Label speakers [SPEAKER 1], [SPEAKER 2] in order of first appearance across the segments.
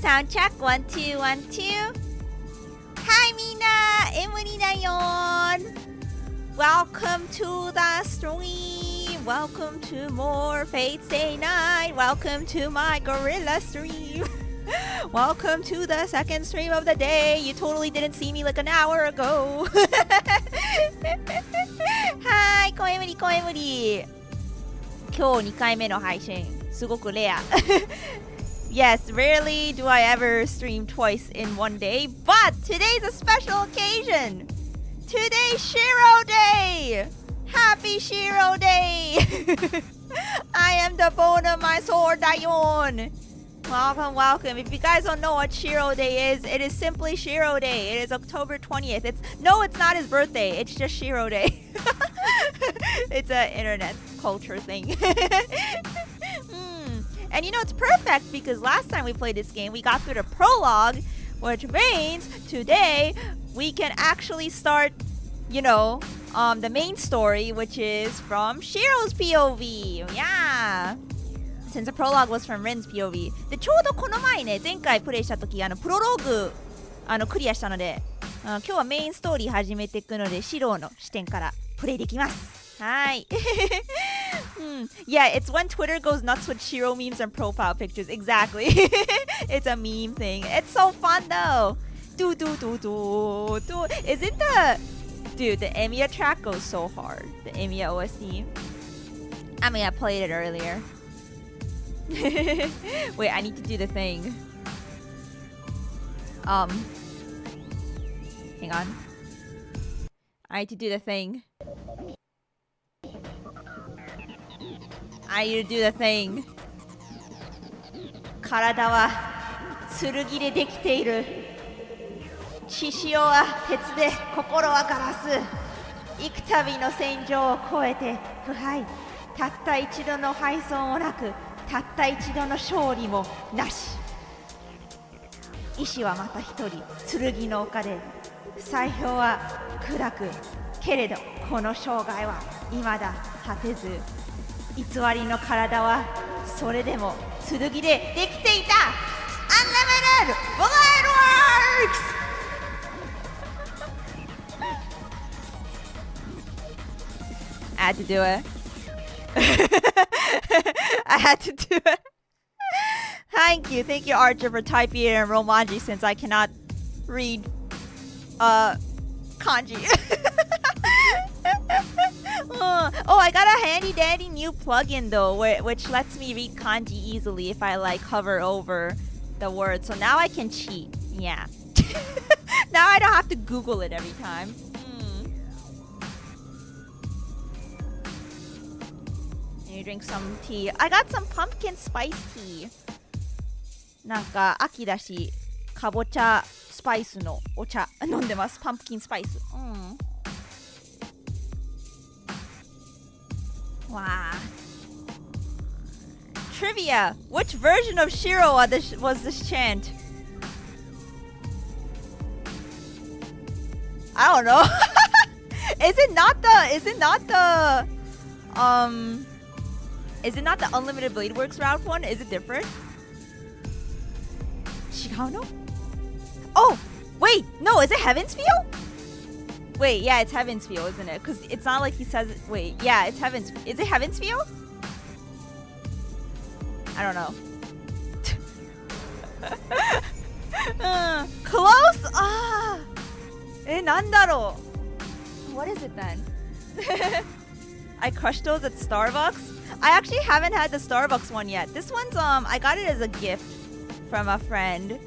[SPEAKER 1] Sound check 1 2 1 2. Hi Mina, Emuri dayon. Welcome to the stream. Welcome to more Fate Stay Night. Welcome to my gorilla stream. Welcome to the second stream of the day. You totally didn't see me like an hour ago. Hi, 小エムリ小エムリ。今日2回目の配信。すごくレア。Yes, rarely do I ever stream twice in one day, but today's a special occasion. Today's Shiro Day. Happy Shiro Day. I am the bone of my sword, Dayon. Welcome, welcome. If you guys don't know what Shiro Day is, it is simply Shiro Day. It is October 20th. It's not his birthday. It's just Shiro Day. It's an internet culture thing. And you know, it's perfect because last time we played this game, we got through the prologue, which means today we can actually start, you know, the main story, which is from Shirou's POV. Yeah. Since the prologue was from Ren's POV. で、ちょうどこの前ね、前回プレイした時プロローグクリアしたので、今日はメインストーリー始めていくので、シロの視点からプレイできます。はい。Yeah, it's when Twitter goes nuts with Shiro memes and profile pictures. Exactly. It's a meme thing. It's so fun though. Isn't the Emiya track goes so hard. The Emiya OST. I mean, I played it earlier. Wait, I need to do the thing. Hang on. I need to do the thing. I need to do the thing. 体は剣でできている。血潮は鉄で、心はガラス。幾度の戦場を越えて腐敗。たった一度の敗損もなく、たった一度の勝利もなし。意志はまた一人、剣の丘で。砕氷は砕く。けれど、この生涯は未だ果てず。偽りの体はそれでも剣でできていた。 Unlimited Blade Works! I had to do it. I had to do it. Thank you, Archer, for typing it in Romanji since I cannot read kanji. Oh, I got a handy dandy new plugin though, which lets me read kanji easily if I like hover over the word. So now I can cheat. Yeah. Now I don't have to Google it every time. You drink some tea. I got some pumpkin spice tea. なんか秋だし、かぼちゃスパイスのお茶飲んでます。パンプキンスパイス。Wow. Trivia. Which version of Shiro was this chant? I don't know. Is it not the Unlimited Blade Works Route one? Is it different? 違うの? Oh, wait. No, is it Heaven's Feel? Wait, yeah, it's Heaven's Feel, isn't it? Because it's not like he says it. Wait, yeah, it's Heaven's. Is it Heaven's Feel? I don't know. Close? Ah! なんだろう? What is it then? I crushed those at Starbucks. I actually haven't had the Starbucks one yet. This one's I got it as a gift from a friend.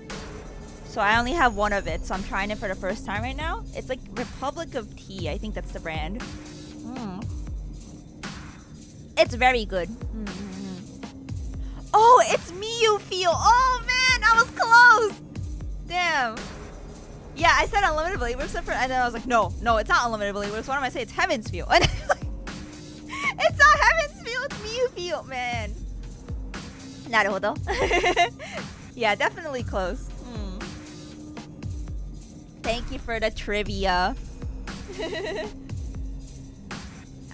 [SPEAKER 1] So I only have one of it, so I'm trying it for the first time right now. It's like Republic of Tea. I think that's the brand. It's very good. Oh, it's Miyu Feel. Oh man, I was close. Damn. Yeah, I said Unlimited Blade Works and then I was like, no, it's not Unlimited Blade Works. What am I saying? It's Heaven's Feel. And it's not Heaven's Feel. It's Miyu Feel, man. なるほど. Yeah, definitely close. Thank you for the trivia.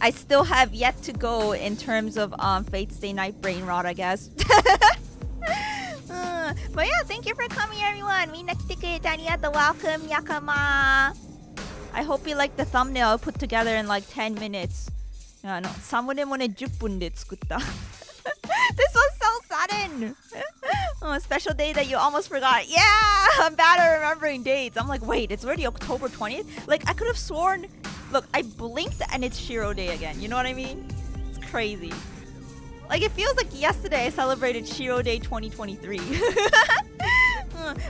[SPEAKER 1] I still have yet to go in terms of Fate's Day Night Brain Rot, I guess. But yeah, thank you for coming, everyone. みんな来てくれてありがとう. Welcome, Yakama. I hope you like the thumbnail I put together in like 10 minutes. サムネもね、10分で作った. This was so sudden. Oh, a special day that you almost forgot. Yeah, I'm bad at remembering dates. I'm like, wait, it's already October 20th? Like, I could have sworn... Look, I blinked and it's Shiro Day again. You know what I mean? It's crazy. Like, it feels like yesterday I celebrated Shiro Day 2023.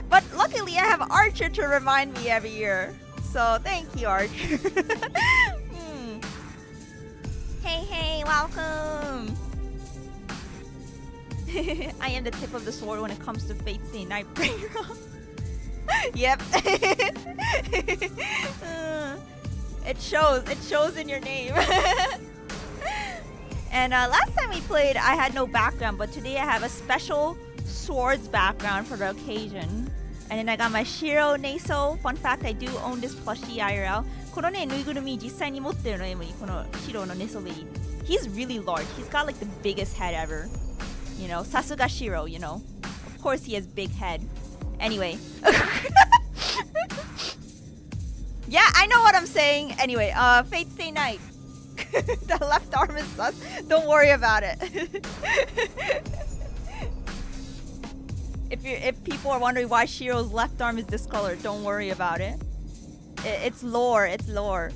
[SPEAKER 1] But luckily, I have Archer to remind me every year. So, thank you, Archer. Hey, welcome. I am the tip of the sword when it comes to Fate's Day Night Brain Rot. Yep. It shows in your name. And last time we played, I had no background, but today I have a special swords background for the occasion. And then I got my Shiro Neso. Fun fact, I do own this plushie IRL. このね、ぬいぐるみ実際に持ってるの、エムリ。この白の寝そべり。He's really large. He's got like the biggest head ever. You know, さすがShiro, you know. Of course he has big head. Anyway. Yeah, I know what I'm saying. Anyway, Fate Stay Night. The left arm is sus. Don't worry about it. If people are wondering why Shiro's left arm is discolored, don't worry about it. It's lore. It's lore.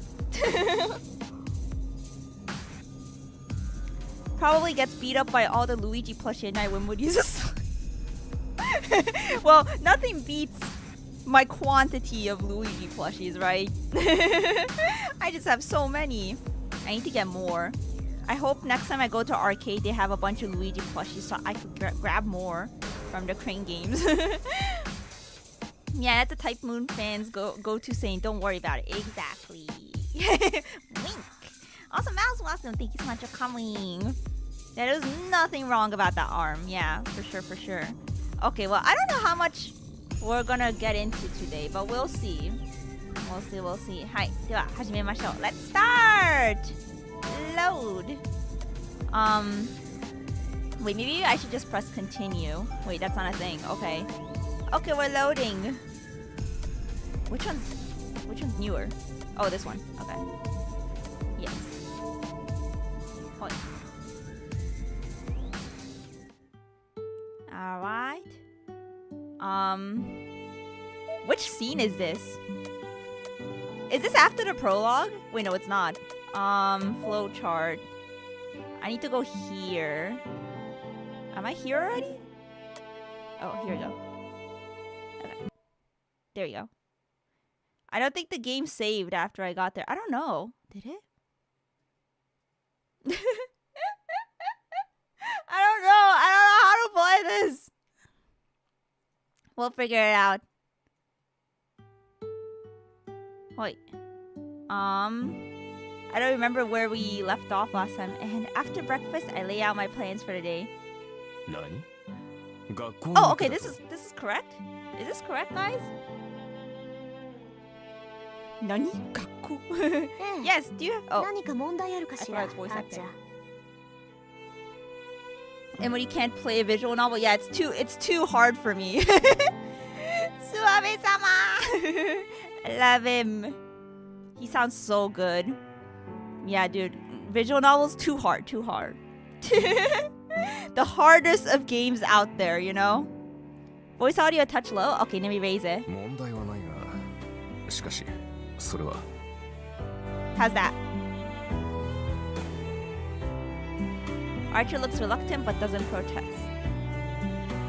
[SPEAKER 1] Probably gets beat up by all the Luigi plushie at night when Wood uses. Well, nothing beats my quantity of Luigi plushies, right? I just have so many. I need to get more. I hope next time I go to arcade they have a bunch of Luigi plushies so I can grab more from the crane games. Yeah, that's a Type Moon fans go to saying don't worry about it. Exactly. Wink. Also, Mouse Watson, thank you so much for coming. There is nothing wrong about that arm. Yeah, for sure, for sure. Okay, well, I don't know how much we're gonna get into today, but we'll see. We'll see. はい、では始めましょう。Let's start! Load. Wait, maybe I should just press continue. Wait, that's not a thing. Okay. Okay, we're loading. Which one's newer? Oh, this one. Okay. Yes. Hold. Alright. Which scene is this? Is this after the prologue? Wait, no, it's not. Flowchart. I need to go here. Am I here already? Oh, here we go. Okay. There we go. I don't think the game saved after I got there. I don't know. Did it? I don't know how to play this. We'll figure it out. Wait. I don't remember where we left off last time. And after breakfast, I lay out my plans for the day. Oh, okay. This is correct. Is this correct, guys? Nani? Gakko? Yes. Do you? Oh. I forgot its voice acting. Emily can't play a visual novel. Yeah, it's too hard for me. Suave-sama. I love him. He sounds so good. Yeah, dude. Visual novels too hard. The hardest of games out there, you know? Voice audio a touch low? Okay, let me raise it. How's that? Archer looks reluctant but doesn't protest.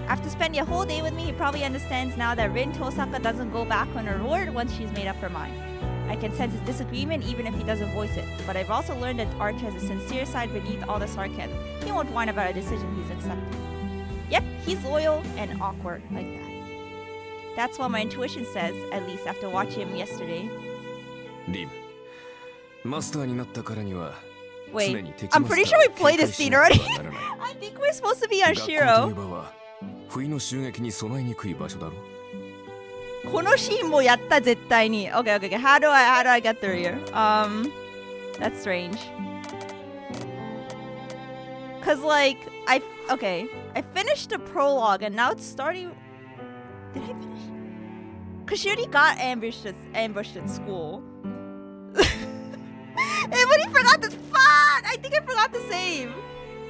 [SPEAKER 1] After spending a whole day with me, he probably understands now that Rin Tosaka doesn't go back on her word once she's made up her mind. I can sense his disagreement even if he doesn't voice it, but I've also learned that Archer has a sincere side beneath all the sarcasm. He won't whine about a decision he's accepted. Yep, he's loyal and awkward like that. That's what my intuition says, at least after watching him yesterday. Wait, I'm pretty sure we played this scene already. I think we're supposed to be on Shiro. このシーンもやった絶対に。Okay, okay, okay. How do I get through here? That's strange. Cause like I finished the prologue and now it's starting. Did I finish? Cause she already got ambushed at school. Everybody forgot this. Fuck! I think I forgot to save.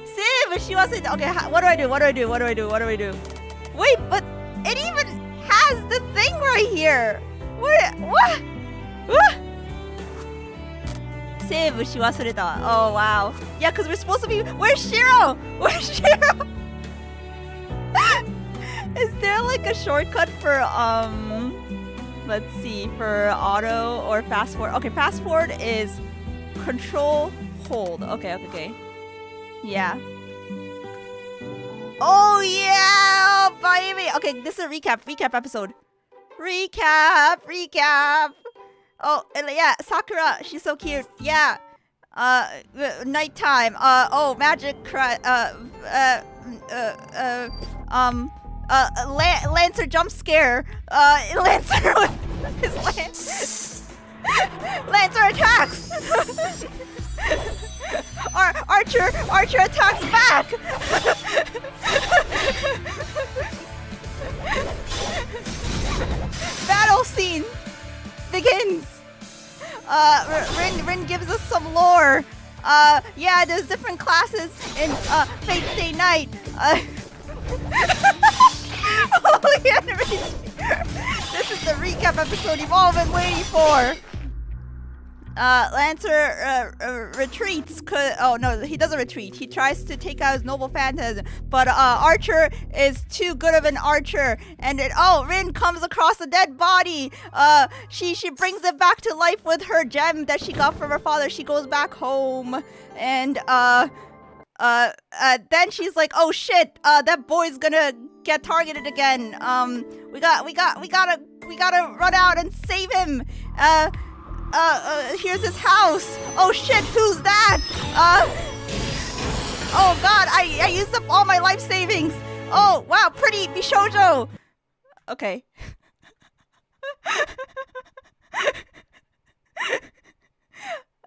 [SPEAKER 1] Save. She wasn't. Okay, what do I do? Wait, but it even has the thing right here. What? Save. し忘れた. Oh wow. Yeah, because we're supposed to be. Where's Shiro? Is there like a shortcut for let's see, for auto or fast forward? Okay, fast forward is control hold. Okay. Yeah. Oh yeah, baby. Okay, this is a recap episode. Recap. Oh yeah, Sakura, she's so cute. Yeah. Nighttime. Oh, Magecraft. Lancer jump scare. Lancer with his lance. Lancer attacks! Archer attacks back! Battle scene begins! Rin gives us some lore. Yeah, there's different classes in Fate Stay Night. Holy enemies! This is the recap episode you've all been waiting for. Lancer retreats. Oh no, he doesn't retreat. He tries to take out his noble phantasm, but Archer is too good of an archer, and Rin comes across a dead body. She brings it back to life with her gem that she got from her father. She goes back home, and then she's like, oh shit, that boy's gonna get targeted again. We gotta run out and save him. Here's his house. Oh shit, who's that? Oh god, I used up all my life savings. Oh wow, pretty Bishoujo. Okay.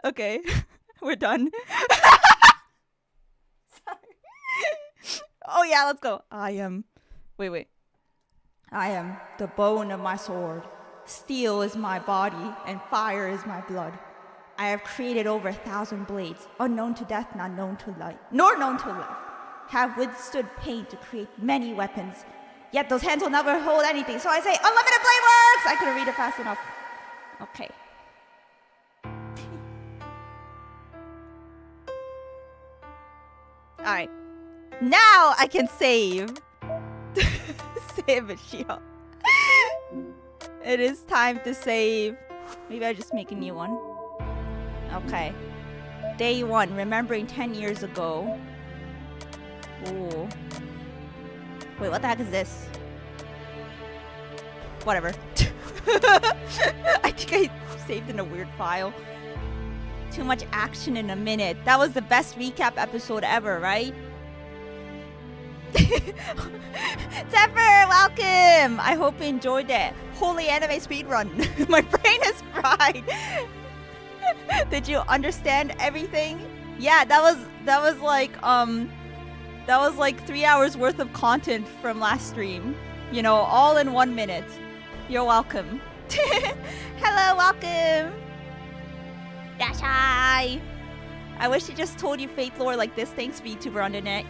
[SPEAKER 1] Okay, we're done. Oh yeah, let's go. I am the bone of my sword. Steel is my body, and fire is my blood. I have created over 1,000 blades, unknown to death, not known to life, nor known to life. Have withstood pain to create many weapons. Yet those hands will never hold anything, so I say, unlimited blade works! I couldn't read it fast enough. Okay. Alright. Now I can save. Save it, Shio. It is time to save. Maybe I just make a new one. Okay. Day 1, remembering 10 years ago. Ooh. Wait, what the heck is this? Whatever. I think I saved in a weird file. Too much action in a minute. That was the best recap episode ever, right? Tepper, welcome! I hope you enjoyed it. Holy anime speedrun. My brain is fried. Did you understand everything? Yeah, that was like 3 hours worth of content from last stream. You know, all in 1 minute. You're welcome. Hello, welcome. Yashai. I wish he just told you fate lore like this. Thanks, Vtuber on the internet.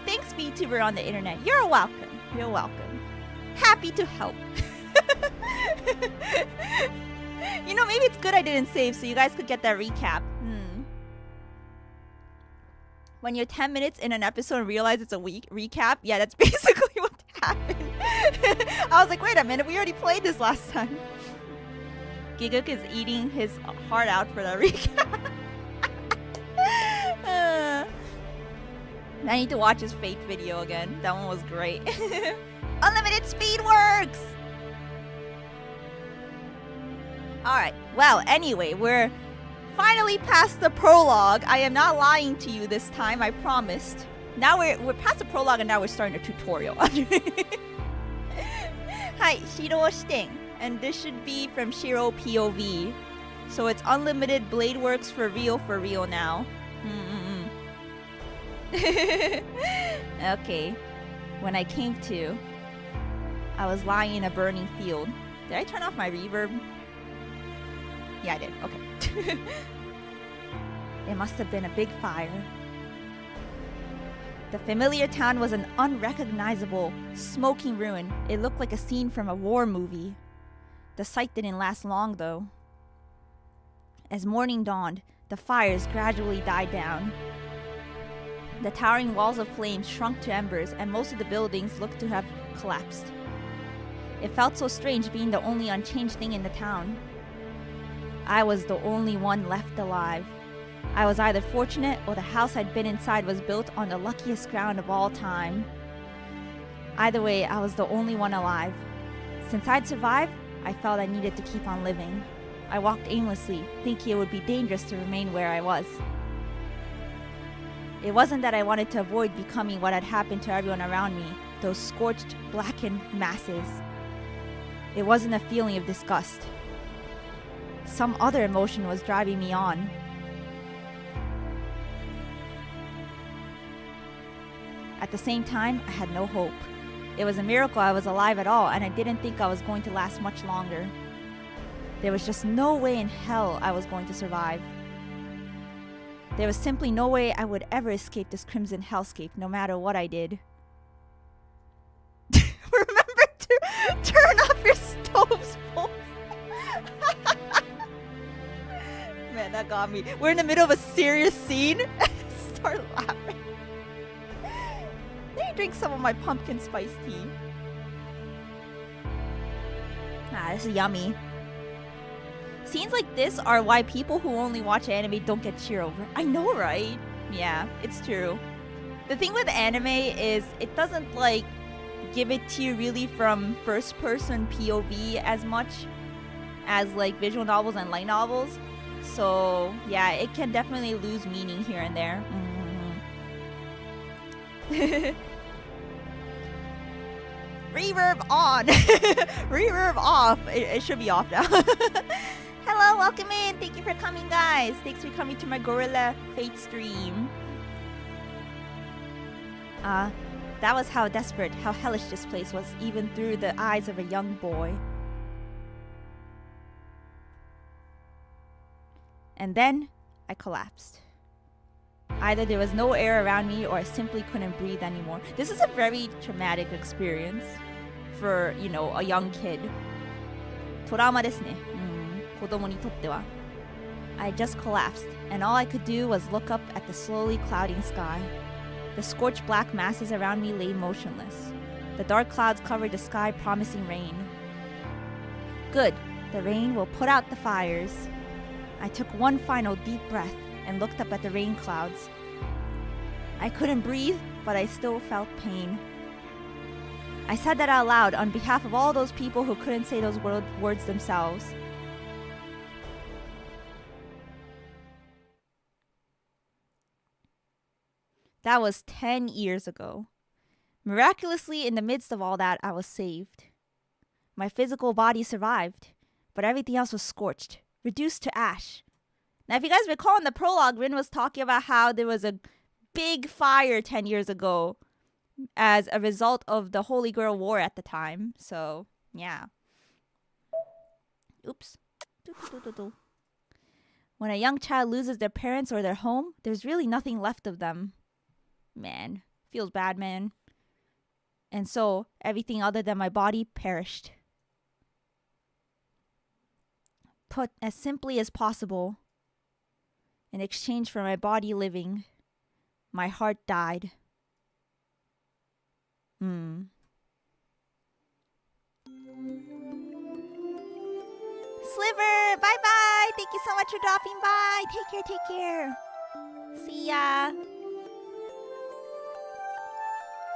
[SPEAKER 1] Thanks, Vtuber on the internet. You're welcome. You're welcome. Happy to help. You know, maybe it's good I didn't save so you guys could get that recap. When you're 10 minutes in an episode and realize it's a week recap, yeah, that's basically what happened. I was like, wait a minute, we already played this last time. Giguk is eating his heart out for the recap. I need to watch his Fate video again. That one was great. Unlimited speed works! Alright, well, anyway, we're finally past the prologue. I am not lying to you this time, I promised. Now we're past the prologue and now we're starting a tutorial. Hi, Shiro Shiten. And this should be from Shiro POV. So it's unlimited blade works for real now. Okay. When I came to, I was lying in a burning field. Did I turn off my reverb? Yeah, I did. Okay. It must have been a big fire. The familiar town was an unrecognizable, smoking ruin. It looked like a scene from a war movie. The sight didn't last long, though. As morning dawned, the fires gradually died down. The towering walls of flames shrunk to embers, and most of the buildings looked to have collapsed. It felt so strange being the only unchanged thing in the town. I was the only one left alive. I was either fortunate or the house I'd been inside was built on the luckiest ground of all time. Either way, I was the only one alive. Since I'd survived, I felt I needed to keep on living. I walked aimlessly, thinking it would be dangerous to remain where I was. It wasn't that I wanted to avoid becoming what had happened to everyone around me, those scorched, blackened masses. It wasn't a feeling of disgust. Some other emotion was driving me on. At the same time, I had no hope. It was a miracle I was alive at all, and I didn't think I was going to last much longer. There was just no way in hell I was going to survive. There was simply no way I would ever escape this crimson hellscape, no matter what I did. Remember to turn off your stoves, folks. Man, that got me. We're in the middle of a serious scene. Start laughing. Let me drink some of my pumpkin spice tea. This is yummy. Scenes like this are why people who only watch anime don't get shiro. I know, right? Yeah, it's true. The thing with anime is it doesn't like give it to you really from first person POV as much as like visual novels and light novels. So yeah, it can definitely lose meaning here and there. Reverb on. Reverb off. It should be off now. Hello, welcome in. Thank you for coming, guys. Thanks for coming to my Gorilla Fate stream. That was how desperate, how hellish this place was, even through the eyes of a young boy. And then I collapsed. Either there was no air around me or I simply couldn't breathe anymore. This is a very traumatic experience for, you know, a young kid. トラウマですね。子供にとっては。I just collapsed, and all I could do was look up at the slowly clouding sky. The scorched black masses around me lay motionless. The dark clouds covered the sky, promising rain. Good, the rain will put out the fires. I took one final deep breath and looked up at the rain clouds. I couldn't breathe, but I still felt pain. I said that out loud on behalf of all those people who couldn't say those words themselves. That was 10 years ago. Miraculously, in the midst of all that, I was saved. My physical body survived, but everything else was scorched, reduced to ash. Now, if you guys recall in the prologue, Rin was talking about how there was a big fire 10 years ago as a result of the Holy Grail War at the time. So, yeah. Oops. When a young child loses their parents or their home, there's really nothing left of them. Man, feels bad, man. And so, everything other than my body perished. Put as simply as possible, in exchange for my body living, my heart died. Sliver, bye-bye! Thank you so much for dropping by. Take care. See ya.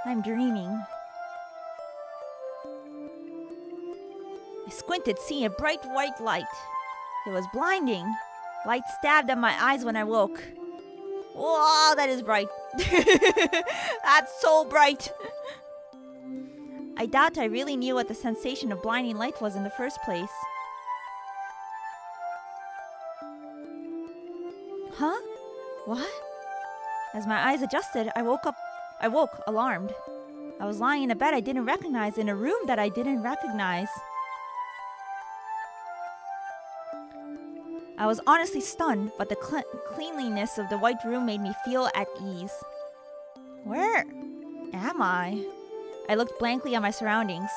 [SPEAKER 1] I'm dreaming. I squinted, seeing a bright white light. It was blinding. Light stabbed at my eyes when I woke. Whoa, that is bright. That's so bright. I doubt I really knew what the sensation of blinding light was in the first place. Huh? What? As my eyes adjusted, I woke, alarmed. I was lying in a bed I didn't recognize, in a room that I didn't recognize. I was honestly stunned, but the cleanliness of the white room made me feel at ease. Where am I? I looked blankly at my surroundings.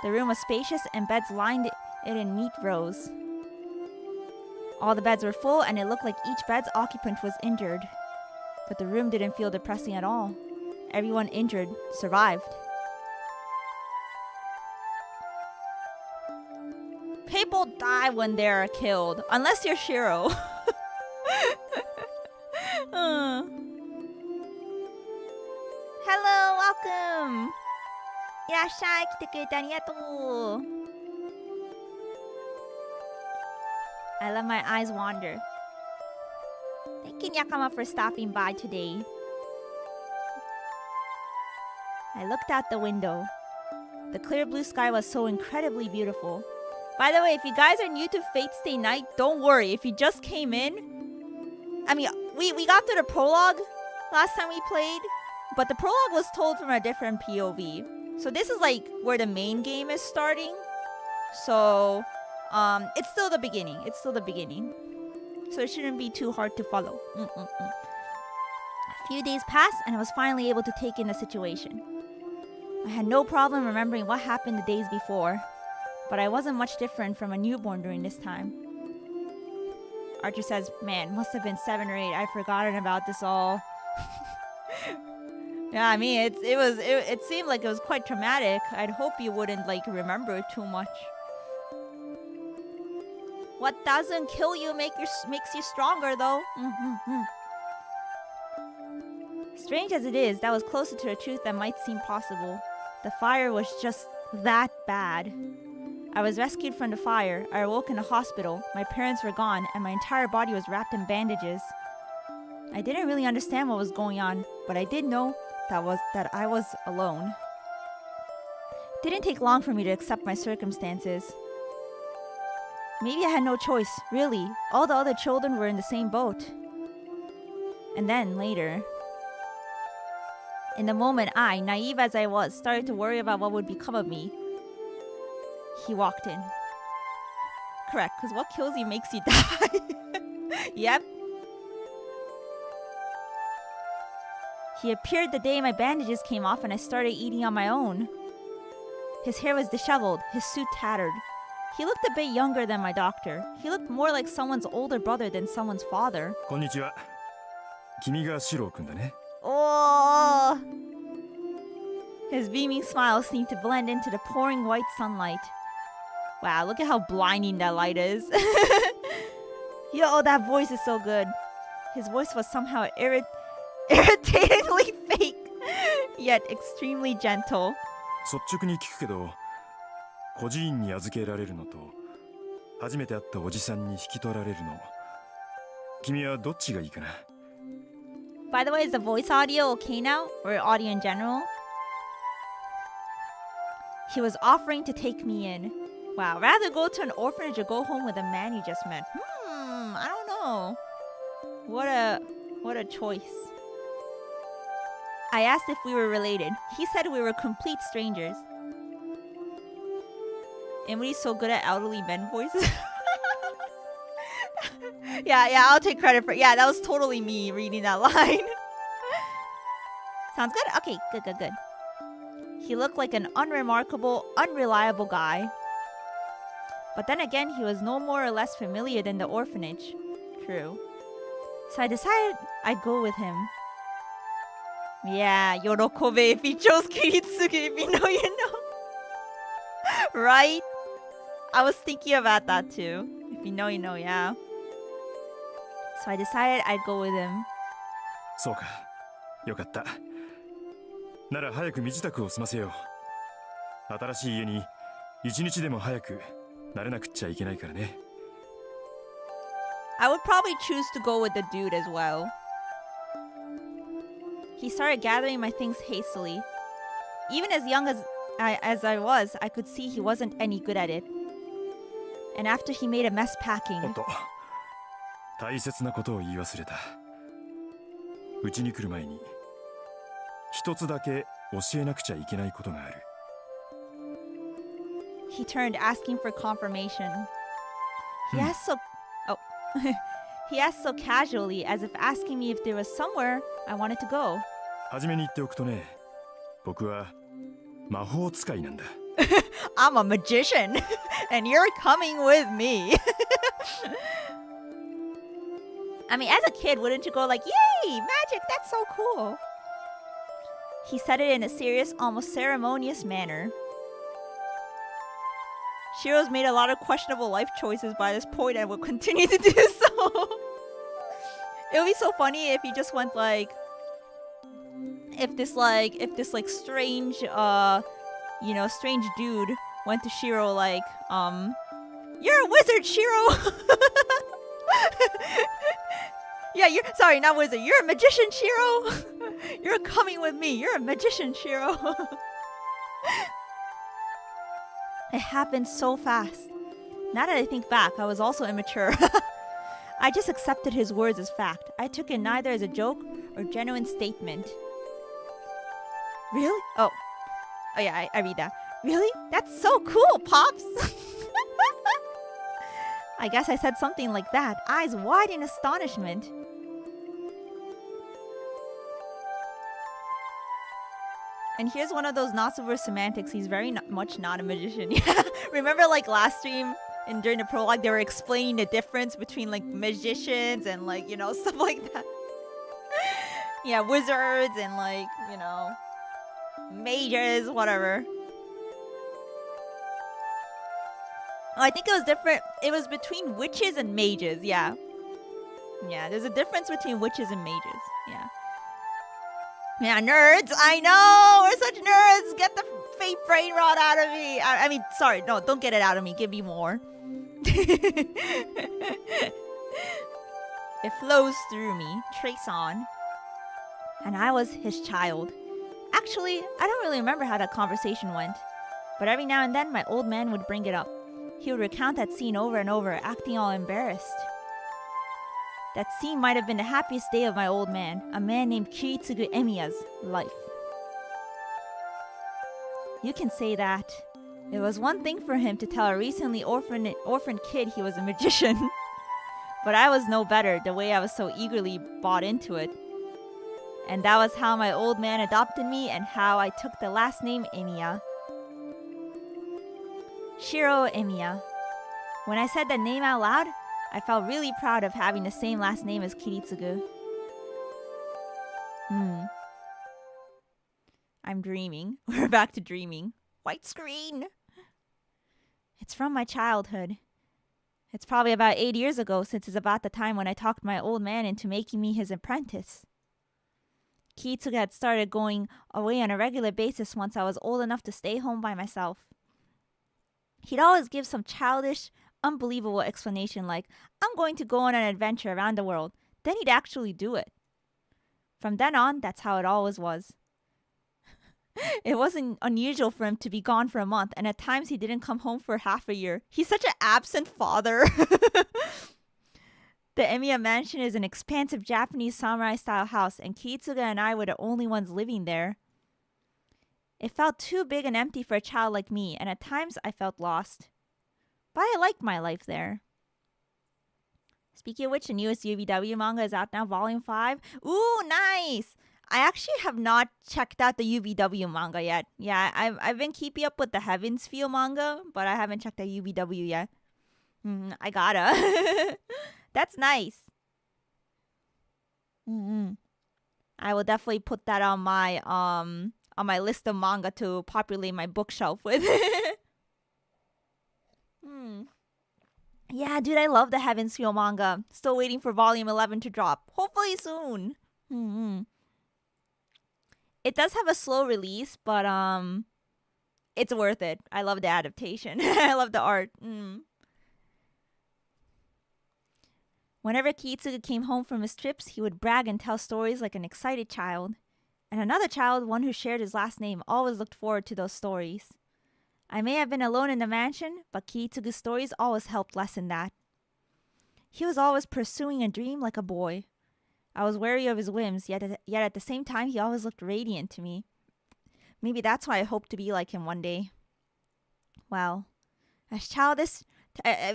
[SPEAKER 1] The room was spacious and beds lined it in neat rows. All the beds were full and it looked like each bed's occupant was injured. But the room didn't feel depressing at all. Everyone injured survived. People die when they're killed, unless you're Shiro. Hello, welcome. いらっしゃい、来てくれてありがとう。I let my eyes wander. Thank you, Nyakama, for stopping by today. I looked out the window. The clear blue sky was so incredibly beautiful. By the way, if you guys are new to Fate Stay Night, don't worry. If you just came in, I mean, we got through the prologue last time we played, but the prologue was told from a different POV. So this is like where the main game is starting. So it's still the beginning. It's still the beginning. So it shouldn't be too hard to follow. A few days passed and I was finally able to take in the situation. I had no problem remembering what happened the days before, but I wasn't much different from a newborn during this time. Archer says, man, must have been 7 or 8. I'd forgotten about this all. Yeah, I mean, it seemed like it was quite traumatic. I'd hope you wouldn't, like, remember it too much. What doesn't kill you makes you stronger, though. Strange as it is, that was closer to the truth than might seem possible. The fire was just that bad. I was rescued from the fire. I awoke in a hospital. My parents were gone, and my entire body was wrapped in bandages. I didn't really understand what was going on, but I did know that I was alone. It didn't take long for me to accept my circumstances. Maybe I had no choice, really. All the other children were in the same boat. And then, later, in the moment I, naive as I was, started to worry about what would become of me, he walked in. Correct, because what kills you makes you die. Yep. He appeared the day my bandages came off and I started eating on my own. His hair was disheveled, his suit tattered. He looked a bit younger than my doctor. He looked more like someone's older brother than someone's father.
[SPEAKER 2] こんにちは。君がシロウ君だね。
[SPEAKER 1] Oh! His beaming smile seemed to blend into the pouring white sunlight. Wow, look at how blinding that light is. Yo, that voice is so good. His voice was somehow irritatingly fake, yet extremely gentle.
[SPEAKER 2] 率直に聞くけど、孤児院に預けられるのと、初めて会ったおじさんに引き取られるの、君はどっちがいいかな?
[SPEAKER 1] By the way, is the voice audio okay now? Or audio in general? He was offering to take me in. Wow, rather go to an orphanage or go home with a man you just met. I don't know. What a choice. I asked if we were related. He said we were complete strangers. Emuri's so good at elderly men voices. Yeah, I'll take credit for it. Yeah, that was totally me reading that line. Sounds good? Okay, good. He looked like an unremarkable, unreliable guy. But then again, he was no more or less familiar than the orphanage. True. So I decided I'd go with him. Yeah, Yorokobe if he chose Kiritsugu, if you know, you know. Right? I was thinking about that too. If you know, you know, yeah. So I decided I'd go with him.
[SPEAKER 2] そうか。よかった。なら早く身支度を済ませよう。新しい家に一日でも早く慣れなくっちゃいけないからね。
[SPEAKER 1] I would probably choose to go with the dude as well. He started gathering my things hastily. Even as young as I was, I could see he wasn't any good at it. And after he made a mess packing...
[SPEAKER 2] おっと、大切なことを言い忘れた。うちに来る前に、一つだけ教えなくちゃいけないことがある。
[SPEAKER 1] He turned, asking for confirmation. He asked he asked so casually, as if asking me if there was somewhere I wanted to go.
[SPEAKER 2] はじめに言っておくとね、僕は魔法使いなんだ。
[SPEAKER 1] I'm a magician, and you're coming with me. I mean, as a kid, wouldn't you go like, yay, magic, that's so cool. He said it in a serious, almost ceremonious manner. Shirou's made a lot of questionable life choices by this point and will continue to do so. It would be so funny if he just went like, if this strange, strange dude went to Shiro like, you're a wizard, Shiro. Yeah, sorry, not wizard. You're a magician, Shiro. You're coming with me. You're a magician, Shiro. It happened so fast. Now that I think back, I was also immature. I just accepted his words as fact. I took it neither as a joke or genuine statement. Really? Oh yeah, I read that. Really? That's so cool, Pops! I guess I said something like that, eyes wide in astonishment. And here's one of those not super semantics. He's very much not a magician. Yeah. Remember like last stream and during the prologue they were explaining the difference between like magicians and like, you know, stuff like that. Yeah, wizards and like, you know, mages, whatever. Oh, I think it was different. It was between witches and mages, yeah. Yeah, there's a difference between witches and mages, yeah. Yeah, nerds, I know! We're such nerds! Get the fake brain rot out of me! I mean, sorry, no, don't get it out of me. Give me more. It flows through me. Trace on. And I was his child. Actually, I don't really remember how that conversation went. But every now and then, my old man would bring it up. He would recount that scene over and over, acting all embarrassed. That scene might have been the happiest day of my old man, a man named Kiritsugu Emiya's life. You can say that. It was one thing for him to tell a recently orphaned kid he was a magician. But I was no better, the way I was so eagerly bought into it. And that was how my old man adopted me and how I took the last name Emiya. Shirou Emiya. When I said that name out loud, I felt really proud of having the same last name as Kiritsugu. I'm dreaming. We're back to dreaming. White screen! It's from my childhood. It's probably about 8 years ago, since it's about the time when I talked my old man into making me his apprentice. Kiritsugu had started going away on a regular basis once I was old enough to stay home by myself. He'd always give some childish, unbelievable explanation like, I'm going to go on an adventure around the world. Then he'd actually do it. From then on, that's how it always was. It wasn't unusual for him to be gone for a month, and at times he didn't come home for half a year. He's such an absent father. The Emiya mansion is an expansive Japanese samurai-style house, and Kiritsugu and I were the only ones living there. It felt too big and empty for a child like me, and at times I felt lost. But I liked my life there. Speaking of which, the newest UVW manga is out now, Volume 5. Ooh, nice! I actually have not checked out the UVW manga yet. Yeah, I've been keeping up with the Heavens Feel manga, but I haven't checked out UVW yet. I gotta. That's nice. I will definitely put that on my list of manga to populate my bookshelf with. Yeah, dude, I love the Heavens Feel manga. Still waiting for volume 11 to drop. Hopefully soon. It does have a slow release, but it's worth it. I love the adaptation. I love the art. Whenever Kiritsugu came home from his trips, he would brag and tell stories like an excited child. And another child, one who shared his last name, always looked forward to those stories. I may have been alone in the mansion, but Kiritsugu's stories always helped lessen that. He was always pursuing a dream like a boy. I was wary of his whims, yet at the same time, he always looked radiant to me. Maybe that's why I hope to be like him one day. Well, as childish as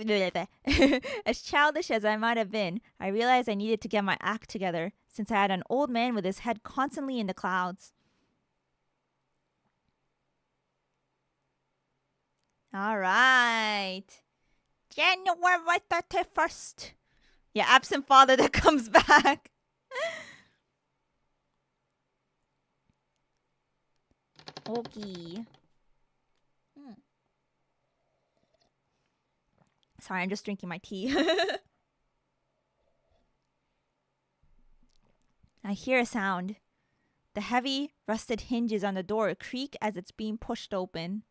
[SPEAKER 1] I might have been, I realized I needed to get my act together, since I had an old man with his head constantly in the clouds. All right. January 31st. Yeah, absent father that comes back. Okay. Sorry, I'm just drinking my tea. I hear a sound. The heavy, rusted hinges on the door creak as it's being pushed open.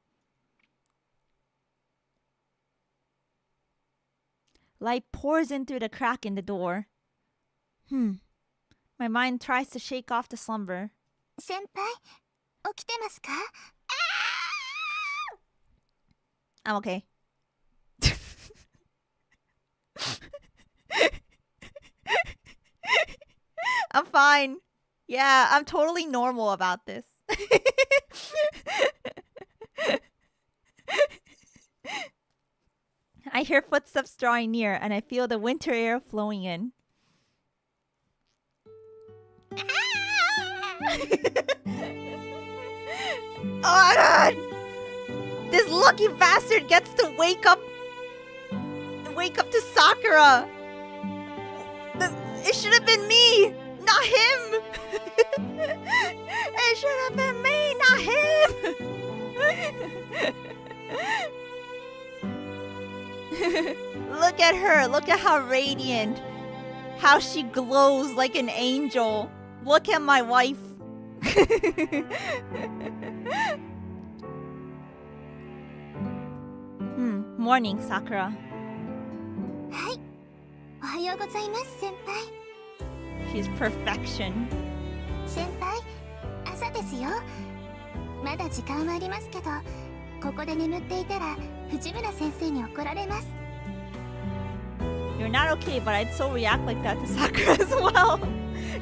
[SPEAKER 1] Light pours in through the crack in the door. My mind tries to shake off the slumber.
[SPEAKER 3] Senpai, 起きてますか?
[SPEAKER 1] I'm okay. I'm fine. Yeah, I'm totally normal about this. I hear footsteps drawing near, and I feel the winter air flowing in. Oh my god! This lucky bastard gets to wake up to Sakura! It should have been me, not him! It should have been me, not him! Look at her, look at how radiant, how she glows like an angel. Look at my wife. Morning, Sakura.
[SPEAKER 3] はい。おはようございます、先輩。
[SPEAKER 1] She's perfection.
[SPEAKER 3] 先輩、朝ですよ。まだ時間はありますけど、ここで眠っていたら藤村先生に怒られます。
[SPEAKER 1] You're not okay, but I'd so react like that to Sakura as well.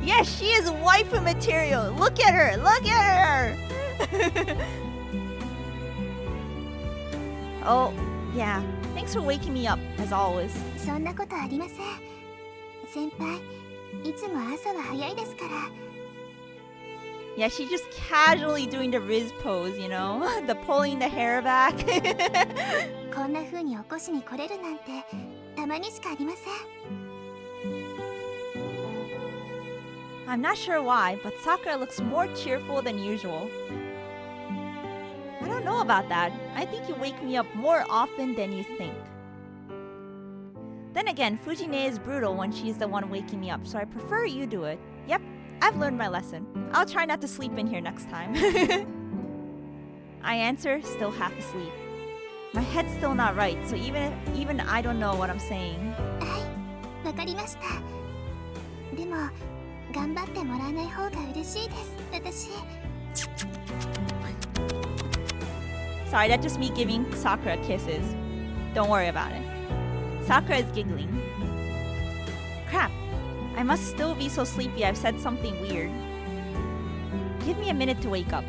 [SPEAKER 1] Yes, she is waifu material. Look at her, look at her. Oh, yeah. Thanks for waking me up, as always.
[SPEAKER 3] そんなことありません。先輩、いつも朝は早いですから。
[SPEAKER 1] Yeah, she's just casually doing the Riz pose, you know? The pulling the hair back.
[SPEAKER 3] こんな風に起こしに来れるなんて、たまにしかありません。
[SPEAKER 1] I'm not sure why, but Sakura looks more cheerful than usual. I don't know about that. I think you wake me up more often than you think. Then again, Fujine is brutal when she's the one waking me up, so I prefer you do it. Yep, I've learned my lesson. I'll try not to sleep in here next time. I answer, still half asleep. My head's still not right, so even I don't know what I'm saying.
[SPEAKER 3] はい、わかりました。でも、頑張ってもらわない方が嬉しいです、私。
[SPEAKER 1] Sorry, that's just me giving Sakura kisses. Don't worry about it. Sakura is giggling. Crap, I must still be so sleepy I've said something weird. Give me a minute to wake up.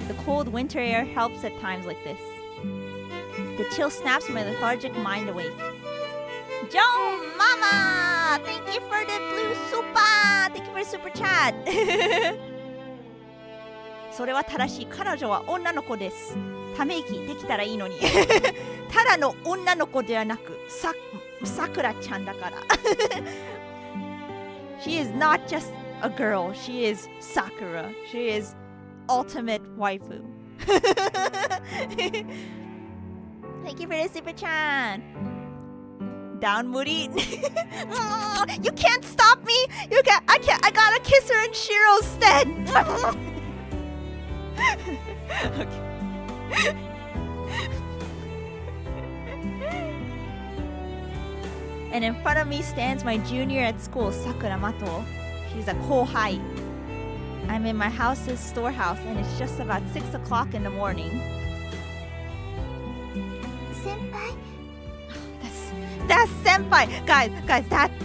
[SPEAKER 1] The cold winter air helps at times like this. The chill snaps my lethargic mind awake. Joan, Mama! Thank you for the blue super! Thank you for the super chat! それは正しい。彼女は女の子です。ため息できたらいいのに。ただの女の子ではなく、さくらちゃんだから。She is not just a girl. She is Sakura. She is ultimate waifu. Thank you for the super chat. Down, Muri. You can't stop me. I gotta kiss her in Shiro's stead. Okay. And in front of me stands my junior at school, Sakura Mato. She's a kohai. I'm in my house's storehouse, and it's just about 6 o'clock in the morning.
[SPEAKER 3] 先輩、
[SPEAKER 1] That's senpai! Guys,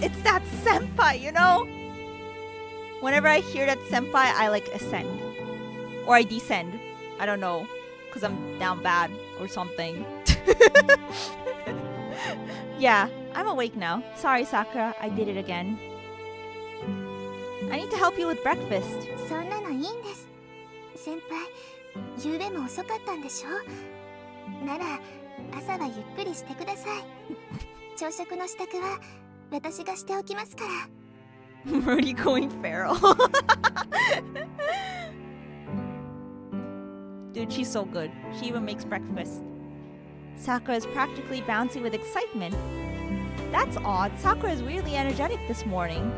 [SPEAKER 1] it's that senpai, you know? Whenever I hear that senpai, I like ascend. Or I descend. I don't know. Because I'm down bad or something. Yeah, I'm awake now. Sorry, Sakura, I did it again. I need to help you with breakfast.
[SPEAKER 3] そんなのいいんです。先輩、夕べも遅かったんでしょ？なら、朝はゆっくりしてください。朝食の支度は私がしておきますから。
[SPEAKER 1] I'm already going feral. Dude, she's so good. She even makes breakfast. Sakura is practically bouncing with excitement. That's odd. Sakura is really energetic this morning.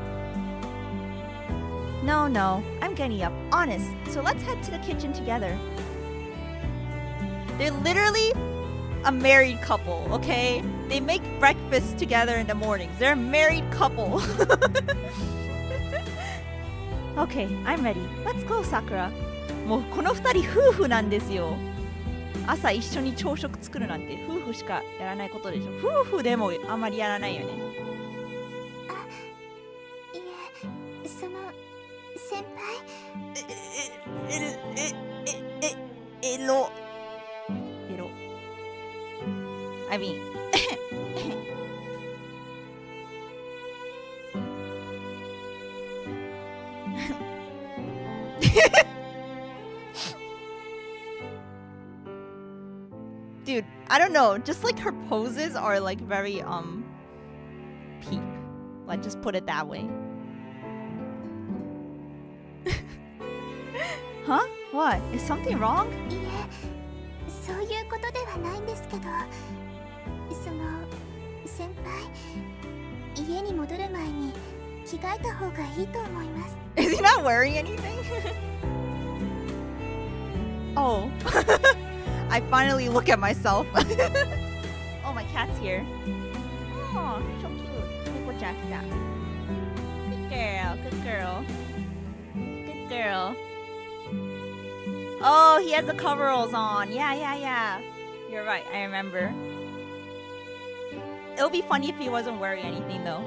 [SPEAKER 1] No, I'm getting up. Honest. So let's head to the kitchen together. They're literally a married couple, okay? They make breakfast together in the mornings. They're a married couple. Okay, I'm ready. Let's go, Sakura. もうこの二人夫婦なんですよ。朝一緒に朝食作るなんて夫婦しかやらないことでしょ。夫婦でもあんまりやらないよね。Elo. I mean, dude, I don't know. Just like her poses are like very peak. Like just put it that way. Huh? What? Is something wrong?
[SPEAKER 3] いえ、そういうことではないんですけど、先輩、家に戻る前に着替えた方がいいと思います。
[SPEAKER 1] Is he not wearing anything? Oh. I finally look at myself. Oh, my cat's here. Oh, so cute. Neko-chan-chan. Good girl, good girl. Good girl. Oh, he has the coveralls on. Yeah. You're right, I remember. It would be funny if he wasn't wearing anything, though.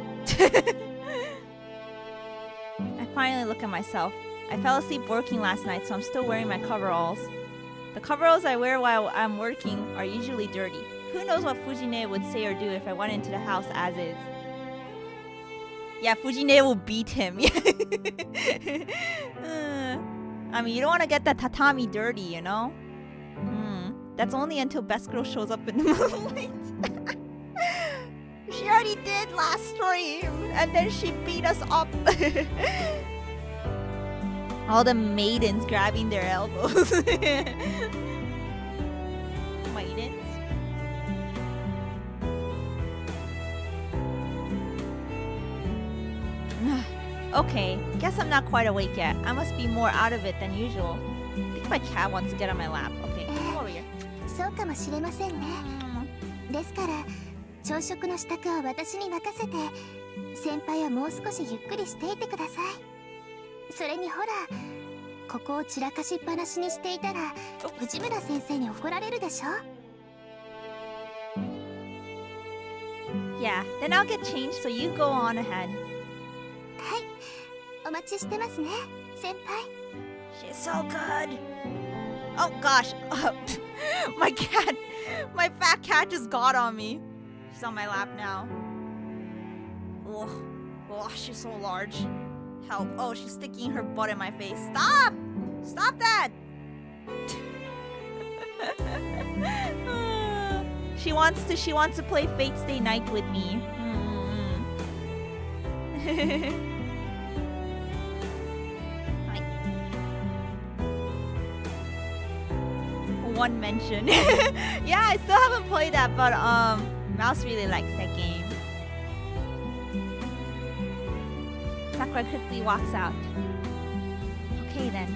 [SPEAKER 1] I finally look at myself. I fell asleep working last night, so I'm still wearing my coveralls. The coveralls I wear while I'm working are usually dirty. Who knows what Fujine would say or do if I went into the house as is. Yeah, Fujine will beat him. I mean, you don't want to get that tatami dirty, you know? That's only until Best Girl shows up in the moonlight. She already did last stream, and then she beat us up. All the maidens grabbing their elbows. Maidens? Okay, guess I'm not quite awake yet. I must be more out of it than usual. I think my cat wants to get on my lap. Okay, come over here.
[SPEAKER 3] そうかもしれませんね。ですから、朝食の支度は私に任せて、先輩はもう少しゆっくりしていてください。それにほら、ここを散らかしっぱなしにしていたら、藤村先生に怒られるでしょ。
[SPEAKER 1] Yeah, then I'll get changed, so you go on ahead.
[SPEAKER 3] はい、お待ちしてますね、先輩。
[SPEAKER 1] She's so good. Oh gosh, my fat cat just got on me. She's on my lap now. Oh, she's so large. Help! Oh, she's sticking her butt in my face. Stop! Stop that! She wants to play Fate Stay Night with me. One mention. Yeah, I still haven't played that, but Mouse really likes that game. Sakura quickly walks out. Okay then.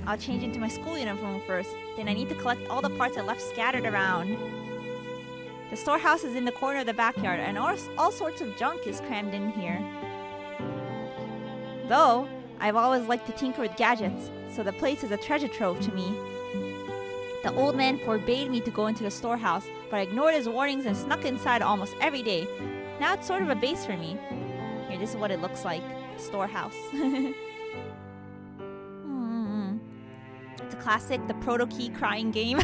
[SPEAKER 1] I'll change into my school uniform first. Then I need to collect all the parts I left scattered around. The storehouse is in the corner of the backyard, and all sorts of junk is crammed in here. Though, I've always liked to tinker with gadgets, so the place is a treasure trove to me. The old man forbade me to go into the storehouse, but I ignored his warnings and snuck inside almost every day. Now it's sort of a base for me. Here, this is what it looks like. Storehouse. It's a classic, the proto key crying game.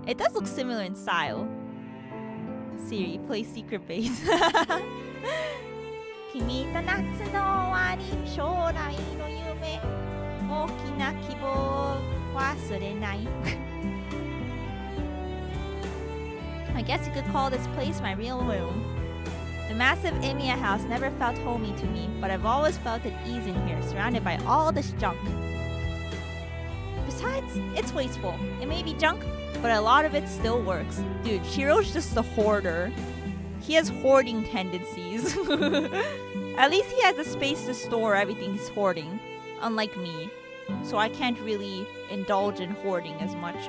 [SPEAKER 1] It does look similar in style. Siri, play Secret Base. 君と夏の終わり、将来の夢、大きな希望忘れない。I guess you could call this place my real room. The massive Emiya house never felt homey to me, but I've always felt at ease in here, surrounded by all this junk. Besides, it's wasteful. It may be junk, but a lot of it still works. Dude, Shirou's just a hoarder. He has hoarding tendencies. At least he has a space to store everything he's hoarding, unlike me. So I can't really indulge in hoarding as much.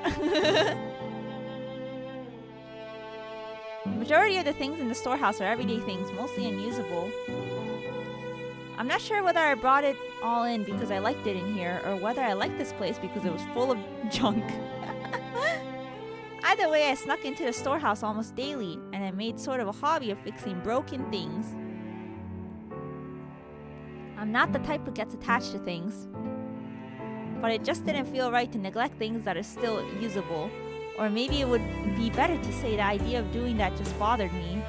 [SPEAKER 1] The majority of the things in the storehouse are everyday things, mostly unusable. I'm not sure whether I brought it all in because I liked it in here, or whether I liked this place because it was full of junk. Either way, I snuck into the storehouse almost daily, and I made sort of a hobby of fixing broken things. I'm not the type who gets attached to things. but it just didn't feel right to neglect things that are still usable. Or maybe it would be better to say the idea of doing that just bothered me.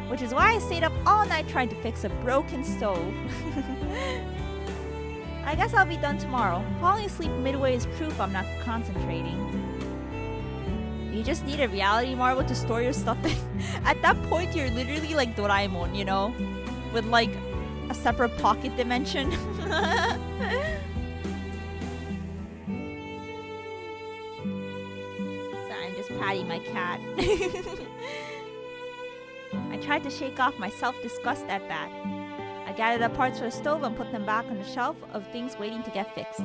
[SPEAKER 1] Which is why I stayed up all night trying to fix a broken stove. I guess I'll be done tomorrow. Falling asleep midway is proof I'm not concentrating. You just need a reality marble to store your stuff in. At that point, you're literally like Doraemon, you know? With like a separate pocket dimension. Sorry, I'm just patting my cat. I tried to shake off my self-disgust at that. I gathered up parts for the stove and put them back on the shelf of things waiting to get fixed.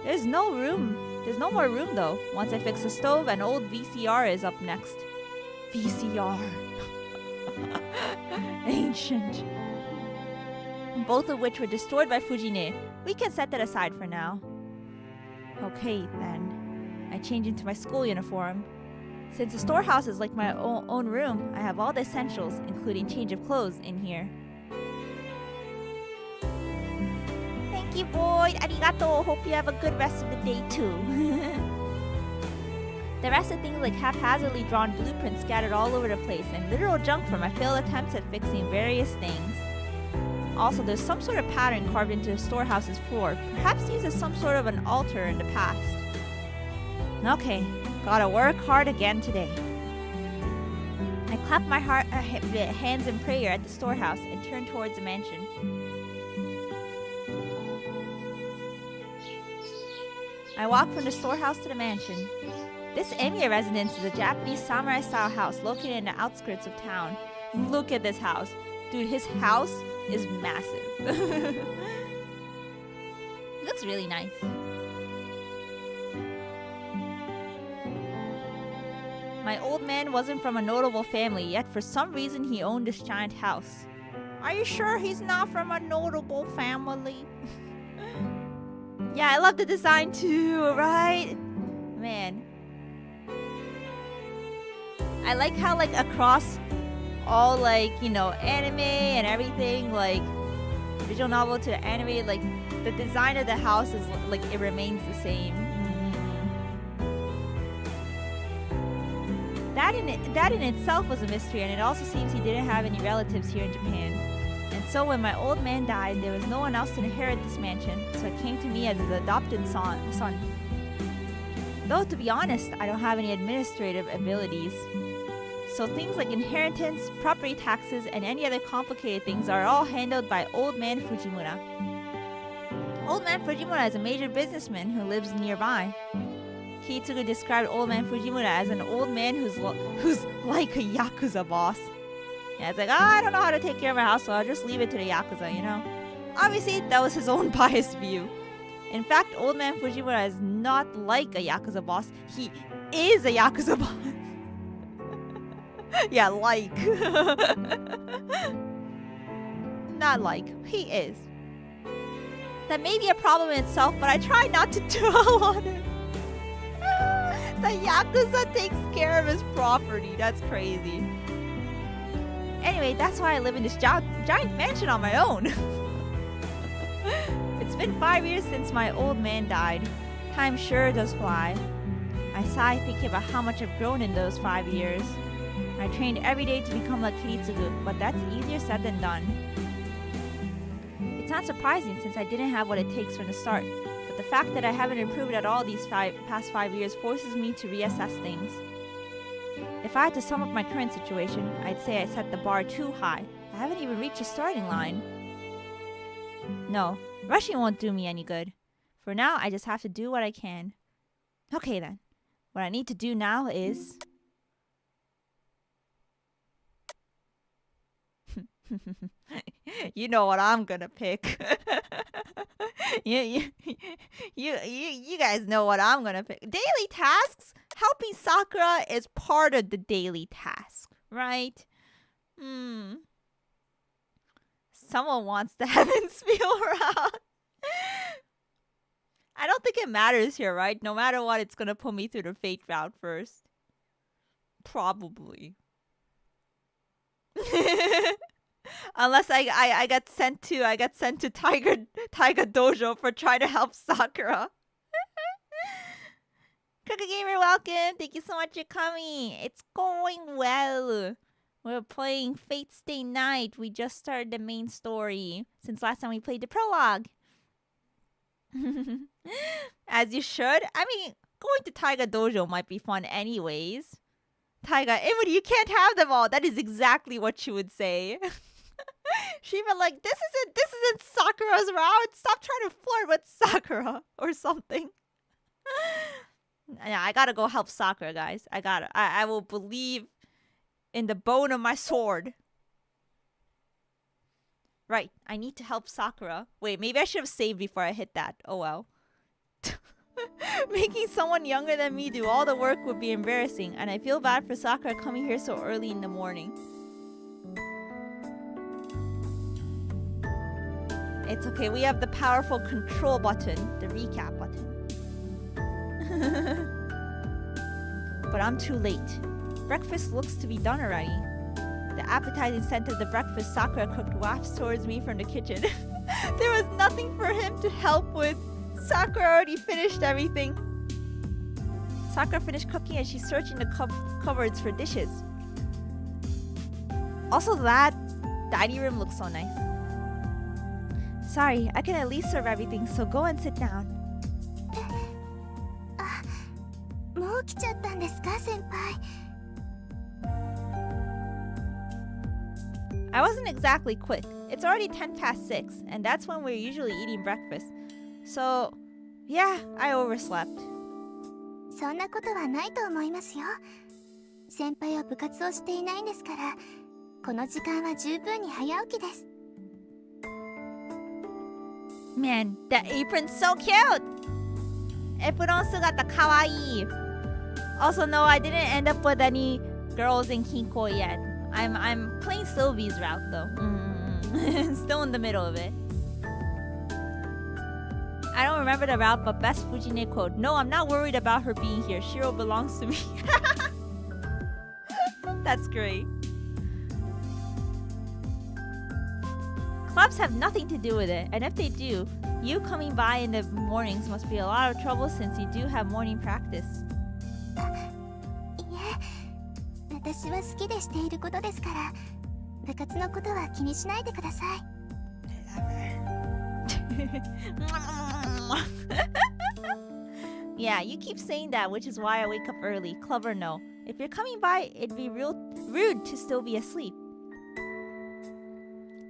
[SPEAKER 1] There's no more room though. Once I fix the stove, an old VCR is up next. VCR. Ancient. Both of which were destroyed by Fujine. We can set that aside for now. Okay then. I change into my school uniform. Since the storehouse is like my own room, I have all the essentials, including change of clothes, in here. Thank you, boy. Arigato. Hope you have a good rest of the day, too. The rest of things like haphazardly drawn blueprints scattered all over the place, and literal junk from my failed attempts at fixing various things. Also, there's some sort of pattern carved into the storehouse's floor, perhaps used as some sort of an altar in the past. Okay. Gotta work hard again today. I clapped my hands in prayer at the storehouse and turned towards the mansion. I walked from the storehouse to the mansion. This Emiya residence is a Japanese samurai-style house located in the outskirts of town. Look at this house. Dude, his house is massive. It looks really nice. My old man wasn't from a notable family, yet for some reason he owned this giant house. Are you sure he's not from a notable family? Yeah, I love the design too, right? Man. I like how like across all like, you know, anime and everything, like visual novel to the anime, like the design of the house is like it remains the same. That in itself was a mystery, and it also seems he didn't have any relatives here in Japan. And so when my old man died, there was no one else to inherit this mansion, so it came to me as his adopted son. Though, to be honest, I don't have any administrative abilities. So things like inheritance, property taxes, and any other complicated things are all handled by Old Man Fujimura. Old Man Fujimura is a major businessman who lives nearby. Kiritsugu described Old Man Fujimura as an old man who's like a Yakuza boss. Yeah, it's like, I don't know how to take care of my house, so I'll just leave it to the Yakuza, you know? Obviously, that was his own biased view. In fact, Old Man Fujimura is not like a Yakuza boss. He is a Yakuza boss. Yeah, like. Not like. He is. That may be a problem in itself, but I try not to dwell on it. The Yakuza takes care of his property. That's crazy. Anyway, that's why I live in this giant mansion on my own. It's been 5 years since my old man died. Time sure does fly. I sigh thinking about how much I've grown in those 5 years. I trained every day to become like Kiritsugu, but that's easier said than done. It's not surprising since I didn't have what it takes from the start. The fact that I haven't improved at all these past 5 years forces me to reassess things. If I had to sum up my current situation, I'd say I set the bar too high. I haven't even reached the starting line. No, rushing won't do me any good. For now, I just have to do what I can. Okay then, what I need to do now is... You know what I'm gonna pick. You guys know what I'm gonna pick. Daily tasks? Helping Sakura is part of the daily task, right? Someone wants the heavens feel around. I don't think it matters here, right? No matter what, it's gonna put me through the fate route first. Probably. Unless I got sent to Tiger Dojo for trying to help Sakura. Cookie Gamer, welcome. Thank you so much for coming. It's going well. We're playing Fate Stay Night. We just started the main story since last time we played the prologue. As you should. I mean, going to Taiga Dojo might be fun anyways. Taiga, Emuri, you can't have them all. That is exactly what she would say. She'd be like, this isn't Sakura's route. Stop trying to flirt with Sakura or something. Yeah, I gotta go help Sakura, guys. I will believe in the bone of my sword. Right, I need to help Sakura. Wait, maybe I should have saved before I hit that. Oh well. Making someone younger than me do all the work would be embarrassing, and I feel bad for Sakura coming here so early in the morning. It's okay, we have the powerful control button, the recap button. But I'm too late. Breakfast looks to be done already. The appetizing scent of the breakfast Sakura cooked wafts towards me from the kitchen. There was nothing for him to help with. Sakura already finished everything. Sakura finished cooking and she's searching the cupboards for dishes. Also, that dining room looks so nice. Sorry, I can at least serve everything, so go and sit down.
[SPEAKER 3] もう来ちゃったんですか、先輩?
[SPEAKER 1] I wasn't exactly quick. It's already 10 past 6, and that's when we're usually eating breakfast. So, yeah, I overslept.
[SPEAKER 3] そんなことはないと思いますよ。先輩は部活をしていないんですから、この時間は十分に早起きです。
[SPEAKER 1] Man, that apron's so cute! Apron sugata kawaii. Also, no, I didn't end up with any girls in Kinko yet. I'm playing Sylvie's route though. Still in the middle of it. I don't remember the route, but best Fujine quote. No, I'm not worried about her being here. Shiro belongs to me. That's great. Clubs have nothing to do with it, and if they do, you coming by in the mornings must be a lot of trouble since you do have morning practice.
[SPEAKER 3] いえ、私は好きでしていることですから、部活のことは気にしないでください。
[SPEAKER 1] Yeah, you keep saying that, which is why I wake up early. Clever, no. If you're coming by, it'd be real rude to still be asleep.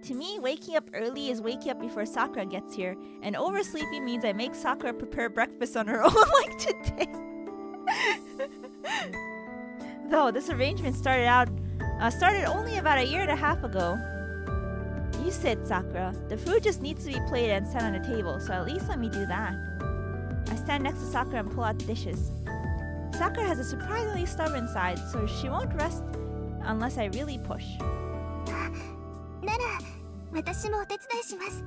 [SPEAKER 1] To me, waking up early is waking up before Sakura gets here, and oversleeping means I make Sakura prepare breakfast on her own like today. Though this arrangement started only about 1.5 years ago. You said, Sakura. The food just needs to be plated and set on the table, so at least let me do that. I stand next to Sakura and pull out the dishes. Sakura has a surprisingly stubborn side, so she won't rest unless I really push.
[SPEAKER 3] なら、私もお手伝いします。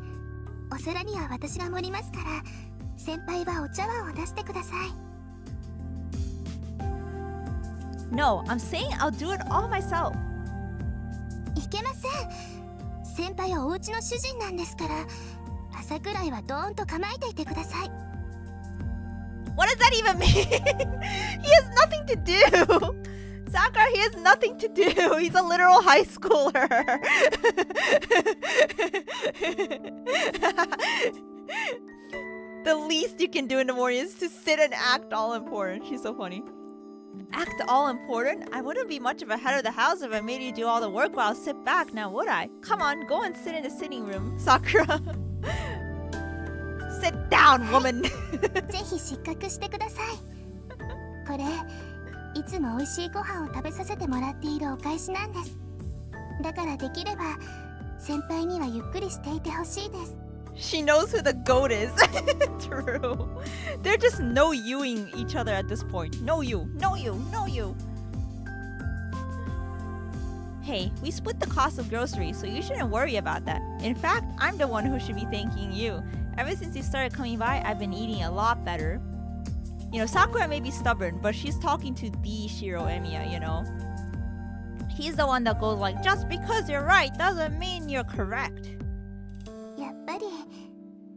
[SPEAKER 3] お皿には私が盛りますから、先輩はお茶碗を出してください。
[SPEAKER 1] No, I'm saying I'll do it all myself.
[SPEAKER 3] いけません。先輩はお家の主人なんですから、朝くらいはドーンと構えていてください。
[SPEAKER 1] What does that even mean? He has nothing to do. Sakura, he has nothing to do. He's a literal high schooler. The least you can do in the morning is to sit and act all important. She's so funny. Act all important? I wouldn't be much of a head of the house if I made you do all the work while I sit back, now would I? Come on, go and sit in the sitting room, Sakura. Sit down, woman.
[SPEAKER 3] ぜひ失格してください。これ、いつも美味しいご飯を食べさせてもらっているお返しなんです。だからできれば、先輩にはゆっくりしていてほしいです。
[SPEAKER 1] She knows who the goat is. True. They're just no youing each other at this point. No you, no you, no you. Hey, we split the cost of groceries, so you shouldn't worry about that. In fact, I'm the one who should be thanking you. Ever since you started coming by, I've been eating a lot better. You know, Sakura may be stubborn, but she's talking to the Shiro Emiya, you know. He's the one that goes like, just because you're right doesn't mean you're correct.
[SPEAKER 3] やっぱり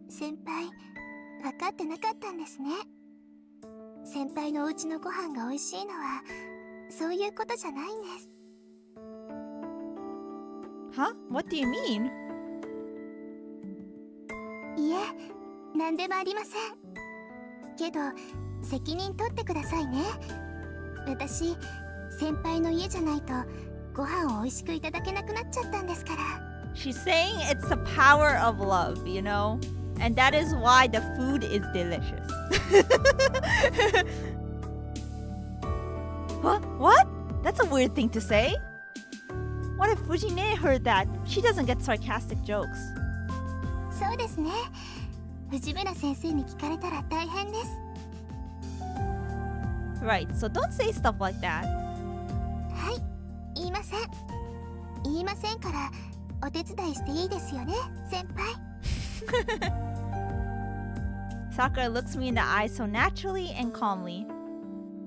[SPEAKER 3] 先輩分かってなかったんですね。先輩のお家のご飯が美味しいのはそういうことじゃないんです。
[SPEAKER 1] Huh? What do you mean?
[SPEAKER 3] いえ、何でもありません。けど責任取ってくださいね。私、先輩の家じゃないとご飯を美味しくいただけなくなっちゃったんですから。
[SPEAKER 1] She's saying it's the power of love, you know? And that is why the food is delicious. What? That's a weird thing to say. What if Fujine heard that? She doesn't get sarcastic jokes.
[SPEAKER 3] そうですね。藤村先生に聞かれたら大変です。
[SPEAKER 1] Right, so don't say stuff like that.
[SPEAKER 3] はい、言いません。言いませんからお手伝いしていいですよね、先輩。
[SPEAKER 1] Sakura looks me in the eyes so naturally and calmly.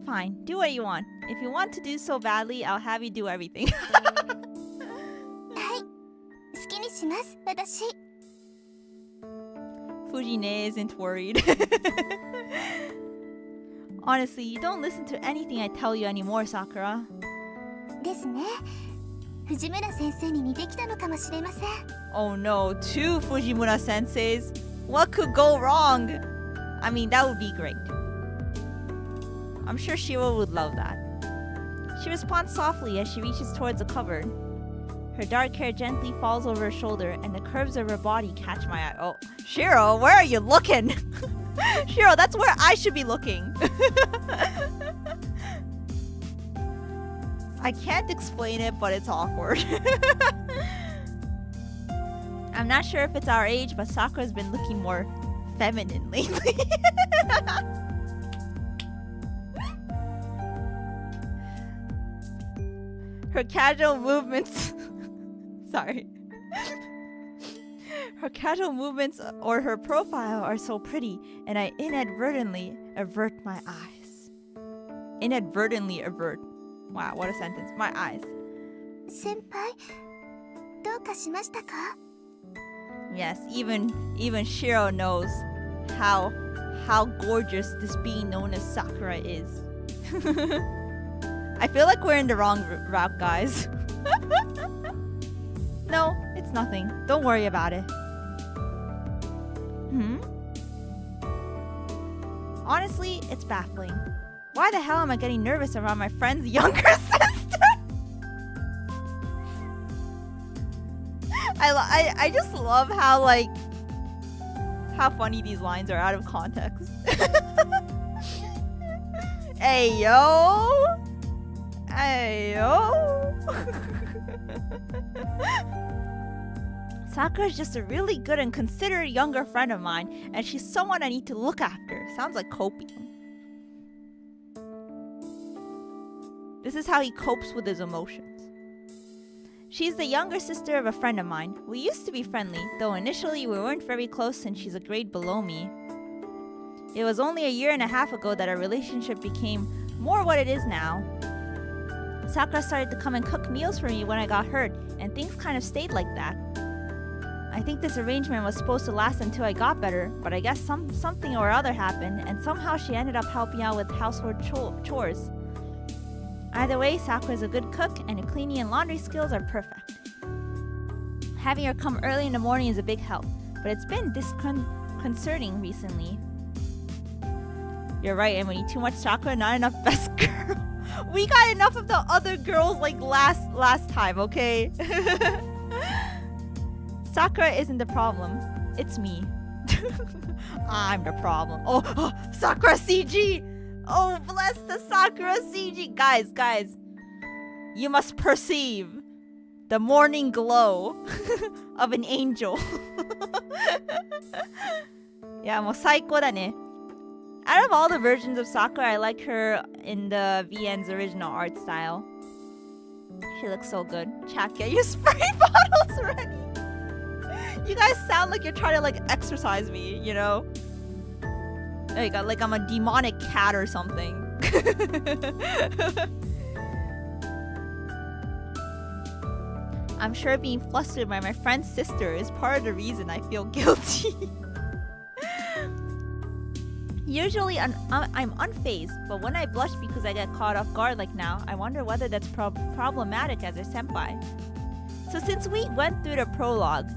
[SPEAKER 1] Fine, do what you want. If you want to do so badly, I'll have you do everything.
[SPEAKER 3] はい、好きにします、私。
[SPEAKER 1] Fujine isn't worried. Honestly, you don't listen to anything I tell you anymore, Sakura.
[SPEAKER 3] ですね。藤村先生に似てきたのかもしれません。
[SPEAKER 1] Oh no, two Fujimura senseis? What could go wrong? I mean, that would be great. I'm sure Shiro would love that. She responds softly as she reaches towards the cupboard. Her dark hair gently falls over her shoulder and the curves of her body catch my eye. Oh, Shiro, where are you looking? Shiro, that's where I should be looking. I can't explain it, but it's awkward. I'm not sure if it's our age, but Sakura's been looking more feminine lately. Her casual movements... Sorry. Her casual movements or her profile are so pretty, and I inadvertently avert my eyes. Inadvertently avert. Wow, what a sentence. My eyes.
[SPEAKER 3] 先輩、どうかしましたか?
[SPEAKER 1] Yes, even Shiro knows how gorgeous this being known as Sakura is. I feel like we're in the wrong route, guys. No, it's nothing. Don't worry about it. Honestly, it's baffling. Why the hell am I getting nervous around my friend's younger sister? I just love how funny these lines are out of context. Hey yo. Hey yo. Sakura's just a really good and considerate younger friend of mine, and she's someone I need to look after. Sounds like coping. This is how he copes with his emotions. She's the younger sister of a friend of mine. We used to be friendly, though initially we weren't very close since she's a grade below me. It was only a year and a half ago that our relationship became more what it is now. Sakura started to come and cook meals for me when I got hurt, and things kind of stayed like that. I think this arrangement was supposed to last until I got better, but I guess something or other happened, and somehow she ended up helping out with household chores. Either way, Sakura's a good cook, and her cleaning and laundry skills are perfect. Having her come early in the morning is a big help, but it's been disconcerting recently. You're right, Emily. Too much Sakura, not enough best girl. We got enough of the other girls like last time, okay? Sakura isn't the problem. It's me. I'm the problem. Oh, Sakura CG! Oh, bless the Sakura CG! Guys. You must perceive the morning glow of an angel. Yeah, もう最高だね. Out of all the versions of Sakura, I like her in the VN's original art style. She looks so good. Chat, get your spray bottles ready. You guys sound like you're trying to like exercise me, you know? Like I'm a demonic cat or something. I'm sure being flustered by my friend's sister is part of the reason I feel guilty. Usually I'm unfazed, but when I blush because I get caught off guard like now, I wonder whether that's problematic as a senpai. So since we went through the prologue,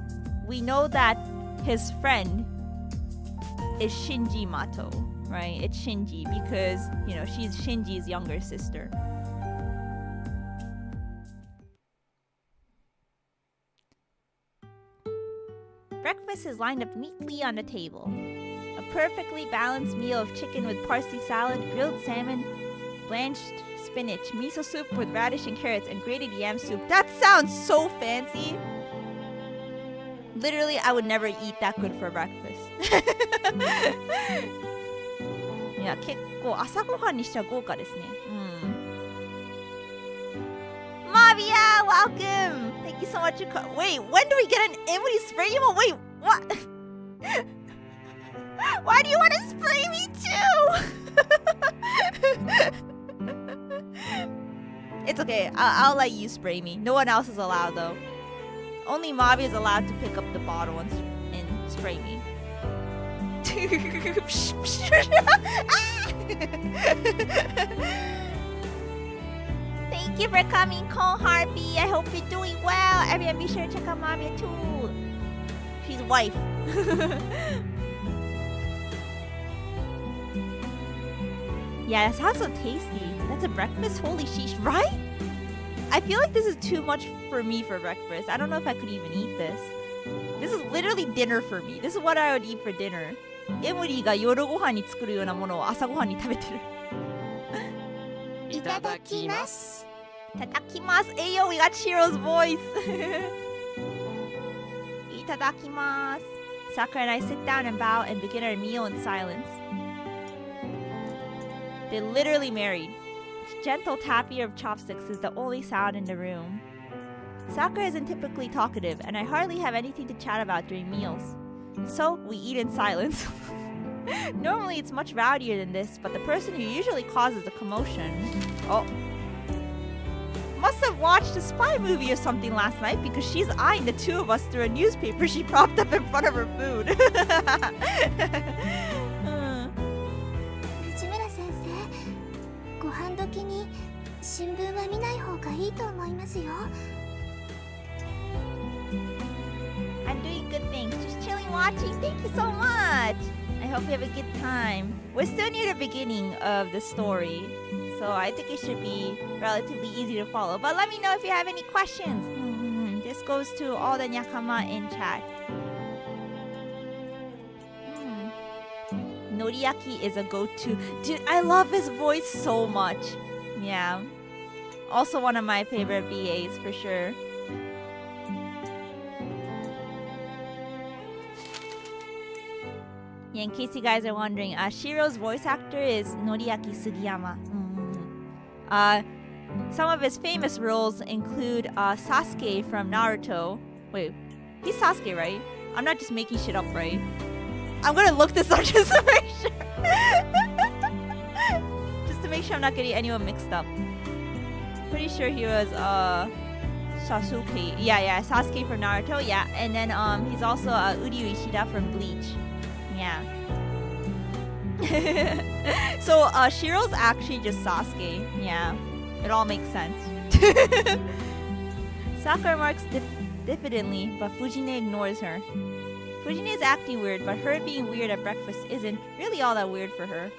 [SPEAKER 1] we know that his friend is Shinji Mato, right? It's Shinji because, you know, she's Shinji's younger sister. Breakfast is lined up neatly on the table. A perfectly balanced meal of chicken with parsley salad, grilled salmon, blanched spinach, miso soup with radish and carrots, and grated yam soup. That sounds so fancy! Literally, I would never eat that good for breakfast. いや、結構朝ごはんにしては豪華ですね。Mavia, welcome! Thank you so much for Wait, when do we get an Emuri spray emote? Wait, what? Why do you want to spray me too? It's okay. I'll let you spray me. No one else is allowed though. Only Mavi is allowed to pick up the bottle and spray me. Thank you for coming, Cole Harvey. I hope you're doing well. Everyone be sure to check out Mavi too. She's wife. Yeah, that sounds so tasty. That's a breakfast? Holy sheesh, right? I feel like this is too much for me for breakfast. I don't know if I could even eat this. This is literally dinner for me. This is what I would eat for dinner. Emuri が夜ご飯に作るようなものを朝ごはんに食べてる。
[SPEAKER 3] いただきます。
[SPEAKER 1] いただきます。Hey yo, we got Shirou's voice. いただきます。Sakura and I sit down and bow and begin our meal in silence. They literally married. Gentle tapping of chopsticks is the only sound in the room. Sakura isn't typically talkative, and I hardly have anything to chat about during meals. So, we eat in silence. Normally, it's much rowdier than this, but the person who usually causes the commotion... Oh. Must have watched a spy movie or something last night because she's eyeing the two of us through a newspaper she propped up in front of her food.
[SPEAKER 3] ご飯時に新聞は見ない方がいいと思いますよ。
[SPEAKER 1] I'm doing good things, just chilling watching. Thank you so much. I hope you have a good time. We're still near the beginning of the story, so I think it should be relatively easy to follow. But let me know if you have any questions. This goes to all the nyakama in chat. Noriyaki is a go-to. Dude, I love his voice so much. Yeah. Also one of my favorite VAs for sure. Yeah, in case you guys are wondering, Shirou's voice actor is Noriyaki Sugiyama. Some of his famous roles include Sasuke from Naruto. Wait, he's Sasuke, right? I'm not just making shit up, right? I'm gonna look this up just to make sure. Just to make sure I'm not getting anyone mixed up. Pretty sure he was Sasuke. Yeah, Sasuke from Naruto. Yeah, and then he's also Uryu Ishida from Bleach. Yeah. So Shiro's actually just Sasuke. Yeah, it all makes sense. Sakura remarks diffidently, but Fujine ignores her. Fujine is acting weird, but her being weird at breakfast isn't really all that weird for her.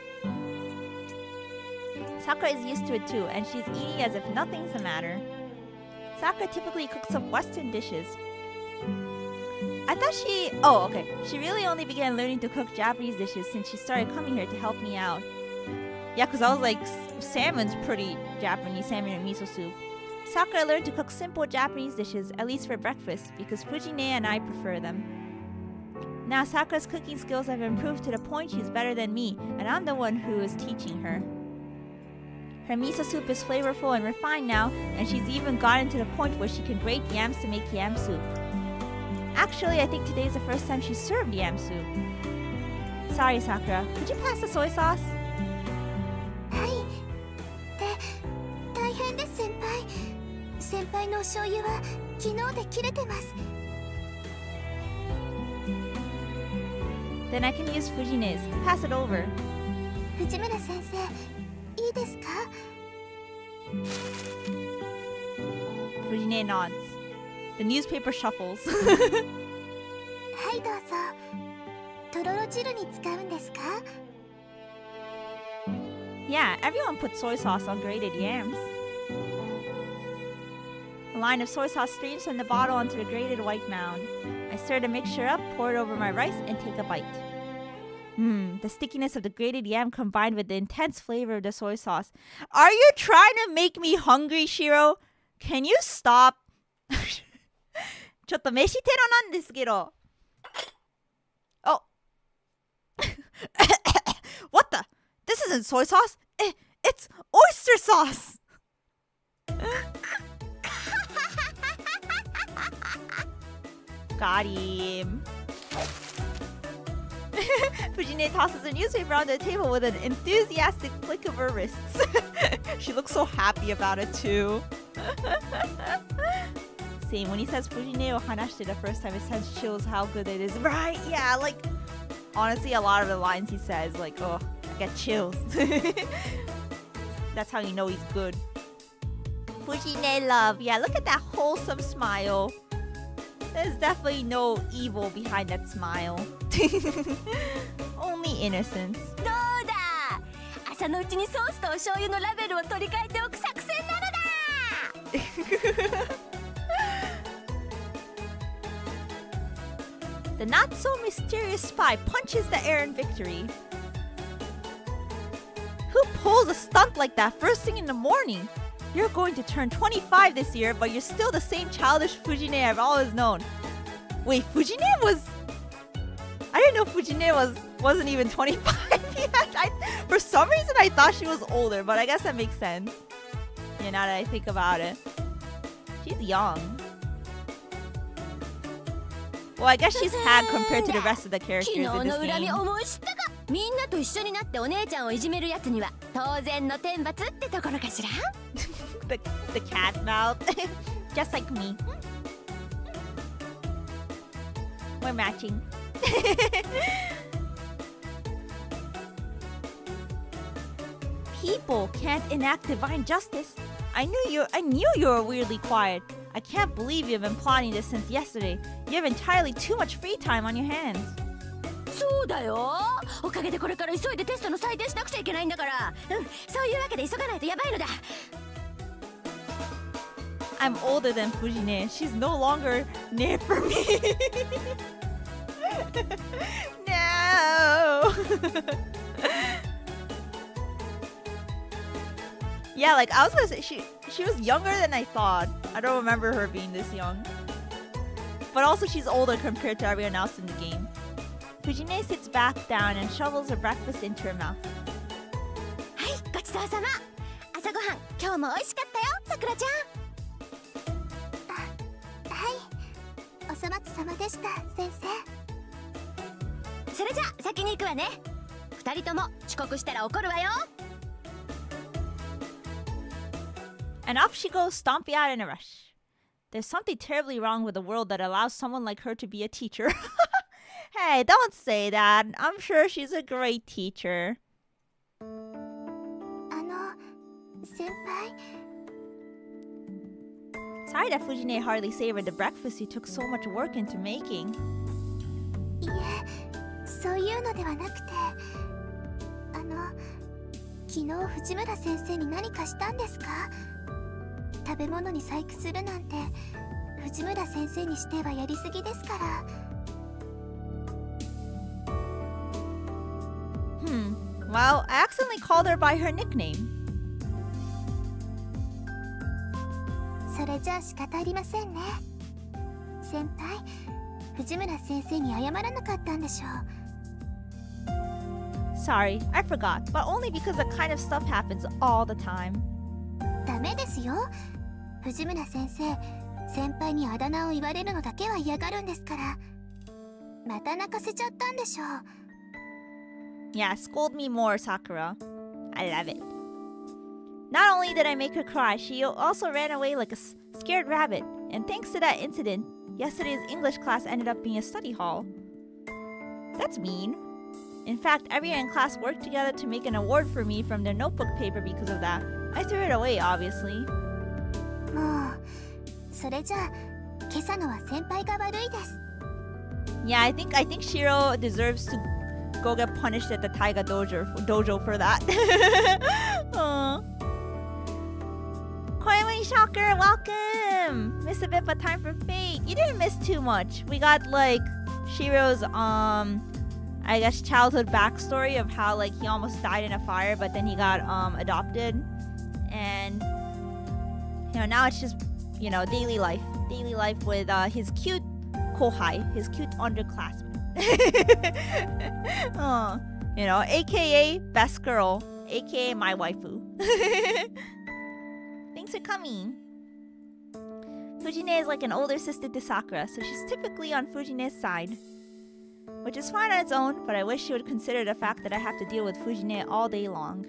[SPEAKER 1] Sakura is used to it too, and she's eating as if nothing's the matter. Sakura typically cooks up Western dishes. I thought she... Oh, okay. She really only began learning to cook Japanese dishes since she started coming here to help me out. Yeah, because I was like, salmon's pretty Japanese, salmon and miso soup. Sakura learned to cook simple Japanese dishes, at least for breakfast, because Fujine and I prefer them. Now Sakura's cooking skills have improved to the point she's better than me, and I'm the one who is teaching her. Her miso soup is flavorful and refined now, and she's even gotten to the point where she can grate yams to make yam soup. Actually, I think today's the first time she served yam soup. Sorry, Sakura. Could you pass the soy sauce?
[SPEAKER 3] はい。大変です、先輩。先輩のお醤油は昨日で切れてます。
[SPEAKER 1] Then I can use Fujine's. Pass it over.
[SPEAKER 3] 藤村先生、いいですか？
[SPEAKER 1] Fujine nods. The newspaper shuffles.
[SPEAKER 3] はいどうぞ。とろろ汁に使うんですか？
[SPEAKER 1] Yeah, everyone puts soy sauce on grated yams. A line of soy sauce streams from the bottle onto the grated white mound. I stir the mixture up, pour it over my rice, and take a bite. The stickiness of the grated yam combined with the intense flavor of the soy sauce. Are you trying to make me hungry, Shiro? Can you stop? ちょっと飯テロなんですけど。Oh. What the? This isn't soy sauce. It's oyster sauce. Got him. Fujine tosses a newspaper onto the table with an enthusiastic flick of her wrists. She looks so happy about it too. Same, when he says Fujine o hanashite the first time, it sends chills how good it is. Right, yeah, like, honestly, a lot of the lines he says, like, oh, I get chills. That's how you know he's good. Fujine love. Yeah, look at that wholesome smile. There's definitely no evil behind that smile. Only innocence.
[SPEAKER 3] どうだ、朝のうちにソースとお醤油のラベルを取り替えておく作戦なのだ。
[SPEAKER 1] The not so mysterious spy punches the air in victory. Who pulls a stunt like that first thing in the morning? You're going to turn 25 this year, but you're still the same childish Fujine I've always known. Wait, Fujine was... I didn't know Fujine wasn't even 25 yet. For some reason, I thought she was older, but I guess that makes sense. Yeah, now that I think about it. She's young. Well, I guess she's had compared to the rest of the characters in this game.
[SPEAKER 3] みんなと一緒になってお姉ちゃんをいじめるやつには当然の天罰ってところかしら。
[SPEAKER 1] the cat mouth. Just like me. We're matching. People can't enact divine justice. I knew you were weirdly quiet. I can't believe you've been plotting this since yesterday. You have entirely too much free time on your hands.
[SPEAKER 3] そうだよ。おかげでこれから急いでテストの採点しなくちゃいけないんだから。そういうわけで急がないとやばいのだ。
[SPEAKER 1] I'm older than Fujine. She's no longer near for me. No. Yeah, like I was gonna say, she was younger than I thought. I don't remember her being this young. But also she's older compared to everyone else in the game. Fujine sits back down and shovels her breakfast into her mouth.
[SPEAKER 3] はい、ごちそうさま。朝ごはん、今日も美味しかったよ、さくらちゃん。はい、お粗末様でした、先生。それじゃあ先に行くわね。二人とも遅刻したら怒るわよ。
[SPEAKER 1] And off she goes, stomping out in a rush. There's something terribly wrong with the world that allows someone like her to be a teacher. Hey, don't say that. I'm sure she's a great teacher.
[SPEAKER 3] 先輩。
[SPEAKER 1] Sorry that Fujine hardly savored the breakfast you took so much work into making.
[SPEAKER 3] いえ、そういうのではなくて、昨日藤村先生に何かしたんですか？食べ物に細工するなんて藤村先生にしてはやりすぎですから。
[SPEAKER 1] Well, I accidentally called her by her nickname.
[SPEAKER 3] それじゃあ仕方ありませんね。先輩、藤村先生に謝らなかったんでしょう。
[SPEAKER 1] Sorry, I forgot, but only because that kind of stuff happens all the time.
[SPEAKER 3] ダメですよ。藤村先生、先輩にあだ名を言われるのだけは嫌がるんですから。また泣かせちゃったんでしょう。
[SPEAKER 1] Yeah, scold me more, Sakura. I love it. Not only did I make her cry, she also ran away like a scared rabbit. And thanks to that incident, yesterday's English class ended up being a study hall. That's mean. In fact, everyone in class worked together to make an award for me from their notebook paper because of that. I threw it away, obviously.
[SPEAKER 3] もうそれじゃあ今朝のは先輩が悪いです。
[SPEAKER 1] Yeah, I think Shiro deserves to go get punished at the Taiga dojo for that. Koemuri Shocker, welcome! Missed a bit but time for fate. You didn't miss too much. We got like Shiro's I guess childhood backstory of how like he almost died in a fire but then he got adopted. And you know, now it's just, you know, daily life with his cute kohai, his cute underclassman. You know, aka best girl, aka my waifu. Thanks for coming. Fujine is like an older sister to Sakura, so she's typically on Fujine's side. Which is fine on its own, but I wish she would consider the fact that I have to deal with Fujine all day long.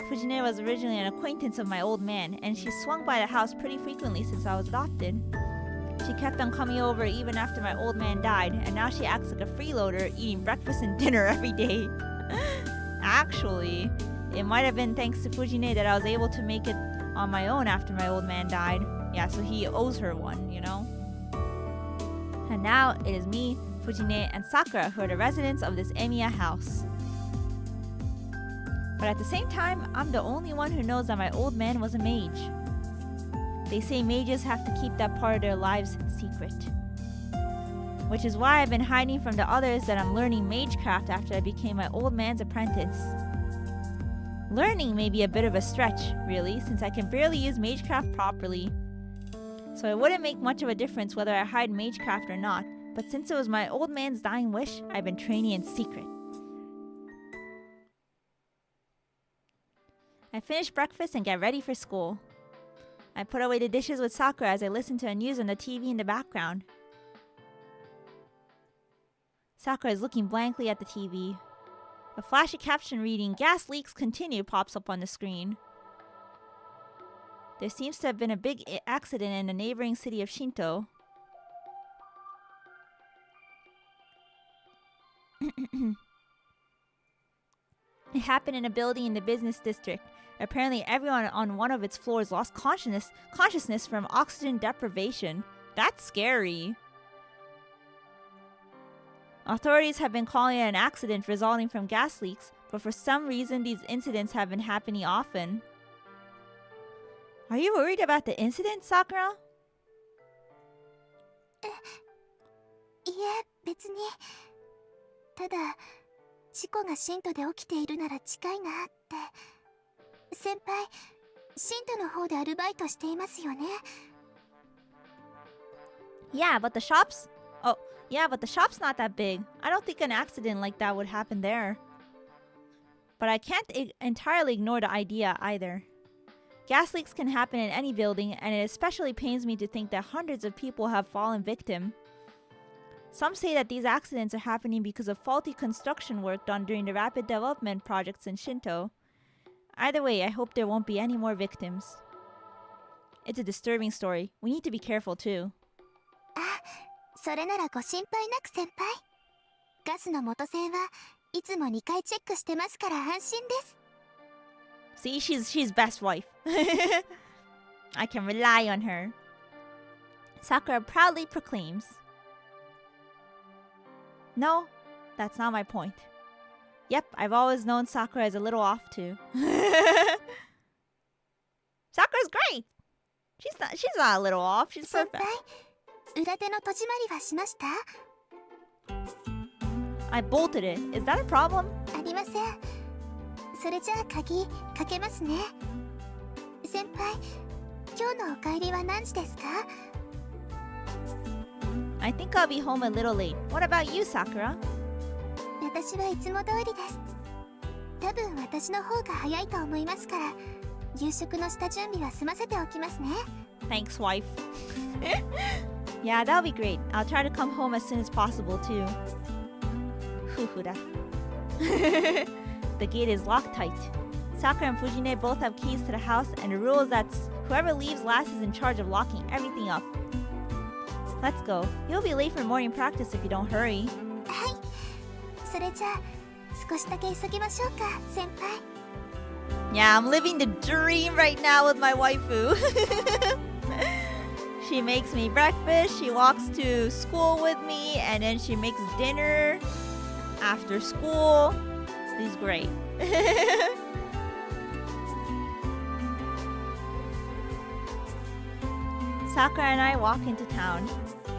[SPEAKER 1] Fujine was originally an acquaintance of my old man, and she swung by the house pretty frequently since I was adopted. She kept on coming over even after my old man died, and now she acts like a freeloader, eating breakfast and dinner every day. Actually, it might have been thanks to Fujine that I was able to make it on my own after my old man died. Yeah, so he owes her one, you know? And now it is me, Fujine, and Sakura who are the residents of this Emiya house. But at the same time, I'm the only one who knows that my old man was a mage. They say mages have to keep that part of their lives secret. Which is why I've been hiding from the others that I'm learning Magecraft after I became my old man's apprentice. Learning may be a bit of a stretch, really, since I can barely use Magecraft properly. So it wouldn't make much of a difference whether I hide Magecraft or not, but since it was my old man's dying wish, I've been training in secret. I finish breakfast and get ready for school. I put away the dishes with Sakura as I listen to the news on the TV in the background. Sakura is looking blankly at the TV. A flashy caption reading, "Gas leaks continue," pops up on the screen. There seems to have been a big accident in the neighboring city of Shinto. It happened in a building in the business district. Apparently everyone on one of its floors lost consciousness from oxygen deprivation. That's scary. Authorities have been calling it an accident resulting from gas leaks, but for some reason these incidents have been happening often. Are you worried about the incident, Sakura?
[SPEAKER 3] いえ、別に。ただ、事故がシントで起きているなら近いなって。先輩、シントの方でアルバイトしていますよね。
[SPEAKER 1] Yeah, but the shop's... Oh, yeah, but the shop's not that big. I don't think an accident like that would happen there. But I can't entirely ignore the idea either. Gas leaks can happen in any building, and it especially pains me to think that hundreds of people have fallen victim. Some say that these accidents are happening because of faulty construction work done during the rapid development projects in Shinto. Either way, I hope there won't be any more victims. It's a disturbing story. We need to be careful too.
[SPEAKER 3] あ、それならご心配なく先輩。ガスの元栓はいつも2回チェックしてますから安心です。
[SPEAKER 1] See, she's best wife. I can rely on her. Sakura proudly proclaims. No, that's not my point. Yep, I've always known Sakura is a little off too. Sakura's great. She's not a little off. She's perfect.
[SPEAKER 3] 先輩、裏手の戸締まりはしました？
[SPEAKER 1] I bolted it. Is that a problem?
[SPEAKER 3] ありません。それじゃあ鍵かけますね。先輩、今日のお帰りは何時ですか？
[SPEAKER 1] I think I'll be home a little late. What about you, Sakura?
[SPEAKER 3] 私はいつも通りです。多分私の方が早いと思いますから、夕食の下準備は済ませておきますね。
[SPEAKER 1] Thanks, wife. Yeah, that'll be great. I'll try to come home as soon as possible, too. Fufuda. The gate is locked tight. Sakura and Fujine both have keys to the house, and the rule is that whoever leaves last is in charge of locking everything up. Let's go. You'll be late for morning practice if you don't hurry.
[SPEAKER 3] はい。それじゃあ少しだけ急ぎましょうか、先輩。
[SPEAKER 1] Yeah, I'm living the dream right now with my waifu. She makes me breakfast, she walks to school with me, and then she makes dinner after school. She's great. Sakura and I walk into town.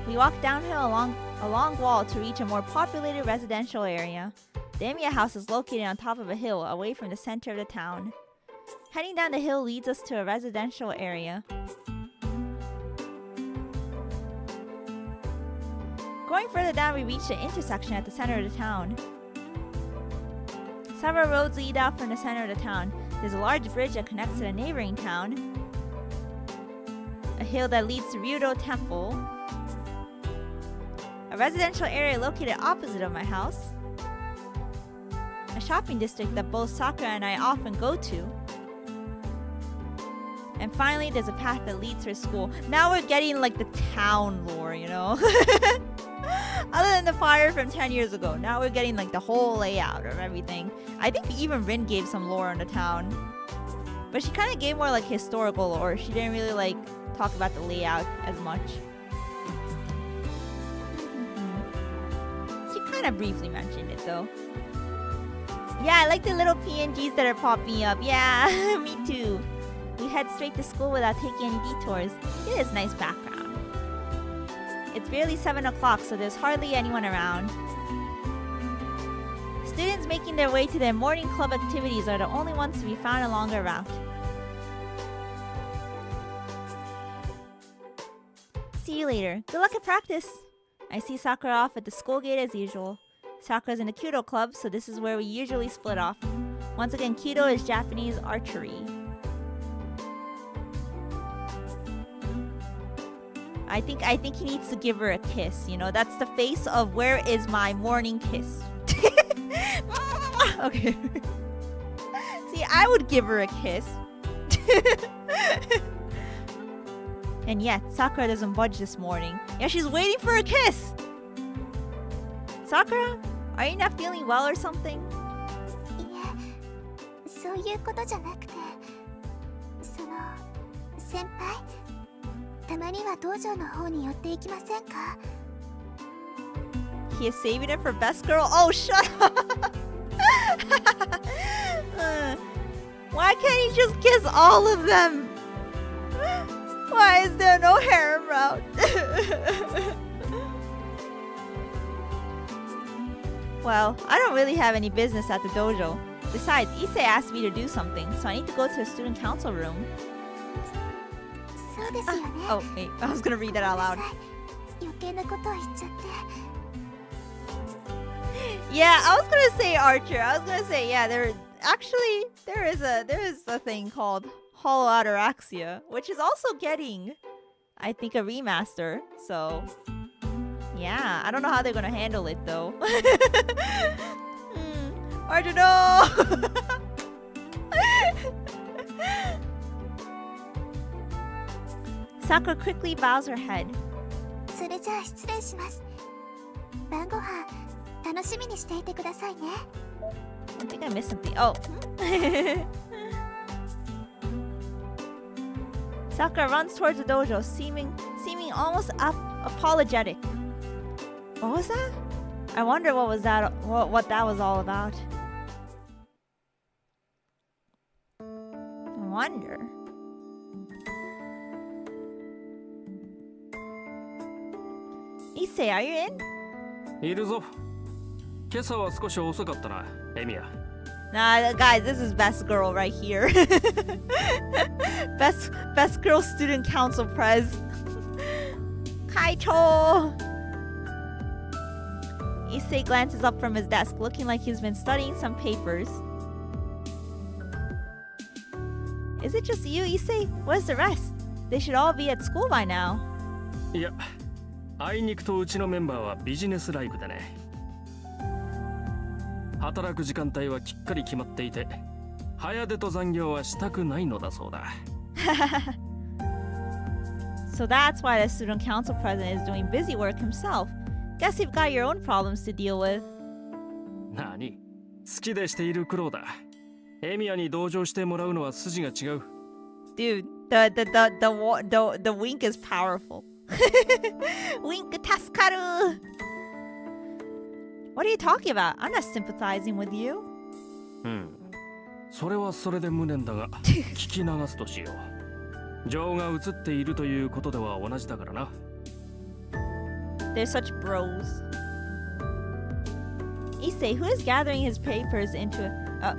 [SPEAKER 1] We walk downhill along a long wall to reach a more populated residential area. The Emiya house is located on top of a hill away from the center of the town. Heading down the hill leads us to a residential area. Going further down, we reach the intersection at the center of the town. Several roads lead out from the center of the town. There's a large bridge that connects to the neighboring town. A hill that leads to Ryudo Temple. A residential area located opposite of my house. A shopping district that both Sakura and I often go to. And finally, there's a path that leads to a school. Now we're getting like the town lore, you know? Other than the fire from 10 years ago, now we're getting like the whole layout of everything. I think even Rin gave some lore on the town. But she kind of gave more like historical lore. She didn't really like talk about the layout as much. She kind of briefly mentioned it though. Yeah, I like the little PNGs that are popping up. Yeah, me too. We head straight to school without taking any detours. It is nice background. It's barely 7 o'clock, so there's hardly anyone around. Students making their way to their morning club activities are the only ones to be found along the route. See you later. Good luck at practice. I see Sakura off at the school gate as usual. Sakura's in the Kyudo club, so this is where we usually split off. Once again, Kyudo is Japanese archery. I think he needs to give her a kiss, you know? That's the face of where is my morning kiss. Okay. See, I would give her a kiss. And yet, Sakura doesn't budge this morning. Yeah, she's waiting for a kiss! Sakura, are you not feeling well or something?
[SPEAKER 3] いえ、そういうことじゃなくて、先輩、たまには道場の方に寄っていきませんか?
[SPEAKER 1] He is saving it for best girl? Oh, shut up! Why can't he just kiss all of them? Why is there no harem route? Well, I don't really have any business at the dojo. Besides, Issei asked me to do something, so I need to go to the student council room.
[SPEAKER 3] そうですよね。
[SPEAKER 1] Oh, wait, I was gonna read that out loud.
[SPEAKER 3] 余計なことを言っちゃって。
[SPEAKER 1] Yeah, I was gonna say Archer. I was gonna say, yeah, there is a thing called Hollow Ataraxia, which is also getting, I think, a remaster. So, yeah, I don't know how they're gonna handle it though. Archer, no! Sakura quickly bows her head.
[SPEAKER 3] それじゃあ失礼します。晩ご飯楽しみにしていてくださいね。
[SPEAKER 1] I think I missed something. Oh. Sakura runs towards the dojo, seeming almost apologetic. What was that? I wonder what that was all about. I wonder. Issei, are you in?
[SPEAKER 4] いるぞ。今朝は少し遅かったな、エミヤ。
[SPEAKER 1] Nah, guys, this is best girl right here. best girl student council prez. Kaicho. Issei glances up from his desk, looking like he's been studying some papers. Is it just you, Issei? Where's the rest? They should all be at school by now.
[SPEAKER 4] いや、あいにくとうちのメンバーはビジネスライクでね。働く時間帯はきっかり決まっていて、早出と残業はしたくないのだそうだ。
[SPEAKER 1] So that's why the student council president is doing busy work himself. Guess you've got your own problems to deal with.
[SPEAKER 4] 何？好きでしている苦労だ。エミヤに同情してもらうのは筋が違う。
[SPEAKER 1] Dude, the wink is powerful. Wink 助かる. What are you talking about? I'm not sympathizing with you.
[SPEAKER 4] それはそれで無念だが、聞き流すとしよう。情が映っているということでは同じだからな。
[SPEAKER 1] They're such bros. Issei, who is gathering his papers into a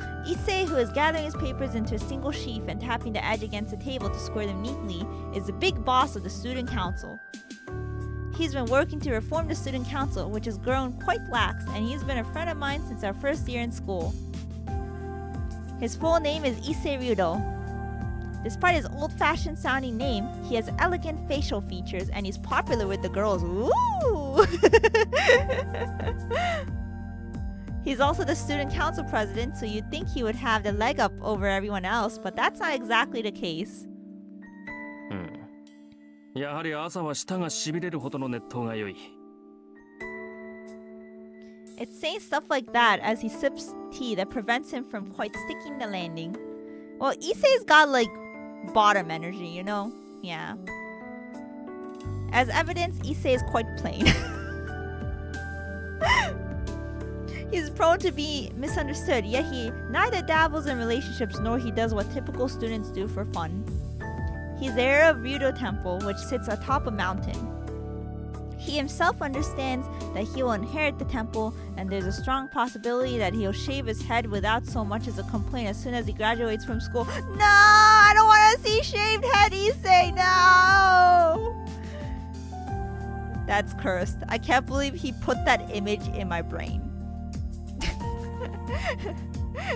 [SPEAKER 1] single sheaf and tapping the edge against the table to square them neatly, is the big boss of the student council. He's been working to reform the student council, which has grown quite lax, and he's been a friend of mine since our first year in school. His full name is Issei Ryudo. Despite his old-fashioned sounding name, he has elegant facial features and he's popular with the girls. Ooh! He's also the student council president, so you'd think he would have the leg up over everyone else, but that's not exactly the case.
[SPEAKER 4] やはり朝は舌がしびれるほどの熱湯が良い。
[SPEAKER 1] It's saying stuff like that as he sips tea that prevents him from quite sticking the landing. Well, Issei's got like bottom energy, you know? Yeah. As evidence, Issei is quite plain. He's prone to be misunderstood, yet he neither dabbles in relationships nor he does what typical students do for fun. He's the heir of Ryudo Temple, which sits atop a mountain. He himself understands that he will inherit the temple, and there's a strong possibility that he'll shave his head without so much as a complaint as soon as he graduates from school. No! I don't want to see shaved head, Issei! No! That's cursed. I can't believe he put that image in my brain.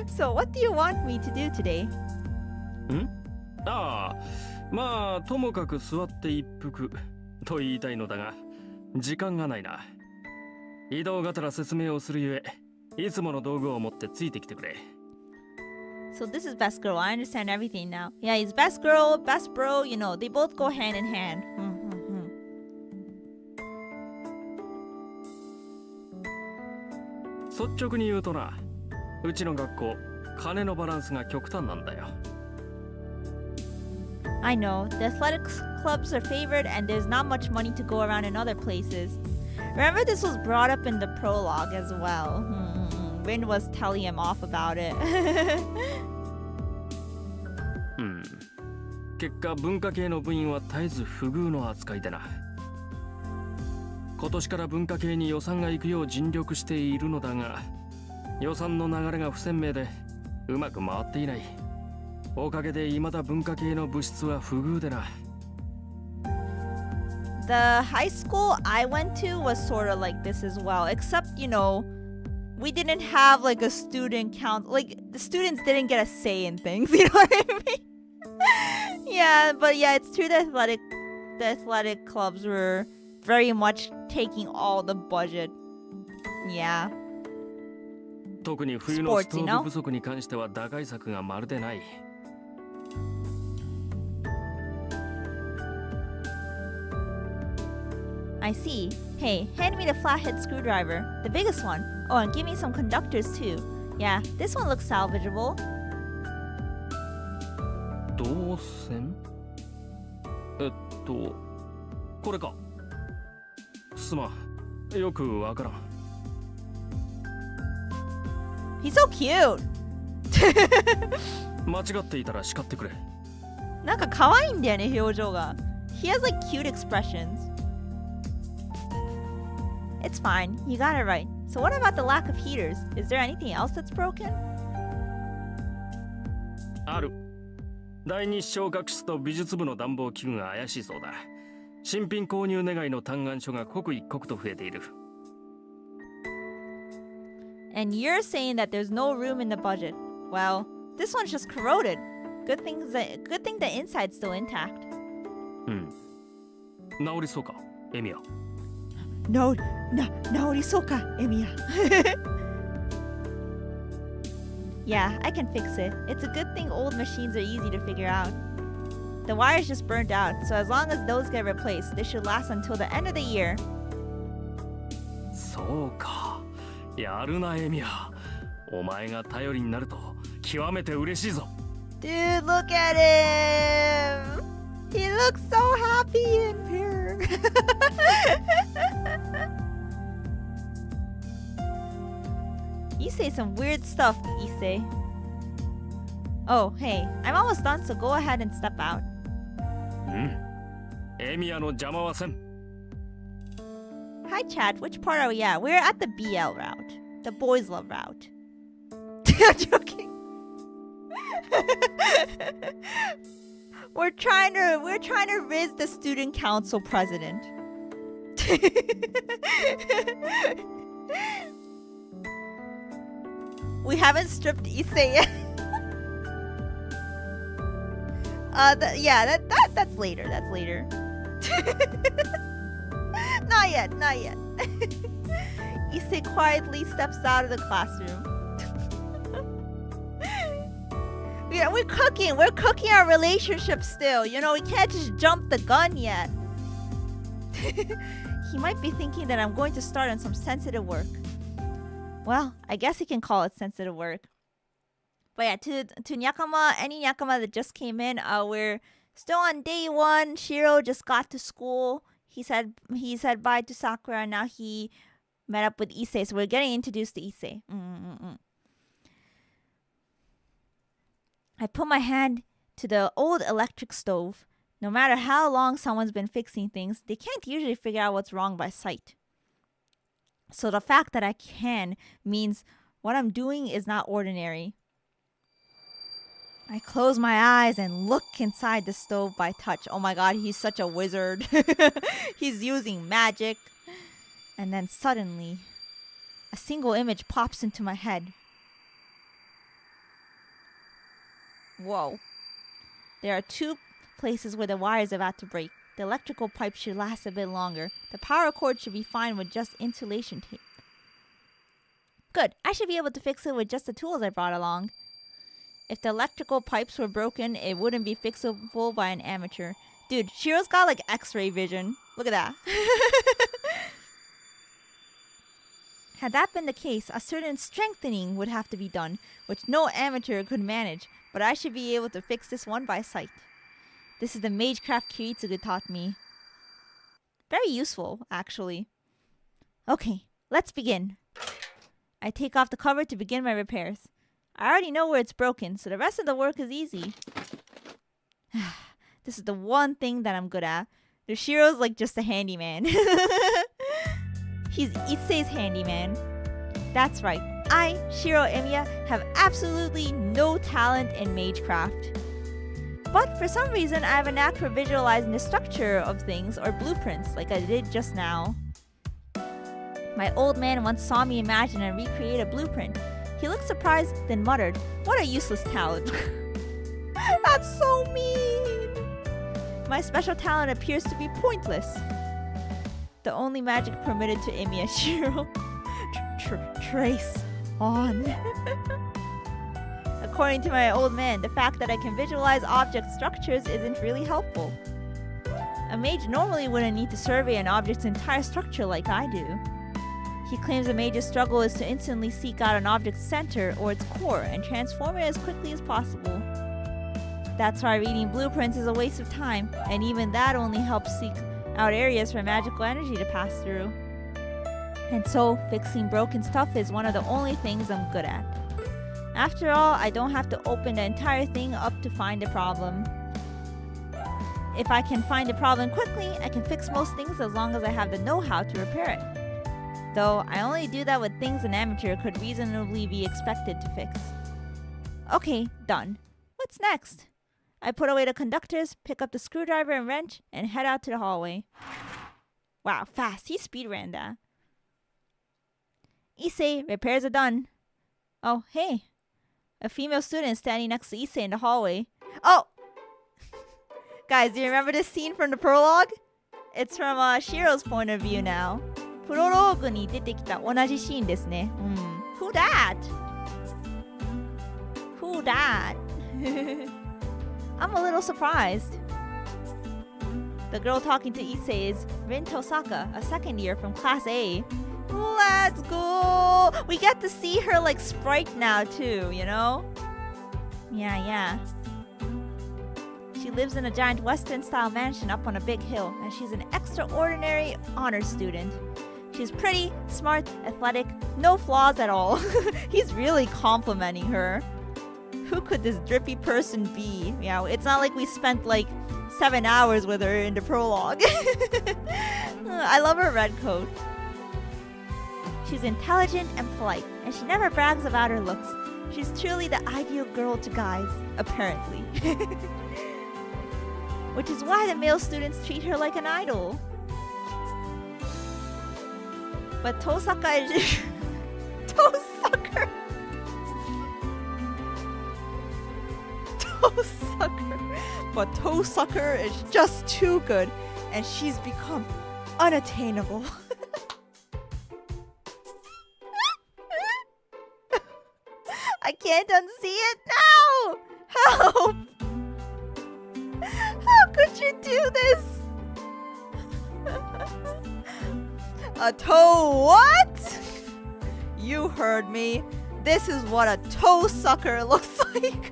[SPEAKER 1] So what do you want me to do today?
[SPEAKER 4] まあともかく座って一服と言いたいのだが時間がないな。移動がてら説明をするゆえいつもの道具を持ってついてきてくれ。
[SPEAKER 1] So this is best girl. I understand everything now. Yeah, he's best girl, best bro, you know, they both go hand in hand.
[SPEAKER 4] 率直に言うとな、うちの学校金のバランスが極端なんだよ。
[SPEAKER 1] I know, the athletics clubs are favored and there's not much money to go around in other places. Remember this was brought up in the prologue as well. Rin was telling him off about it.
[SPEAKER 4] 結果文化系の部員は絶えず不遇の扱いでな。今年から文化系に予算が行くよう尽力しているのだが、予算の流れが不鮮明でうまく回っていない。おかげで未だ文化系の部室は不遇でな。
[SPEAKER 1] The high school I went to was sort of like this as well, except, you know, we didn't have like a student count. Like, the students didn't get a say in things, you know what I mean? Yeah, but yeah, it's true that the athletic clubs were very much taking all the budget. Yeah.
[SPEAKER 4] 特に冬のストーブ不足に関しては打開策がまるでない。
[SPEAKER 1] I see. Hey, hand me the flathead screwdriver, the biggest one. Oh, and give me some conductors too. Yeah, this one looks salvageable.
[SPEAKER 4] 導線？これか。すまん、よくわからん。
[SPEAKER 1] He's so cute.
[SPEAKER 4] 間違っていたら叱ってくれ。
[SPEAKER 1] なんか可愛いんだよね、表情が。He has like cute expressions. It's fine. You got it right. So what about the lack of heaters? Is there anything else that's broken?
[SPEAKER 4] ある。第二小学室と美術部の暖房器具が怪しいそうだ。新品購入願いの嘆願書が刻一刻と増えている。
[SPEAKER 1] And you're saying that there's no room in the budget. Well, this one's just corroded. Good thing the inside's still intact.
[SPEAKER 4] 治りそうか、エミヤ。
[SPEAKER 1] No, Naorisoka, Emiya. Yeah, I can fix it. It's a good thing old machines are easy to figure out. The wires just burned out, so as long as those get replaced, this should last until the end of the year.
[SPEAKER 4] そうか。やるなエミヤ。お前が頼りになると極めて嬉しいぞ。
[SPEAKER 1] Dude, look at him! He looks so happy and pure. You say some weird stuff, Issei. Oh, hey, I'm almost done, so go ahead and step out.
[SPEAKER 4] エミヤの邪魔はせん。
[SPEAKER 1] Hi, Chad. Which part are we at? We're at the BL route. The boys love route. I'm joking. We're trying to riz the student council president. We haven't stripped Issei yet. That's later. That's later. Not yet. Issei quietly steps out of the classroom. Yeah, we're cooking our relationship still. You know, we can't just jump the gun yet. He might be thinking that I'm going to start on some sensitive work. Well, I guess he can call it sensitive work. But yeah, to Nyakama, any Nyakama that just came in, we're still on day 1. Shiro just got to school. He said bye to Sakura, and now he met up with Issei. So we're getting introduced to Issei. I put my hand to the old electric stove. No matter how long someone's been fixing things, they can't usually figure out what's wrong by sight. So the fact that I can means what I'm doing is not ordinary. I close my eyes and look inside the stove by touch. Oh my god, he's such a wizard. He's using magic. And then suddenly, a single image pops into my head. Whoa. There are 2 places where the wire is about to break. The electrical pipe should last a bit longer. The power cord should be fine with just insulation tape. Good. I should be able to fix it with just the tools I brought along. If the electrical pipes were broken, it wouldn't be fixable by an amateur. Dude, Shiro's got like X-ray vision. Look at that. Had that been the case, a certain strengthening would have to be done, which no amateur could manage, but I should be able to fix this one by sight. This is the Magecraft Kiritsugu taught me. Very useful, actually. Okay, let's begin. I take off the cover to begin my repairs. I already know where it's broken, so the rest of the work is easy. This is the one thing that I'm good at. The Shiro's like just a handyman. He's Issei's handyman. That's right. I, Shiro Emiya, have absolutely no talent in Magecraft. But for some reason, I have a knack for visualizing the structure of things or blueprints like I did just now. My old man once saw me imagine and recreate a blueprint. He looked surprised, then muttered, "What a useless talent." That's so mean! My special talent appears to be pointless. The only magic permitted to Emiya Shiro. Trace on. According to my old man, the fact that I can visualize object structures isn't really helpful. A mage normally wouldn't need to survey an object's entire structure like I do. He claims a mage's struggle is to instantly seek out an object's center or its core and transform it as quickly as possible. That's why reading blueprints is a waste of time, and even that only helps seek out areas for magical energy to pass through. And so, fixing broken stuff is one of the only things I'm good at. After all, I don't have to open the entire thing up to find a problem. If I can find a problem quickly, I can fix most things as long as I have the know-how to repair it. Though, I only do that with things an amateur could reasonably be expected to fix. Okay, done. What's next? I put away the conductors, pick up the screwdriver and wrench, and head out to the hallway. Wow, fast. He speedran that. Issei, repairs are done. Oh, hey. A female student standing next to Issei in the hallway. Oh! Guys, do you remember this scene from the prologue? It's from Shiro's point of view now. プロローグに出てきた同じシーンですね。Who that? Who that? I'm a little surprised. The girl talking to Issei is Rin Tosaka, a second year from Class A. Let's go! We get to see her like sprite now too, you know? Yeah. She lives in a giant Western-style mansion up on a big hill, and she's an extraordinary honor student. She's pretty, smart, athletic, no flaws at all. He's really complimenting her. Who could this drippy person be? Yeah, it's not like we spent like 7 hours with her in the prologue. I love her red coat. She's intelligent and polite, and she never brags about her looks. She's truly the ideal girl to guys, apparently. Which is why the male students treat her like an idol. But Tosaka is... Tosucker! But Tosucker is just too good, and she's become unattainable. I can't unsee it now! Help! How could you do this? A toe what? You heard me. This is what a toe sucker looks like.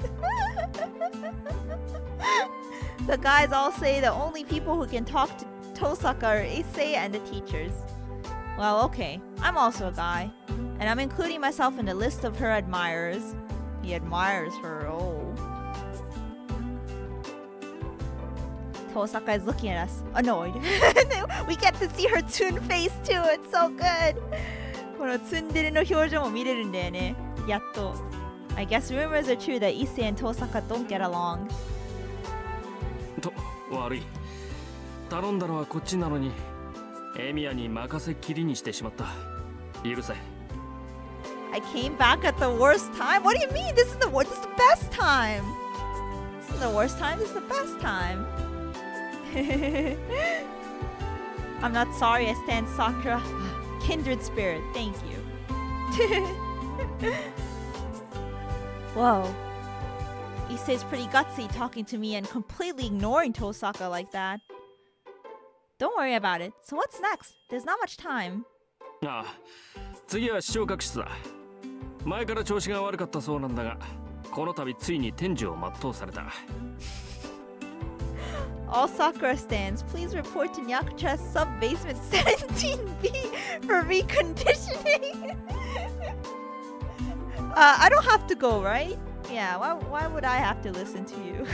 [SPEAKER 1] The guys all say the only people who can talk to toe sucker are Issei and the teachers. Well, okay. I'm also a guy. And I'm including myself in the list of her admirers. He admires her, oh. Tosaka is looking at us, annoyed. We get to see her tune face too, it's so good. このツンデレの表情も見れるんだよね。やっと。I guess rumors are true that Issei and Tosaka don't get along.
[SPEAKER 4] 悪い。頼んだのはこっちなのに、エミヤに任せっきりにしてしまった。許せ。
[SPEAKER 1] I came back at the worst time? What do you mean? This is the best time. This is the worst time. This is the best time. I'm not sorry I stand Sakura. Kindred spirit. Thank you. Whoa. Issei's pretty gutsy talking to me and completely ignoring Tosaka like that. Don't worry about it. So what's next? There's not much time.
[SPEAKER 4] ああ、次は視聴覚室だ。前から調子が悪かったそうなんだが、この度ついに天寿を全うされた。
[SPEAKER 1] All Sakura stands, please report to Nyakutra's sub-basement 17B for reconditioning. I don't have to go, right? Yeah, why would I have to listen to you?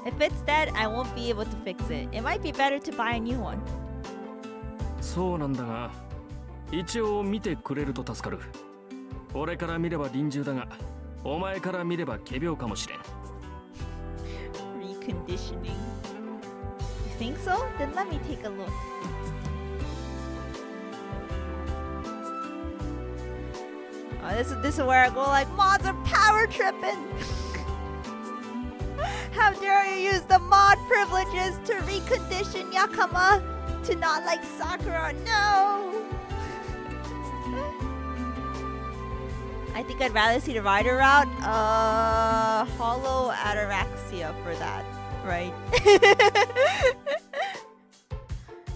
[SPEAKER 1] If it's dead, I won't be able to fix it. It might be better to buy a new one.
[SPEAKER 4] そうなんだが、一応見てくれると助かる。俺から見れば臨終だが、お前から見れば仮病かもしれん。
[SPEAKER 1] Reconditioning. You think so? Then let me take a look. Oh, this is where I go like, mods are power tripping. How dare you use the mod privileges to recondition Yakama to not like Sakura? No. I think I'd rather see the rider route. Hollow ataraxia for that, right?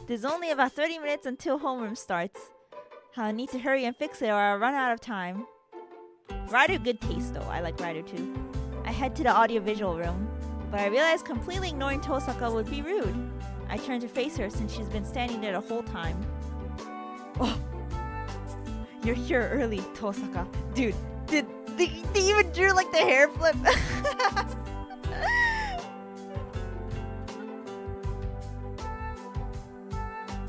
[SPEAKER 1] There's only about 30 minutes until homeroom starts. I'll need to hurry and fix it or I'll run out of time. Rider good taste though, I like Rider too. I head to the audiovisual room, but I realize completely ignoring Tosaka would be rude. I turn to face her since she's been standing there the whole time. Oh! You're here early, Tosaka. Dude, they even drew like the hair flip.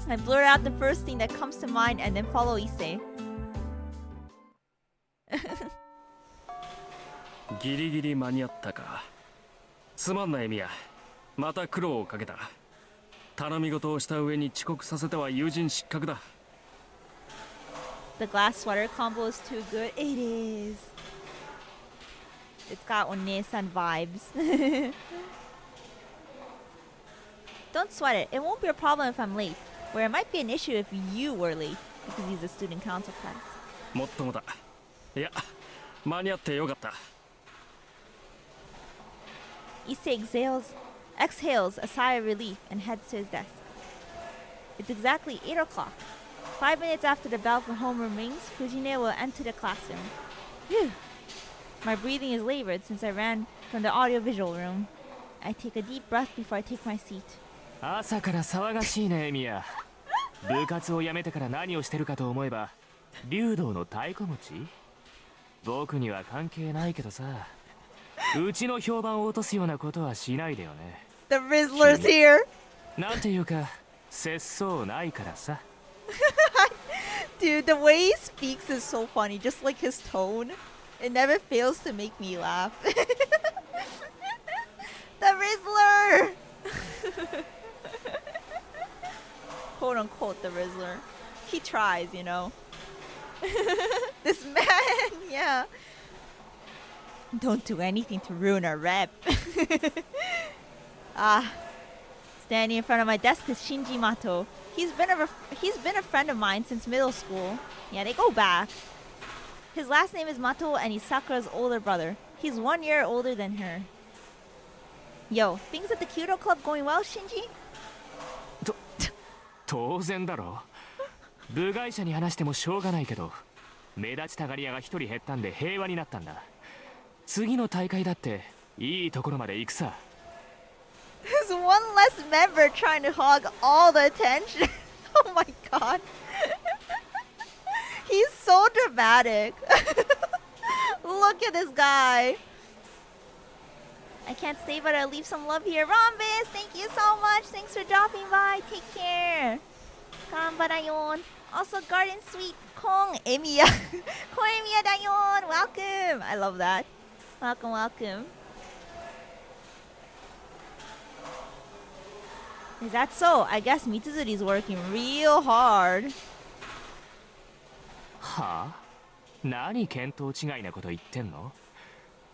[SPEAKER 1] I blurt out the first thing that comes to mind and then follow Issei.
[SPEAKER 4] ギリギリ間に合ったか。すまんなエミヤ。また苦労をかけた。頼み事をした上に遅刻させては友人失格だ。
[SPEAKER 1] The glass sweater combo is too good. It is. It's got Onesan vibes. Don't sweat it. It won't be a problem if I'm late. Where it might be an issue if you were late because he's a student council class.
[SPEAKER 4] もっともだ。いや、間に合ってよかった。
[SPEAKER 1] Issei exhales a sigh of relief and heads to his desk. It's exactly 8 o'clock. 5 minutes after the bell for homeroom rings, Fujine will enter the classroom. Phew. My breathing is labored since I ran from the audiovisual room. I take a deep breath before I take my seat.
[SPEAKER 5] 朝から騒がしいね、エミヤ。部活を辞めてから何をしてるかと思えば、竜道の太鼓持ち？僕には関係ないけどさ。うちの評判を落とすようなことはしないでよね。
[SPEAKER 1] The Rizzler's here!
[SPEAKER 5] なんていうか、節操ないからさ。
[SPEAKER 1] Dude, the way he speaks is so funny. Just like his tone. It never fails to make me laugh. The Rizzler! Quote unquote, the Rizzler. He tries, you know. This man, yeah. Don't do anything to ruin our rep. Standing in front of my desk is Shinji Mato. He's been a friend of mine since middle school. Yeah, they go back. His last name is Mato and he's Sakura's older brother. He's 1 year older than her. Yo, things at the Kyoto Club going well, Shinji?
[SPEAKER 5] 当然だろ。部外者に話してもしょうがないけど、目立ちたがり屋が一人減ったんで平和になったんだ。次の大会だっていいところまで行くさ。
[SPEAKER 1] There's one less member trying to hog all the attention. Oh my god. He's so dramatic. Look at this guy. I can't stay, but I'll leave some love here. Rhombus, thank you so much. Thanks for dropping by. Take care. Memberdayon. Also, Garden Sweet Kong Emiya. Kong Emiya Dayon. Welcome. I love that. Welcome, welcome. Is that so? I guess Mitsuzuri's working real hard.
[SPEAKER 5] はあ？何見当違いなこと言ってんの？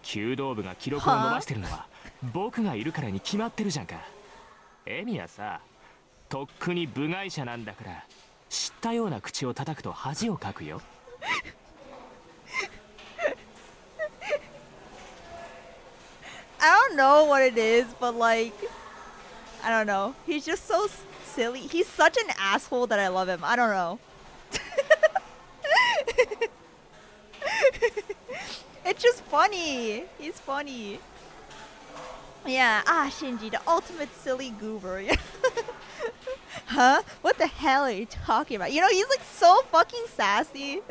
[SPEAKER 5] 弓道部が記録を伸ばしてるのは僕がいるからに決まってるじゃんか。エミヤさ、とっくに部外者なんだから知ったような口を叩くと恥をかくよ。
[SPEAKER 1] I don't know what it is, but like, I don't know. He's just so silly. He's such an asshole that I love him. I don't know. It's just funny. He's funny. Yeah, Shinji, the ultimate silly goober. Huh? What the hell are you talking about? You know, he's like so fucking sassy.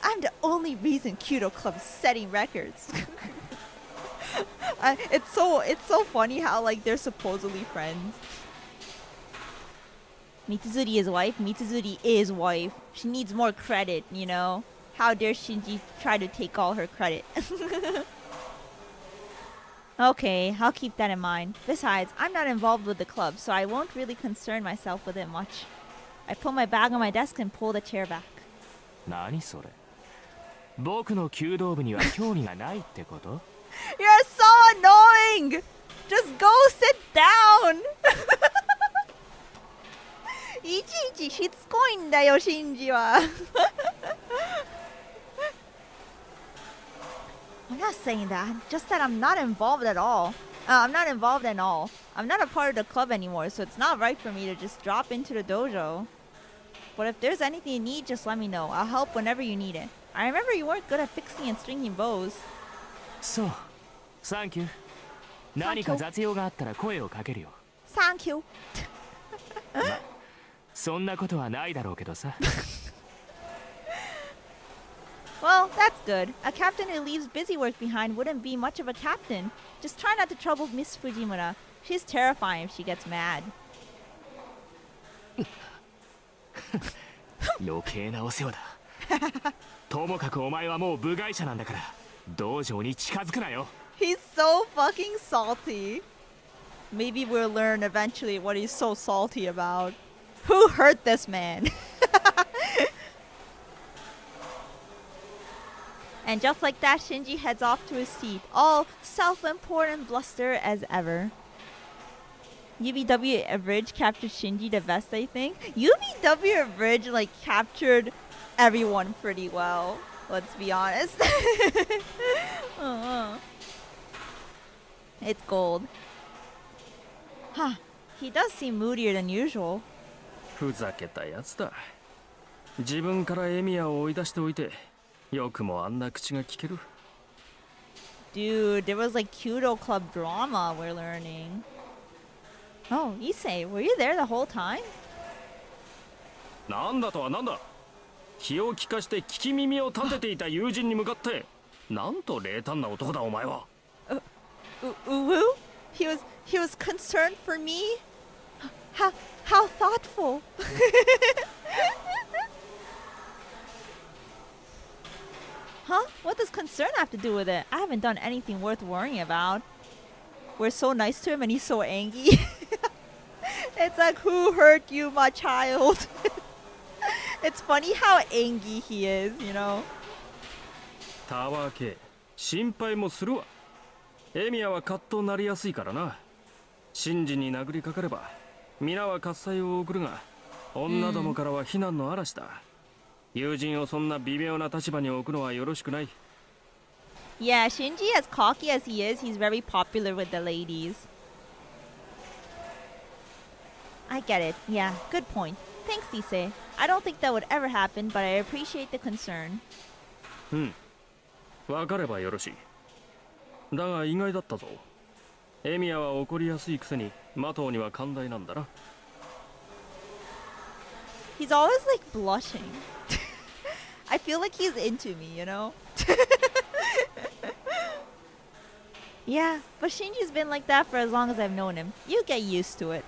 [SPEAKER 1] I'm the only reason Kyoto Club is setting records. It's so funny how like they're supposedly friends. Mitsuzuri is wife. Mitsuzuri is wife. She needs more credit, you know. How dare Shinji try to take all her credit? Okay, I'll keep that in mind. Besides, I'm not involved with the club, so I won't really concern myself with it much. I put my bag on my desk and pull the chair back.
[SPEAKER 5] 何それ？僕の弓道部には興味がないってこと？
[SPEAKER 1] You're so annoying! Just go sit down! いちいちしつこいんだよ、シンジは。I'm not saying that. Just that I'm not involved at all. I'm not involved at all. I'm not a part of the club anymore, so it's not right for me to just drop into the dojo. But if there's anything you need, just let me know. I'll help whenever you need it. I remember you weren't good at fixing and stringing bows.
[SPEAKER 5] そう、サンキュー。何か雑用があったら声をかけるよ。
[SPEAKER 1] Thank you.
[SPEAKER 5] ま、そんなことはないだろうけどさ。
[SPEAKER 1] Well, that's good. A captain who leaves busy work behind wouldn't be much of a captain. Just try not to trouble Miss Fujimura. She's terrifying if she gets mad.
[SPEAKER 5] 余計なお世話だ。ともかくお前はもう部外者なんだから、道場に近づくなよ。
[SPEAKER 1] He's so fucking salty. Maybe we'll learn eventually what he's so salty about. Who hurt this man? And just like that, Shinji heads off to his seat, all self-important bluster as ever. UBW Abridge captured Shinji the best, I think. UBW Abridge, like, captured everyone pretty well. Let's be honest. It's gold. Huh. He does seem moodier than usual.
[SPEAKER 4] ふざけたやつだ。自分からエミヤを追い出しておいて、よくもあんな口が聞ける。
[SPEAKER 1] Dude, there was like Kudo Club drama we're learning. Oh, Issei, were you there the whole time?
[SPEAKER 4] なんだとはなんだ。気を利かして聞き耳を立てていた友人に向かって、なんと冷淡な男だお前は。
[SPEAKER 1] Uwu? He was concerned for me? How thoughtful. Huh? What does concern have to do with it? I haven't done anything worth worrying about. We're so nice to him and he's so angry. It's like, who hurt you, my child? It's funny how angry he is, you know?
[SPEAKER 4] たわけ、心配もするわ。エミヤはカッとなりやすいからな。真珠に殴りかかれば、皆は喝采を送るが、女どもからは非難の嵐だ。友人をそんな微妙な立場に置くのはよろしくない。
[SPEAKER 1] Yeah, Shinji, as cocky as he is, he's very popular with the ladies. I get it. Yeah, good point. Thanks, Issei. I don't think that would ever happen, but I appreciate the concern.
[SPEAKER 4] うん。わかればよろしい。だが意外だったぞ。エミヤは怒りやすいくせに、マトウには寛大なんだな。
[SPEAKER 1] He's always like blushing. I feel like he's into me, you know? Yeah, but Shinji's been like that for as long as I've known him. You get used to it.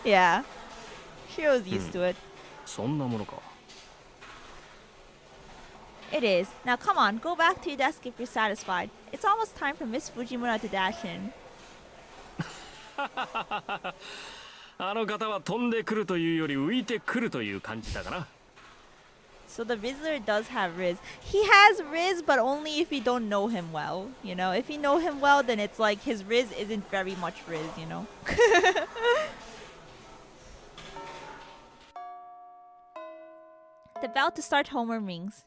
[SPEAKER 1] Yeah. Shiro's used to it.
[SPEAKER 4] そんなものか。
[SPEAKER 1] It is. Now come on, go back to your desk if you're satisfied. It's almost time for Miss Fujimura to dash in.
[SPEAKER 4] あの方は飛んでくるというより浮いてくるという感じだかな。
[SPEAKER 1] So the visitor does have Riz. He has Riz, but only if you don't know him well. You know, if you know him well, then it's like his Riz isn't very much Riz, you know? The bell to start homeroom rings.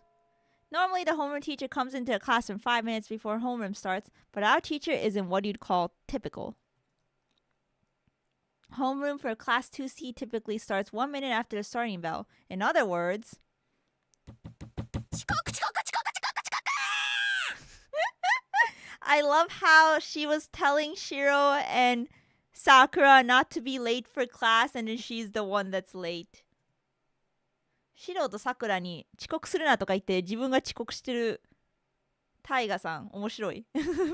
[SPEAKER 1] Normally, the homeroom teacher comes into a classroom 5 minutes before homeroom starts, but our teacher is in what you'd call typical. Homeroom for class 2C typically starts 1 minute after the starting bell. In other words... I love how she was telling Shiro and Sakura not to be late for class, and then she's the one that's late. シロとさくらに遅刻するなとか言って自分が遅刻してるタイガさん面白い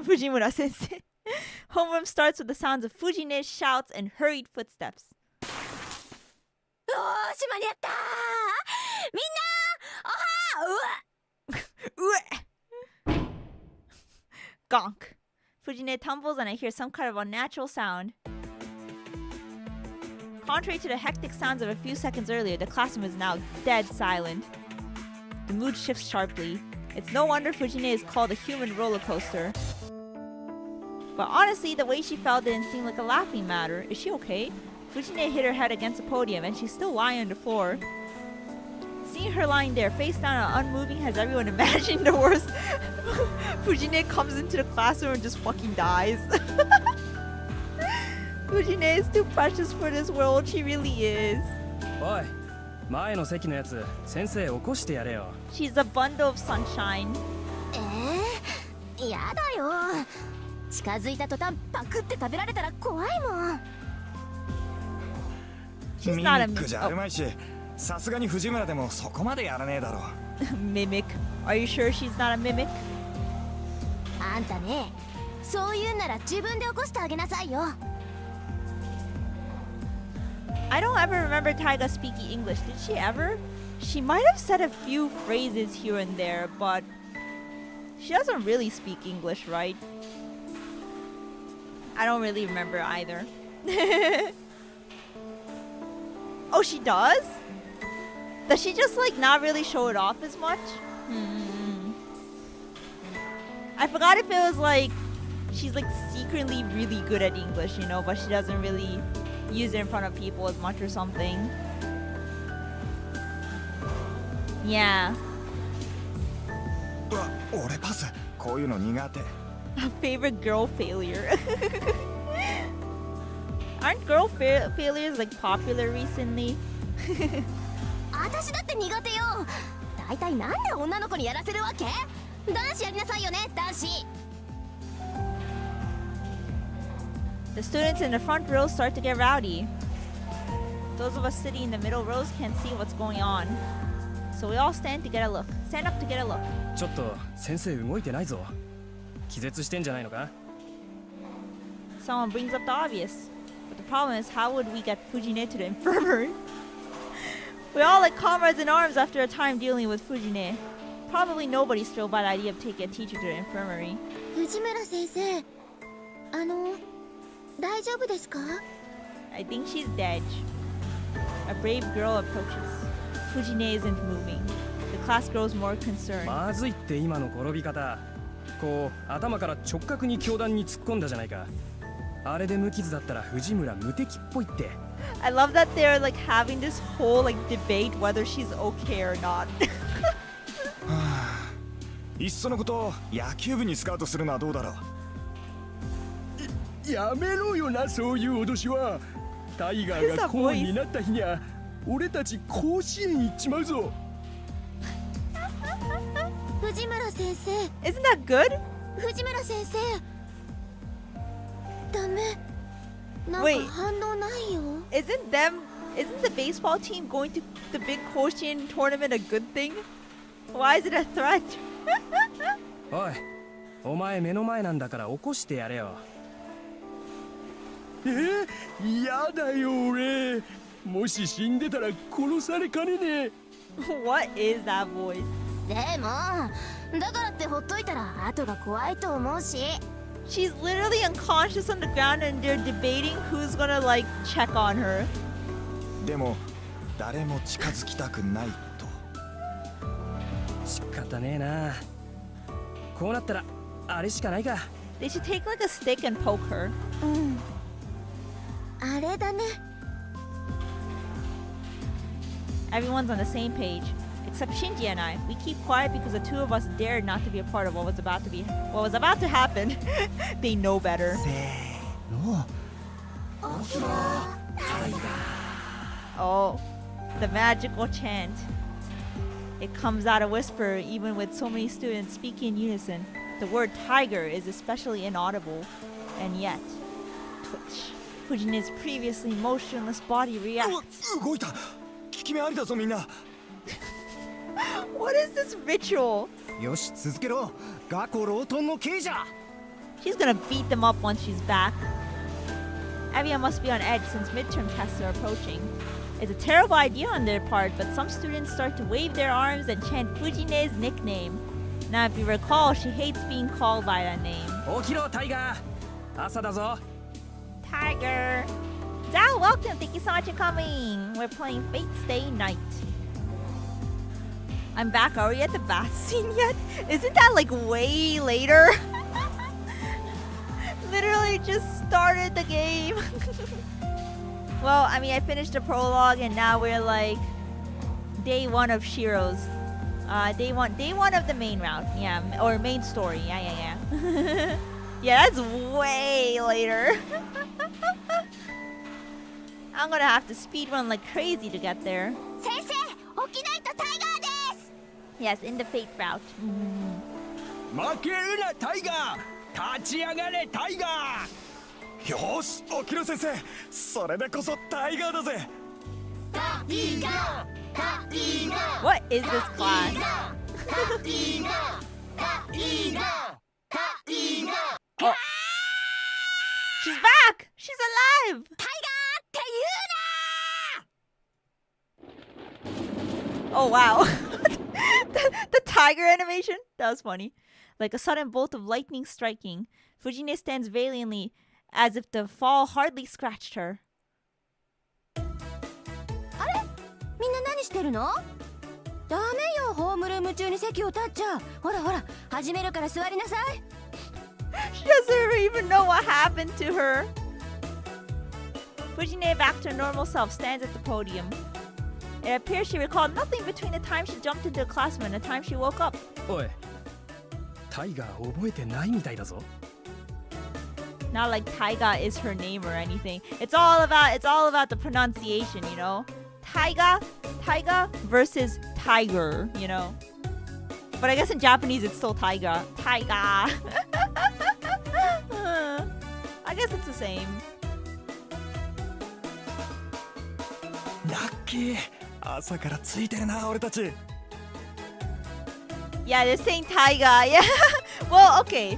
[SPEAKER 1] 藤村先生 Homeroom starts with the sounds of Fujine's shouts and hurried footsteps
[SPEAKER 3] おーし間に合ったみんなおはうわ
[SPEAKER 1] Gonk Fujine tumbles and I hear some kind of unnatural sound Contrary to the hectic sounds of a few seconds earlier, the classroom is now dead silent. The mood shifts sharply. It's no wonder Fujine is called a human roller coaster. But honestly, the way she fell didn't seem like a laughing matter. Is she okay? Fujine hit her head against the podium and she's still lying on the floor. Seeing her lying there, face down and unmoving, has everyone imagined the worst? Fujine comes into the classroom and just fucking dies. Fujine is too precious for this world, she really is.
[SPEAKER 6] おい、前の席のやつ、先生起こしてやれよ。
[SPEAKER 1] She's a bundle of sunshine.
[SPEAKER 3] やだよ近づいた途端パクって食べられたら怖いもん
[SPEAKER 1] She's not a
[SPEAKER 7] ミミックじゃあるまいし、さすがに藤村でもそこまでやらねえだろ。
[SPEAKER 1] mimic. Are you sure she's not a mimic?
[SPEAKER 3] あんたねそう言うんなら自分で起こしてあげなさいよ
[SPEAKER 1] I don't ever remember Taiga speaking English. Did she ever? She might have said a few phrases here and there, but she doesn't really speak English, right? I don't really remember either. Oh, she does? Does she just like not really show it off as much? I forgot if it was like she's like secretly really good at English, you know, but she doesn't really use it in front of people as much or something. Yeah.
[SPEAKER 7] うわ、俺パス。こういうの苦手。
[SPEAKER 1] Favorite girl failure. Aren't girl failures like popular recently?
[SPEAKER 3] 私だって苦手よ。大体なんで女の子にやらせるわけ？男子やりなさいよね、男子。
[SPEAKER 1] The students in the front row start to get rowdy. Those of us sitting in the middle rows can't see what's going on. So we all stand to get a look. Stand up to get a look.
[SPEAKER 6] ちょっと先生動いてないぞ。気絶してんじゃないのか？
[SPEAKER 1] Someone brings up the obvious. But the problem is, how would we get Fujine to the infirmary? We all like comrades in arms after a time dealing with Fujine. Probably nobody's thrilled by the idea of taking a teacher to the infirmary.
[SPEAKER 3] 藤村先生、大丈夫ですか？
[SPEAKER 1] I think she's dead. A brave girl approaches. Fujine isn't moving. The class grows more concerned.
[SPEAKER 6] まずいって今の転び方。こう頭から直角に教壇に突っ込んだじゃないか。あれで無傷だったら藤村無敵っぽいって。
[SPEAKER 1] I love that they're like having this whole like debate whether she's okay or not.
[SPEAKER 7] いっそのこと野球部にスカウトするのはどうだろう。
[SPEAKER 6] やめろよな、そういう脅しは。タイガーが顧問になった日には俺たち甲子園行っちまうぞ。
[SPEAKER 3] 藤村先生。
[SPEAKER 1] Isn't that good?
[SPEAKER 3] 藤村先生。ダメ。なんか
[SPEAKER 1] Wait.
[SPEAKER 3] 反応ないよ。
[SPEAKER 1] Isn't the baseball team going to the big Koshien tournament a good thing? Why is it a threat?
[SPEAKER 6] おい、お前目の前なんだから起こしてやれよ。やだよ俺。もし死んでたら殺されかねねえ。
[SPEAKER 1] What is that voice?
[SPEAKER 3] でもだからってほっといたら後が怖いと思うし。
[SPEAKER 1] She's literally unconscious on the ground and they're debating who's gonna like check on her.
[SPEAKER 7] でも誰も近づきたくないと。
[SPEAKER 6] 仕方ねえな。こうなったらあれしかないか。
[SPEAKER 1] They should take like a stick and poke her.
[SPEAKER 3] うん。あれだね。
[SPEAKER 1] Everyone's on the same page, except Shinji and I. We keep quiet because the two of us dared not to be a part of what was about to happen. They know better.
[SPEAKER 6] せーの。
[SPEAKER 1] Oh, the magical chant. It comes out a whisper even with so many students speaking in unison. The word tiger is especially inaudible. And yet, twitch. Fujine's previously motionless body reacts.
[SPEAKER 7] 動いた。効き目ありだぞみんな。
[SPEAKER 1] What is this ritual?
[SPEAKER 6] よし続けろ。ガコロートンの刑じゃ。
[SPEAKER 1] She's gonna beat them up once she's back. Emiya must be on edge since midterm tests are approaching. It's a terrible idea on their part, but some students start to wave their arms and chant Fujine's nickname. Now, if you recall, she hates being called by that name.
[SPEAKER 6] 起きろタイガー。朝だぞ。
[SPEAKER 1] Tiger! Zao, welcome! Thank you so much for coming! We're playing Fate Stay Night. I'm back. Are we at the bath scene yet? Isn't that like way later? Literally just started the game. Well, I mean, I finished the prologue and now we're like day one of Shirou's. Day one of the main route. Yeah, or main story. Yeah. Yeah, that's way later. I'm gonna have to speedrun like crazy to get there.
[SPEAKER 3] 先生、起きないとタイガーです。
[SPEAKER 1] Yes, in the fate route.
[SPEAKER 6] 負けるなタイガー。立ち上がれタイガー。
[SPEAKER 7] よし、起きろ先生。それでこそタイガーだぜ。タイガー、タイガー。
[SPEAKER 1] What is this class?
[SPEAKER 7] タイガー、タイガー、タイガー。
[SPEAKER 1] Oh. She's back! She's alive!
[SPEAKER 3] タイガーって言うな。
[SPEAKER 1] Oh wow. the tiger animation? That was funny. Like a sudden bolt of lightning striking, Fujine stands valiantly as if the fall hardly scratched her.
[SPEAKER 3] あれ？みんな何してるの？ダメよ、ホームルーム中に席を立っちゃ。ほらほら、始めるから座りなさい。
[SPEAKER 1] She doesn't even know what happened to her. Fujine, back to her normal self, stands at the podium. It appears she recalled nothing between the time she jumped into the classroom and the time she woke up.
[SPEAKER 6] おい、タイガー覚えてないみたいだぞ。
[SPEAKER 1] Not like Taiga is her name or anything. It's all about the pronunciation, you know. Taiga versus tiger, you know. But I guess in Japanese it's still Taiga. Taiga. I guess it's the same.
[SPEAKER 7] ラッキー、朝からついてるな俺たち。
[SPEAKER 1] Yeah, they're saying Taiga. Yeah. Well, okay.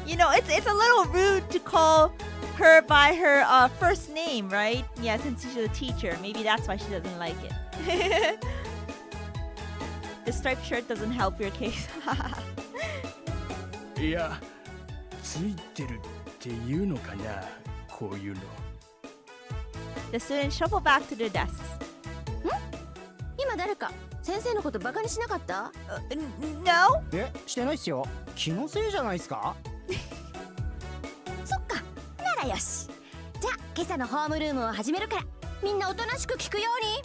[SPEAKER 1] You know, it's a little rude to call her by her first name, right? Yeah, since she's a teacher. Maybe that's why she doesn't like it. The striped shirt doesn't help your case.
[SPEAKER 6] いや、ついてるっていうのかな、こういうの。
[SPEAKER 1] The students shuffle back to their desks.
[SPEAKER 8] 今誰か先生のことバカにしなかった？
[SPEAKER 1] No?
[SPEAKER 9] え、してないっすよ。気のせいじゃないっすか。
[SPEAKER 8] そっか、ならよし。じゃあ今朝のホームルームを始めるから、みんなおとなしく聞くように。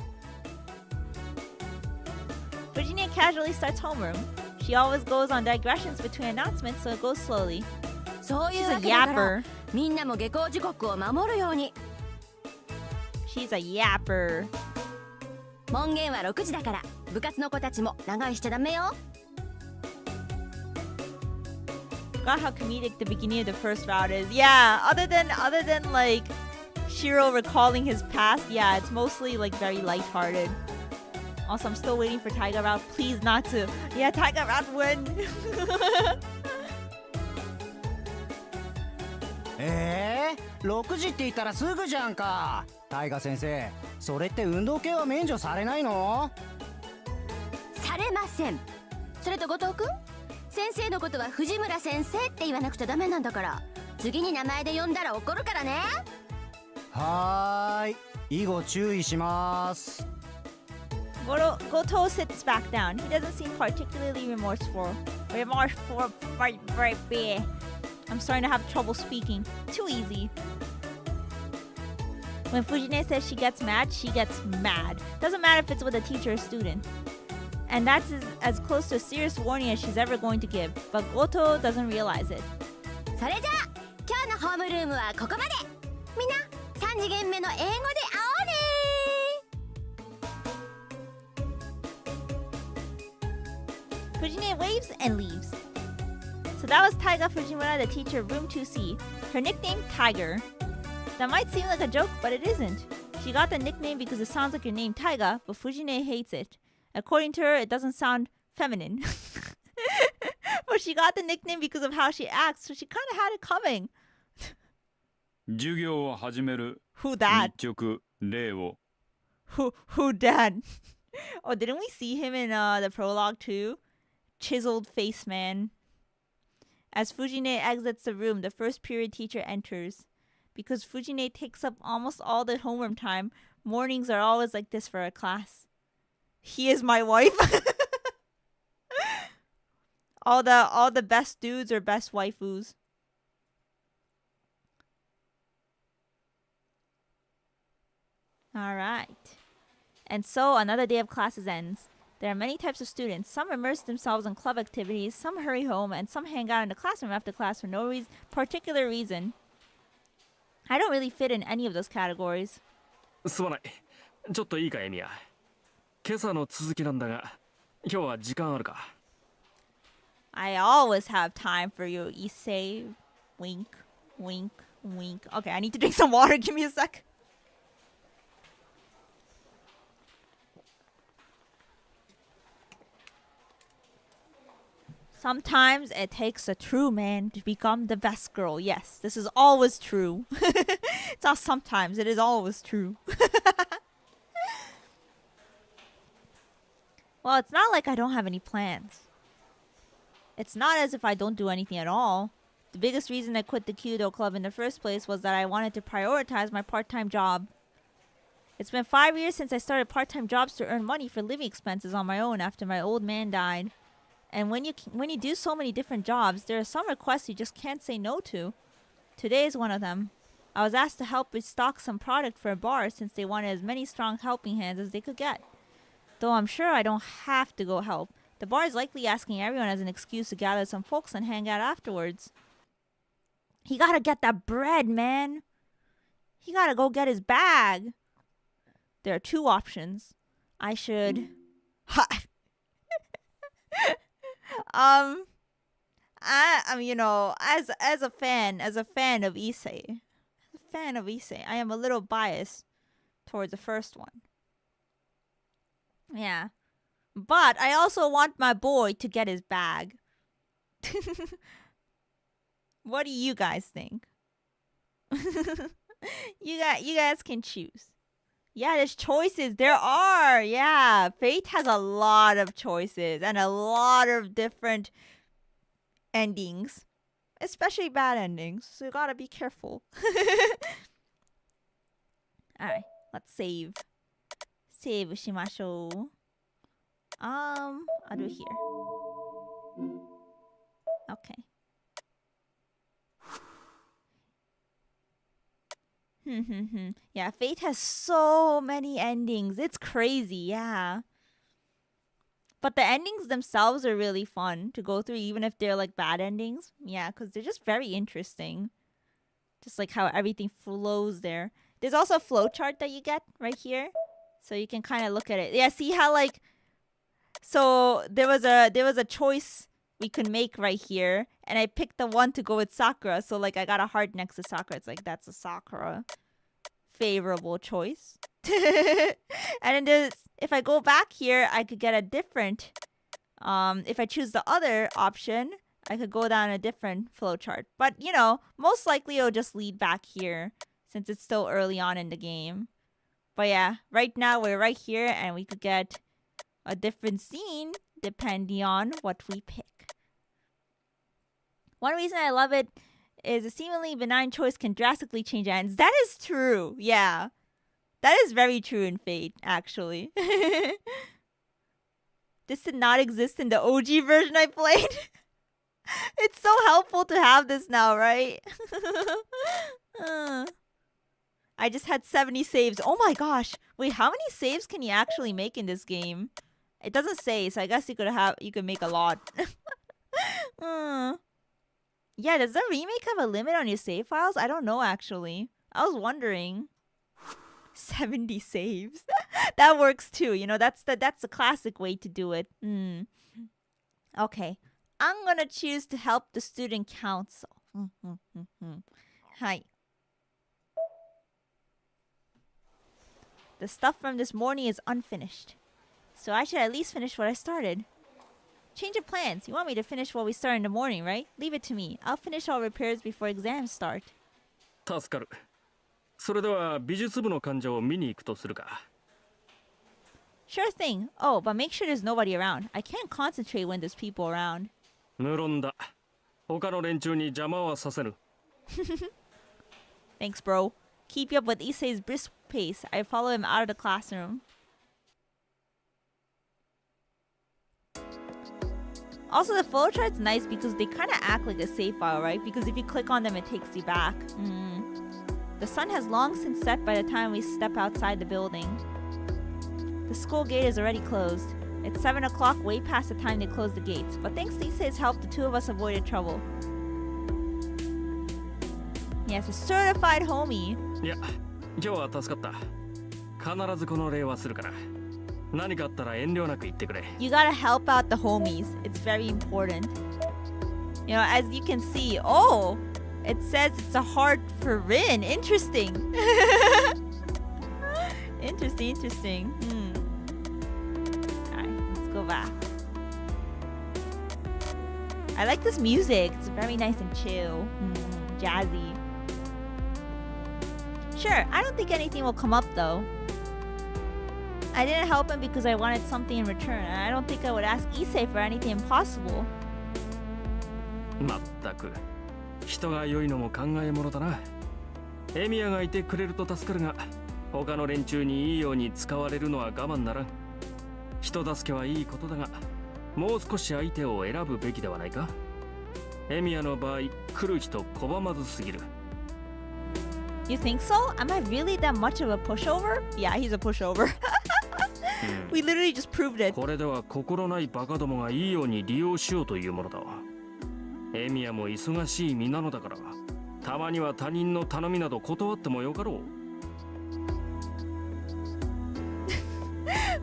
[SPEAKER 1] Virginia casually starts homeroom. She always goes on digressions between announcements, so it goes slowly.
[SPEAKER 8] そういう
[SPEAKER 1] She's
[SPEAKER 8] わ
[SPEAKER 1] a
[SPEAKER 8] けだから
[SPEAKER 1] yapper.
[SPEAKER 8] みんなも下校時刻を守るように。
[SPEAKER 1] She's a yapper.
[SPEAKER 8] 門限は6時だから、部活の子たちも長居しちゃダメよ。
[SPEAKER 1] Forgot how comedic the beginning of the first round is. Yeah, other than like Shiro recalling his past, yeah, it's mostly like very lighthearted. Also, I'm still waiting for Tiger Route. Please not to. Yeah, Tiger Route win.
[SPEAKER 9] 6時って言ったらすぐじゃんか。タイガ先生、それって運動系は免除されないの？
[SPEAKER 8] されません。それと後藤くん、先生のことは藤村先生って言わなくちゃダメなんだから、次に名前で呼んだら怒るからね。
[SPEAKER 9] はーい、以後注意します。
[SPEAKER 1] Goto sits back down. He doesn't seem particularly remorseful. I'm starting to have trouble speaking. Too easy. When Fujine says she gets mad, she gets mad. Doesn't matter if it's with a teacher or student. And that's as close to a serious warning as she's ever going to give. But Goto doesn't realize it.
[SPEAKER 8] それじゃあ今日のホームルームはここまで。みんな3次元目の英語で会おうね。
[SPEAKER 1] Fujine waves and leaves. So that was Taiga Fujimura, the teacher of Room 2C. Her nickname, Tiger. That might seem like a joke, but it isn't. She got the nickname because it sounds like your name, Taiga, but Fujine hates it. According to her, it doesn't sound feminine. But she got the nickname because of how she acts, so she kind of had it coming.
[SPEAKER 2] 授業を始める
[SPEAKER 1] Who that?
[SPEAKER 2] 日直例を
[SPEAKER 1] Who that? Oh, didn't we see him in the prologue too? Chiseled face man. As Fujine exits the room, the first period teacher enters. Because Fujine takes up almost all the homeroom time, mornings are always like this for her class. He is my wife. all the best dudes are best waifus. All right. And so another day of classes ends. There are many types of students. Some immerse themselves in club activities, some hurry home, and some hang out in the classroom after class for no particular reason. I don't really fit in any of those categories.
[SPEAKER 4] すまない。ちょっといいか、エミヤ。今朝の続きなんだが、今日は時間あるか？
[SPEAKER 1] I always have time for you, Issei. Wink, wink, wink. Okay, I need to drink some water. Give me a sec. Sometimes it takes a true man to become the best girl. Yes, this is always true. It's not sometimes, it is always true. Well, it's not like I don't have any plans. It's not as if I don't do anything at all. The biggest reason I quit the Kyudo club in the first place was that I wanted to prioritize my part-time job. It's been 5 years since I started part-time jobs to earn money for living expenses on my own after my old man died. And when you do so many different jobs, there are some requests you just can't say no to. Today is one of them. I was asked to help restock some product for a bar since they wanted as many strong helping hands as they could get. Though I'm sure I don't have to go help. The bar is likely asking everyone as an excuse to gather some folks and hang out afterwards. He gotta get that bread, man. He gotta go get his bag. There are two options. I should... you know, as a fan of Issei, I am a little biased towards the first one. Yeah. But I also want my boy to get his bag. What do you guys think? You guys can choose. Yeah, there's choices. There are. Yeah, Fate has a lot of choices and a lot of different endings, especially bad endings. So you gotta be careful. Alright, let's save. Save しましょう. I'll do it here. Okay. Yeah, Fate has so many endings. It's crazy, yeah. But the endings themselves are really fun to go through, even if they're like bad endings. Yeah, because they're just very interesting. Just like how everything flows there. There's also a flowchart that you get right here. So you can kind of look at it. Yeah, see how like... So there was a choice we could make right here. And I picked the one to go with Sakura. So like I got a heart next to Sakura. It's like, that's a Sakura favorable choice. And then if I go back here, I could get a different... if I choose the other option, I could go down a different flowchart. But, you know, most likely it'll just lead back here since it's still early on in the game. But yeah, right now we're right here and we could get a different scene depending on what we pick. One reason I love it is a seemingly benign choice can drastically change ends. That is true. Yeah. That is very true in Fate, actually. This did not exist in the OG version I played. It's so helpful to have this now, right? I just had 70 saves. Oh my gosh. Wait, how many saves can you actually make in this game? It doesn't say, so I guess you could make a lot. Yeah, does the remake have a limit on your save files? I don't know, actually. I was wondering. 70 saves. That works too. You know, that's the classic way to do it. Okay. I'm gonna choose to help the student council. Hi. The stuff from this morning is unfinished. So I should at least finish what I started. Change of plans. You want me to finish what we started in the morning, right? Leave it to me. I'll finish all repairs before exams start.
[SPEAKER 4] 助かる。それでは美術部の患者を見に行くとするか。
[SPEAKER 1] Sure thing. Oh, but make sure there's nobody around. I can't concentrate when there's people around.
[SPEAKER 4] 無論だ。他の連中に邪魔はさせぬ。
[SPEAKER 1] Thanks, bro. Keep you up with Issei's brisk pace. I follow him out of the classroom. Also, the flowchart's nice because they kind of act like a save file, right? Because if you click on them, it takes you back. The sun has long since set by the time we step outside the building. The school gate is already closed. It's 7 o'clock, way past the time they closed the gates. But thanks to Issei's help, the two of us avoided trouble. Yes, a certified homie.
[SPEAKER 4] いや、今日は助かった。必ずこの礼はするから。何かあったら遠慮なく言ってくれ。
[SPEAKER 1] You gotta help out the homies. It's very important. You know, as you can see, oh, it says it's a heart for Rin. Interesting. Interesting. Alright, let's go back. I like this music. It's very nice and chill. Jazzy. Sure, I don't think anything will come up though. I didn't help him because I wanted something in return, and I don't think I would ask Issei for anything impossible.
[SPEAKER 4] まったく、人が良いのも考えものだな。エミヤがいてくれると助かるが、他の連中にいいように使われるのは我慢ならん。人助けはいいことだが、もう少し相手を選ぶべきではないか。エミヤの場合、来る人拒まずすぎる。
[SPEAKER 1] You think so? Am I really that much of a pushover? Yeah, he's a pushover. We literally just proved it.
[SPEAKER 4] これでは心ないバカどもがいいように利用しようというものだ。エミヤも忙しい身なのだから、たまには他人の頼みなど断ってもよかろう。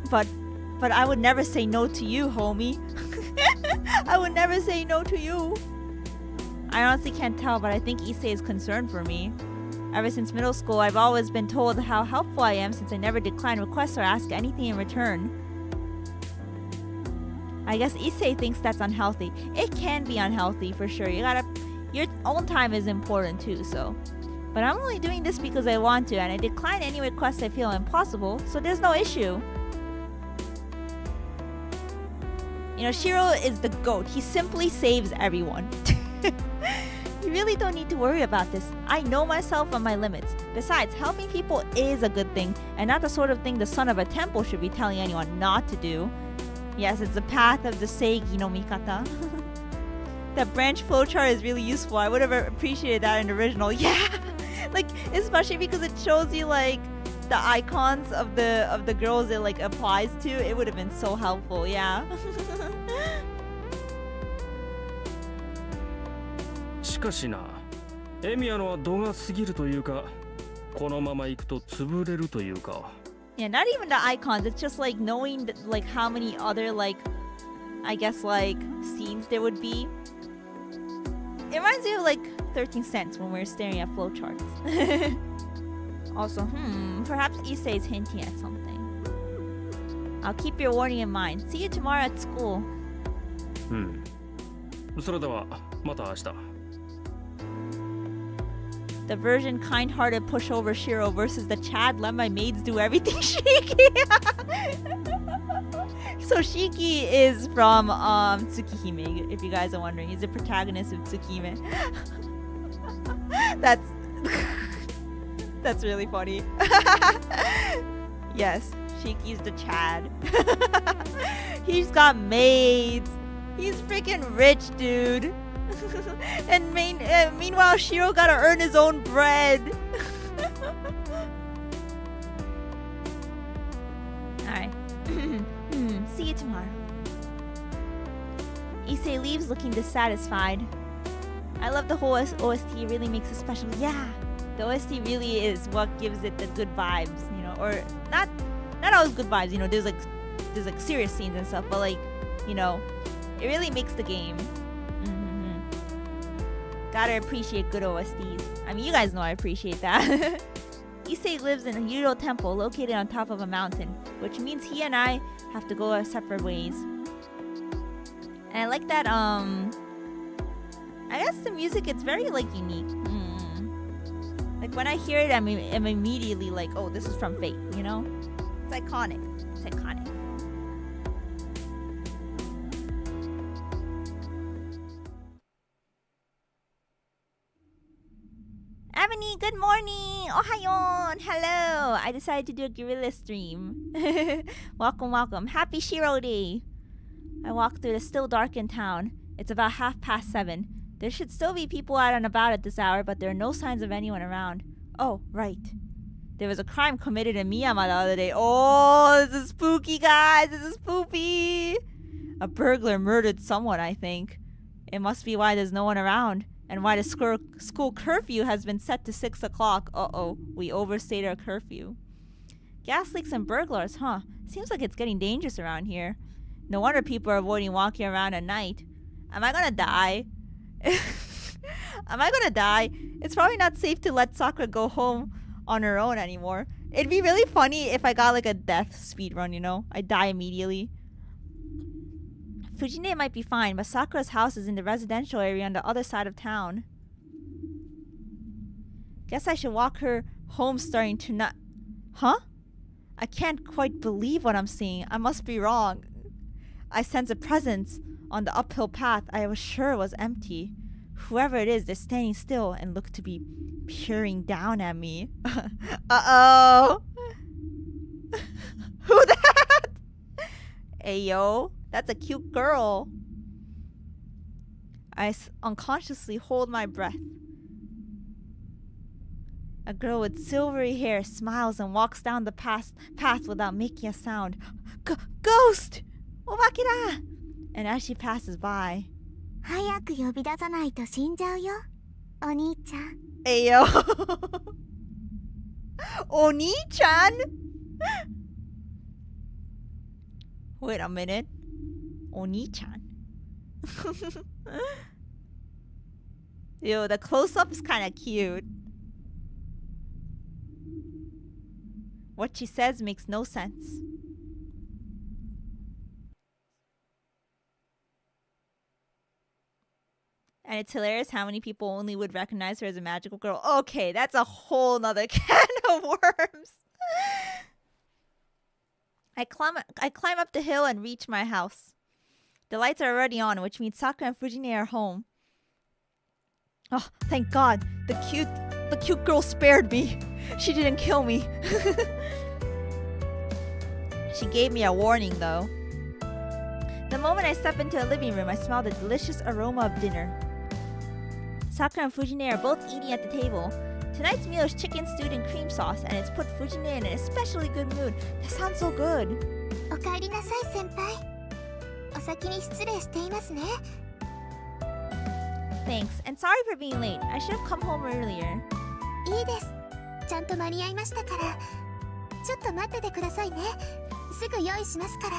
[SPEAKER 1] But I would never say no to you, homie. I would never say no to you. I honestly can't tell, but I think Issei is concerned for me. Ever since middle school, I've always been told how helpful I am since I never decline requests or ask anything in return. I guess Issei thinks that's unhealthy. It can be unhealthy for sure. Your own time is important too, so. But I'm only doing this because I want to, and I decline any requests I feel impossible, so there's no issue. You know, Shiro is the GOAT. He simply saves everyone. You really don't need to worry about this. I know myself and my limits. Besides, helping people is a good thing, and not the sort of thing the son of a temple should be telling anyone not to do. Yes, it's the path of the Seigi no Mikata. That branch flowchart is really useful. I would have appreciated that in the original. Yeah! Like, especially because it shows you, like, the icons of the girls it, like, applies to. It would have been so helpful, yeah.
[SPEAKER 4] しかしな、エミヤのは度が過ぎるというか、このまま行くと潰れるというか。
[SPEAKER 1] Yeah, not even the icons. It's just like knowing that, like how many other like, I guess like scenes there would be. It reminds me of like 13 cents when we were staring at flowcharts. Also, perhaps Issei is hinting at something. I'll keep your warning in mind. See you tomorrow at school.
[SPEAKER 4] それではまた明日。
[SPEAKER 1] The version kind-hearted pushover Shiro versus the Chad let my maids do everything Shiki. So Shiki is from Tsukihime, if you guys are wondering. He's the protagonist of Tsukihime. That's really funny. Yes, Shiki's the Chad. He's got maids. He's freaking rich, dude. And meanwhile, Shiro gotta earn his own bread. Alright. See you tomorrow. Issei leaves looking dissatisfied. I love the whole OST. It really makes it special. Yeah, the OST really is what gives it the good vibes, you know, or not always good vibes. You know, there's like serious scenes and stuff, but like, you know, it really makes the game. Gotta appreciate good OSTs. I mean, you guys know I appreciate that. Issei lives in a Yuro temple located on top of a mountain, which means he and I have to go our separate ways. And I like that, I guess the music, it's very, like, unique. Like, when I hear it, I'm immediately like, oh, this is from Fate, you know? It's iconic. It's iconic. Ebony, good morning! Ohayon! Hello! I decided to do a guerrilla stream. Welcome, welcome. Happy Shiro Day! I walk through the still darkened town. It's about 7:30. There should still be people out and about at this hour, but there are no signs of anyone around. Oh, right. There was a crime committed in Miyama the other day. Oh, this is spooky, guys! This is spooky! A burglar murdered someone, I think. It must be why there's no one around. And why the school curfew has been set to 6 o'clock. Uh-oh, we overstayed our curfew. Gas leaks and burglars, huh? Seems like it's getting dangerous around here. No wonder people are avoiding walking around at night. Am I gonna die? Am I gonna die? It's probably not safe to let Sakura go home on her own anymore. It'd be really funny if I got like a death speedrun, you know? I die immediately. Fujine might be fine, but Sakura's house is in the residential area on the other side of town. Guess I should walk her home starting tonight. Huh? I can't quite believe what I'm seeing. I must be wrong. I sense a presence on the uphill path I was sure was empty. Whoever it is, they're standing still and look to be peering down at me. Uh-oh! Who that? Ayo. That's a cute girl. I unconsciously hold my breath. A girl with silvery hair smiles and walks down the path without making a sound. Ghost! お化けだ! And as she passes by.
[SPEAKER 3] 早く呼び出さないと死んじゃうよ、お兄ちゃん。
[SPEAKER 1] Ayo. Oni-chan? Wait a minute. Oni-chan. Yo, the close-up is kind of cute. What she says makes no sense. And it's hilarious how many people only would recognize her as a magical girl. Okay, that's a whole nother can of worms. I climb up the hill and reach my house. The lights are already on, which means Sakura and Fujine are home. Oh, thank God. The cute girl spared me. She didn't kill me. She gave me a warning, though. The moment I step into the living room, I smell the delicious aroma of dinner. Sakura and Fujine are both eating at the table. Tonight's meal is chicken stewed in cream sauce, and it's put Fujine in an especially good mood. That sounds so good.
[SPEAKER 3] おかえりなさい、先輩。お先に失礼していますね。
[SPEAKER 1] Thanks, and sorry for being late. I should have come home earlier.
[SPEAKER 3] いいです。ちゃんと間に合いましたから。ちょっと待っててくださいね。すぐ用意しますから。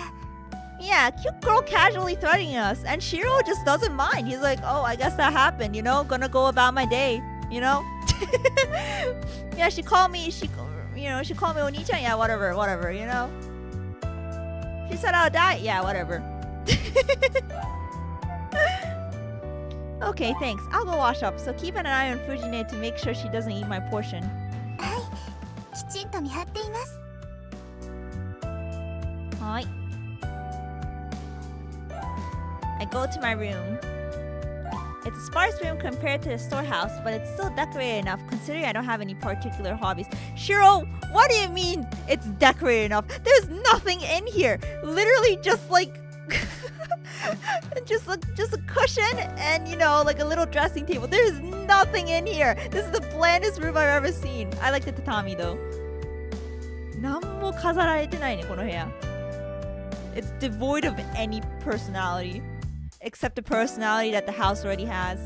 [SPEAKER 1] Yeah, cute girl casually threatening us, and Shiro just doesn't mind. He's like, oh, I guess that happened, you know, gonna go about my day, you know? Yeah, she called me Oni-chan, yeah, whatever, you know? She said I'll die, yeah, whatever. Okay, thanks. I'll go wash up, so keep an eye on Fujine to make sure she doesn't eat my portion.
[SPEAKER 3] はい、きちんと見張っています。
[SPEAKER 1] はい。I go to my room. It's a sparse room compared to the storehouse, but it's still decorated enough considering I don't have any particular hobbies. Shiro, what do you mean it's decorated enough? There's nothing in here. Literally just like just a cushion and, you know, like a little dressing table. There's nothing in here. This is the blandest room I've ever seen. I like the tatami though. 何も飾られてないね、この部屋。It's devoid of any personality, except the personality that the house already has.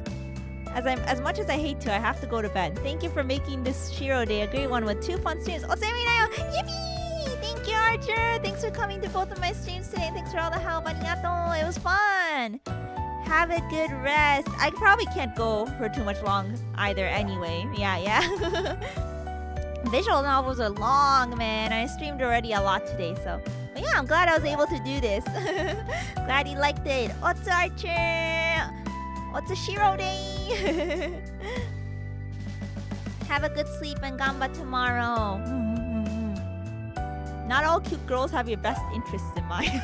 [SPEAKER 1] As much as I hate to, I have to go to bed. Thank you for making this Shiro day a great one with 2 fun streams. Emiya! Yippee! Thank you, Archer! Thanks for coming to both of my streams today. Thanks for all the help. Arigato! It was fun! Have a good rest. I probably can't go for too much long either anyway. Yeah. Visual novels are long, man. I streamed already a lot today, so... But yeah, I'm glad I was able to do this. Glad you liked it. Otsu Archer! Otsu Shiro day! Have a good sleep and gamba tomorrow. Not all cute girls have your best interests in mind.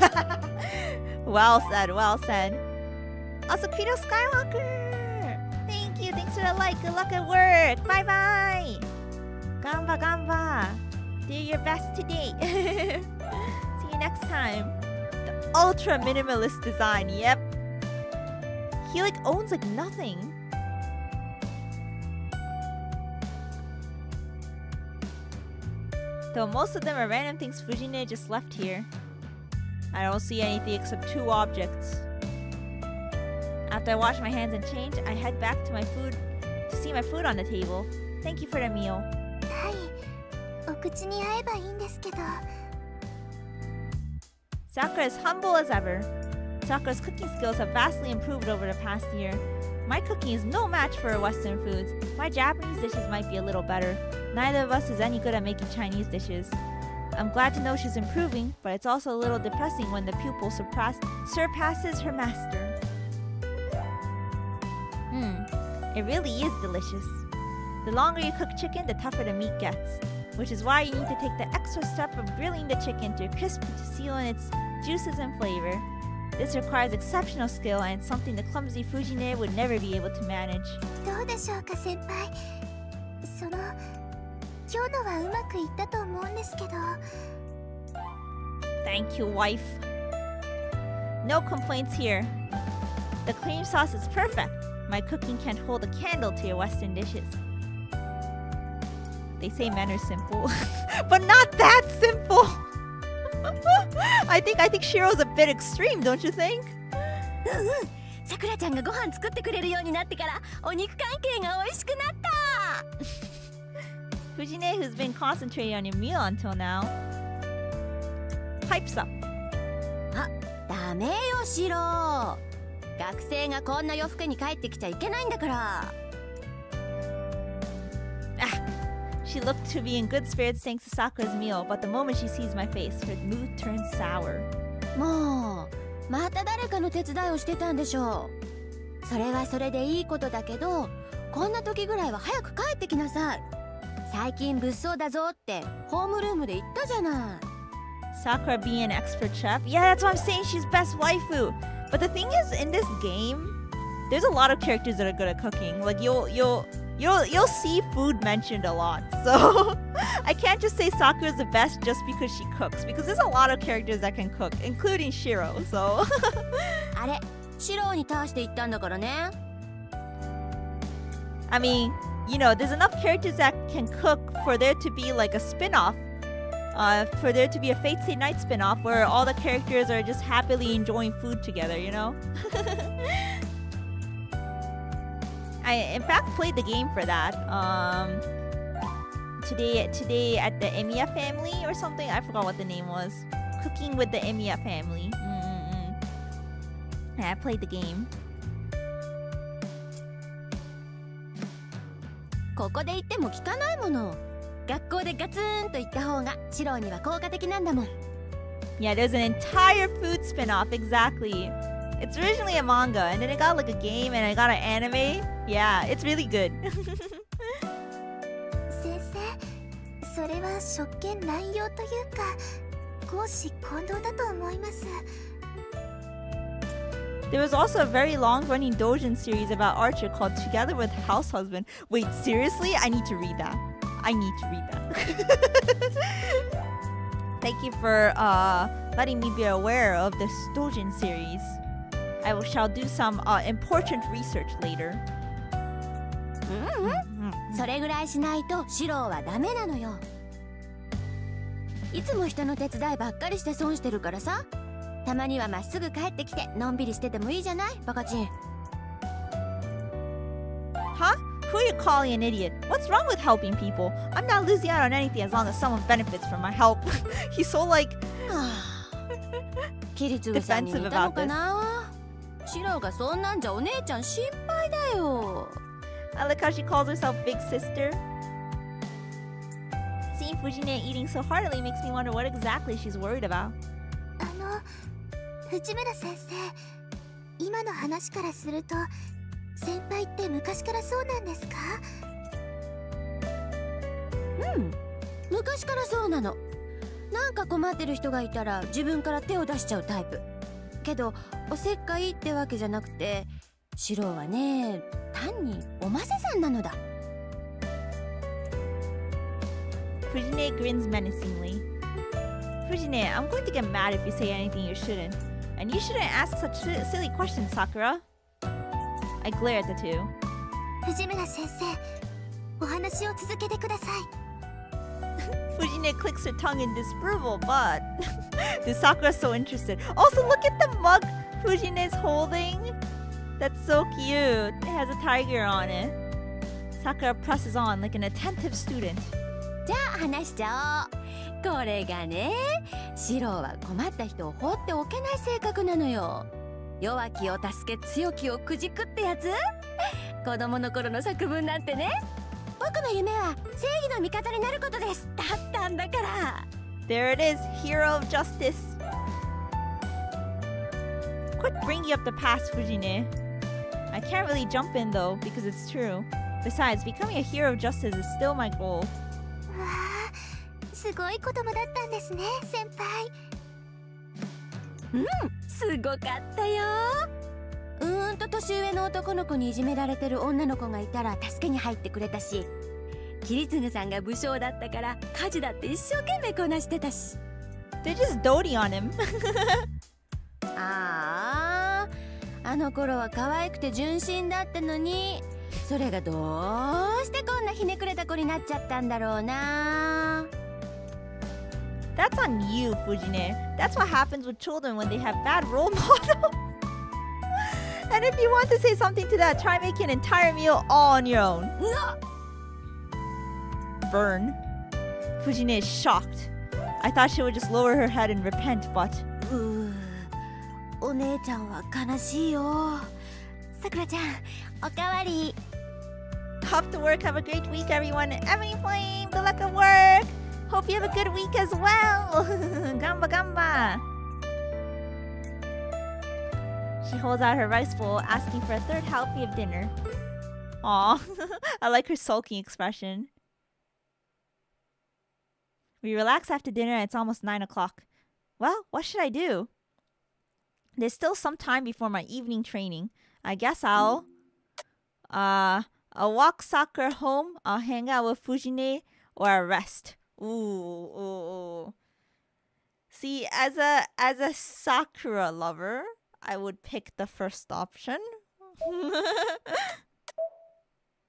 [SPEAKER 1] Well said. Also, Credo Skywalker! Thank you. Thanks for the like. Good luck at work. Bye-bye. Gamba. Do your best today. See you next time. The ultra minimalist design. Yep. He like owns like nothing. Though most of them are random things Fujine just left here. I don't see anything except 2 objects. After I wash my hands and change, I head back to see my food on the table. Thank you for the meal.
[SPEAKER 3] はい、お口に合えばいいんですけど。
[SPEAKER 1] Sakura is humble as ever. Sakura's cooking skills have vastly improved over the past year. My cooking is no match for her Western foods. My Japanese dishes might be a little better. Neither of us is any good at making Chinese dishes. I'm glad to know she's improving, but it's also a little depressing when the pupil surpasses her master. It really is delicious. The longer you cook chicken, the tougher the meat gets, which is why you need to take the extra step of grilling the chicken to crisp to seal in its juices and flavor. This requires exceptional skill, and it's something the clumsy Fujine would never be able to manage.
[SPEAKER 3] どうでしょうか、先輩。今日のはうまくいったと思うんですけど。
[SPEAKER 1] Thank you, wife. No complaints here. The cream sauce is perfect. My cooking can't hold a candle to your Western dishes. They say men are simple, but not that simple. I think Shiro's a bit extreme, don't you think?
[SPEAKER 8] さくらちゃんがご飯作ってくれるようになってからお肉関係が美味しくなった。
[SPEAKER 1] Fujine, who's been concentrating on your meal until now, pipes up.
[SPEAKER 8] あ、ダメよシロ。学生がこんな夜更けに帰ってきちゃいけないんだから。
[SPEAKER 1] She looked to be in good spirits thanks to Sakura's meal, but the moment she sees my face, her mood turns sour.
[SPEAKER 8] もうまた誰かの手伝いをしてたんでしょう。それはそれでいいことだけど、こんな時ぐらいは早く帰ってきなさい。最近物騒だぞってホームルームで言ったじゃない。
[SPEAKER 1] Sakura being an expert chef? Yeah, that's what I'm saying. She's best waifu. But the thing is, in this game, there's a lot of characters that are good at cooking. Like you'll see food mentioned a lot. So I can't just say Sakura's the best just because she cooks, because there's a lot of characters that can cook, including Shiro. So
[SPEAKER 8] あれ、シロに対して言ったんだからね。
[SPEAKER 1] I mean, you know, there's enough characters that can cook for there to be like a spin-off. For there to be a Fate Stay Night spin-off where all the characters are just happily enjoying food together, you know? I, in fact, played the game for that. Today at the Emiya family or something. I forgot what the name was. Cooking with the Emiya family. Yeah, I played the game.
[SPEAKER 8] ここで言っても聞かないもの。学校でガツンと言った方がシロには効果的なんだもん。
[SPEAKER 1] Yeah, there's an entire food spin-off, exactly. It's originally a manga, and then it got like a game, and it got an anime. Yeah, it's really good.
[SPEAKER 3] 先生、それは職権乱用というか、公私混同だと思います。
[SPEAKER 1] There was also a very long-running doujin series about Archer called Together with House Husband. Wait, seriously? I need to read that. I need to read that. Thank you for letting me be aware of this doujin series. I shall do some important research later.
[SPEAKER 8] それぐらいしないとシロはダメなのよ。いつも人の手伝いばっかりして損してるからさ。たまにはまっすぐ帰ってきてのんびりしててもいいじゃないバカチン。
[SPEAKER 1] Huh? Who are you calling an idiot? What's wrong with helping people? I'm not losing out on anything as long as someone benefits from my help. He's so like
[SPEAKER 8] キリツグさんに似たのかな。シロがそんなんじゃお姉ちゃん心配だよ。
[SPEAKER 1] I like how she calls herself Big Sister. Seeing Fujine eating so heartily makes me wonder what exactly she's worried about.
[SPEAKER 3] 藤村先生、今の話からすると先輩って昔からそうなんですか？
[SPEAKER 8] うん、昔からそうなの。なんか困ってる人がいたら自分から手を出しちゃうタイプ。けどおせっかいってわけじゃなくて、シロはね、単におませさんなのだ。
[SPEAKER 1] Fujine grins menacingly. Fujine, I'm going to get mad if you say anything you shouldn't. And you shouldn't ask such silly questions, Sakura. I glare at the two.
[SPEAKER 3] 藤村先生、お話を続けてください。
[SPEAKER 1] Fujine clicks her tongue in disapproval, but Sakura's so interested. Also, look at the mug Fujine's holding. That's so cute. It has a tiger on it. Sakura presses on like an attentive student.
[SPEAKER 8] じゃあ話しちゃおう。これがね、シロは困った人を放っておけない性格なのよ。弱きを助け強きをくじくってやつ。子供の頃の作文なんてね、僕の夢は正義の味方になることですだったんだから。
[SPEAKER 1] There it is, hero of justice. Quit bringing up the past, Fujine. I can't really jump in though, because it's true. Besides, becoming a hero of justice is still my goal.
[SPEAKER 3] わあ、すごい子供だったんですね、先輩。
[SPEAKER 8] うん、すごかったよ。年上の男の子にいじめられてる女の子がいたら助けに入ってくれたし、キリツグさんが武将だったから家事だって一生懸命こなしてたし。
[SPEAKER 1] They're just doting on him.
[SPEAKER 8] あの頃は可愛くて純真だったのに、それがどうしてこんなひねくれた子になっちゃったんだろうな。
[SPEAKER 1] That's on you, Fujine. That's what happens with children when they have bad role models. And if you want to say something to that, try making an entire meal all on your own. Burn. Fujine is shocked. I thought she would just lower her head and repent, but...
[SPEAKER 3] お姉ちゃんは悲しいよ。さくらちゃん、おかわり。
[SPEAKER 1] Off to work. Have a great week, everyone. Emily Flame, good luck at work. Hope you have a good week as well. Gamba gamba. She holds out her rice bowl, asking for a third helping of dinner. Aw, I like her sulking expression. We relax after dinner and it's almost 9 o'clock. Well, what should I do? There's still some time before my evening training. I guess I'll walk Sakura home, I'll hang out with Fujine, or I'll rest. Ooh. See, as a Sakura lover, I would pick the first option.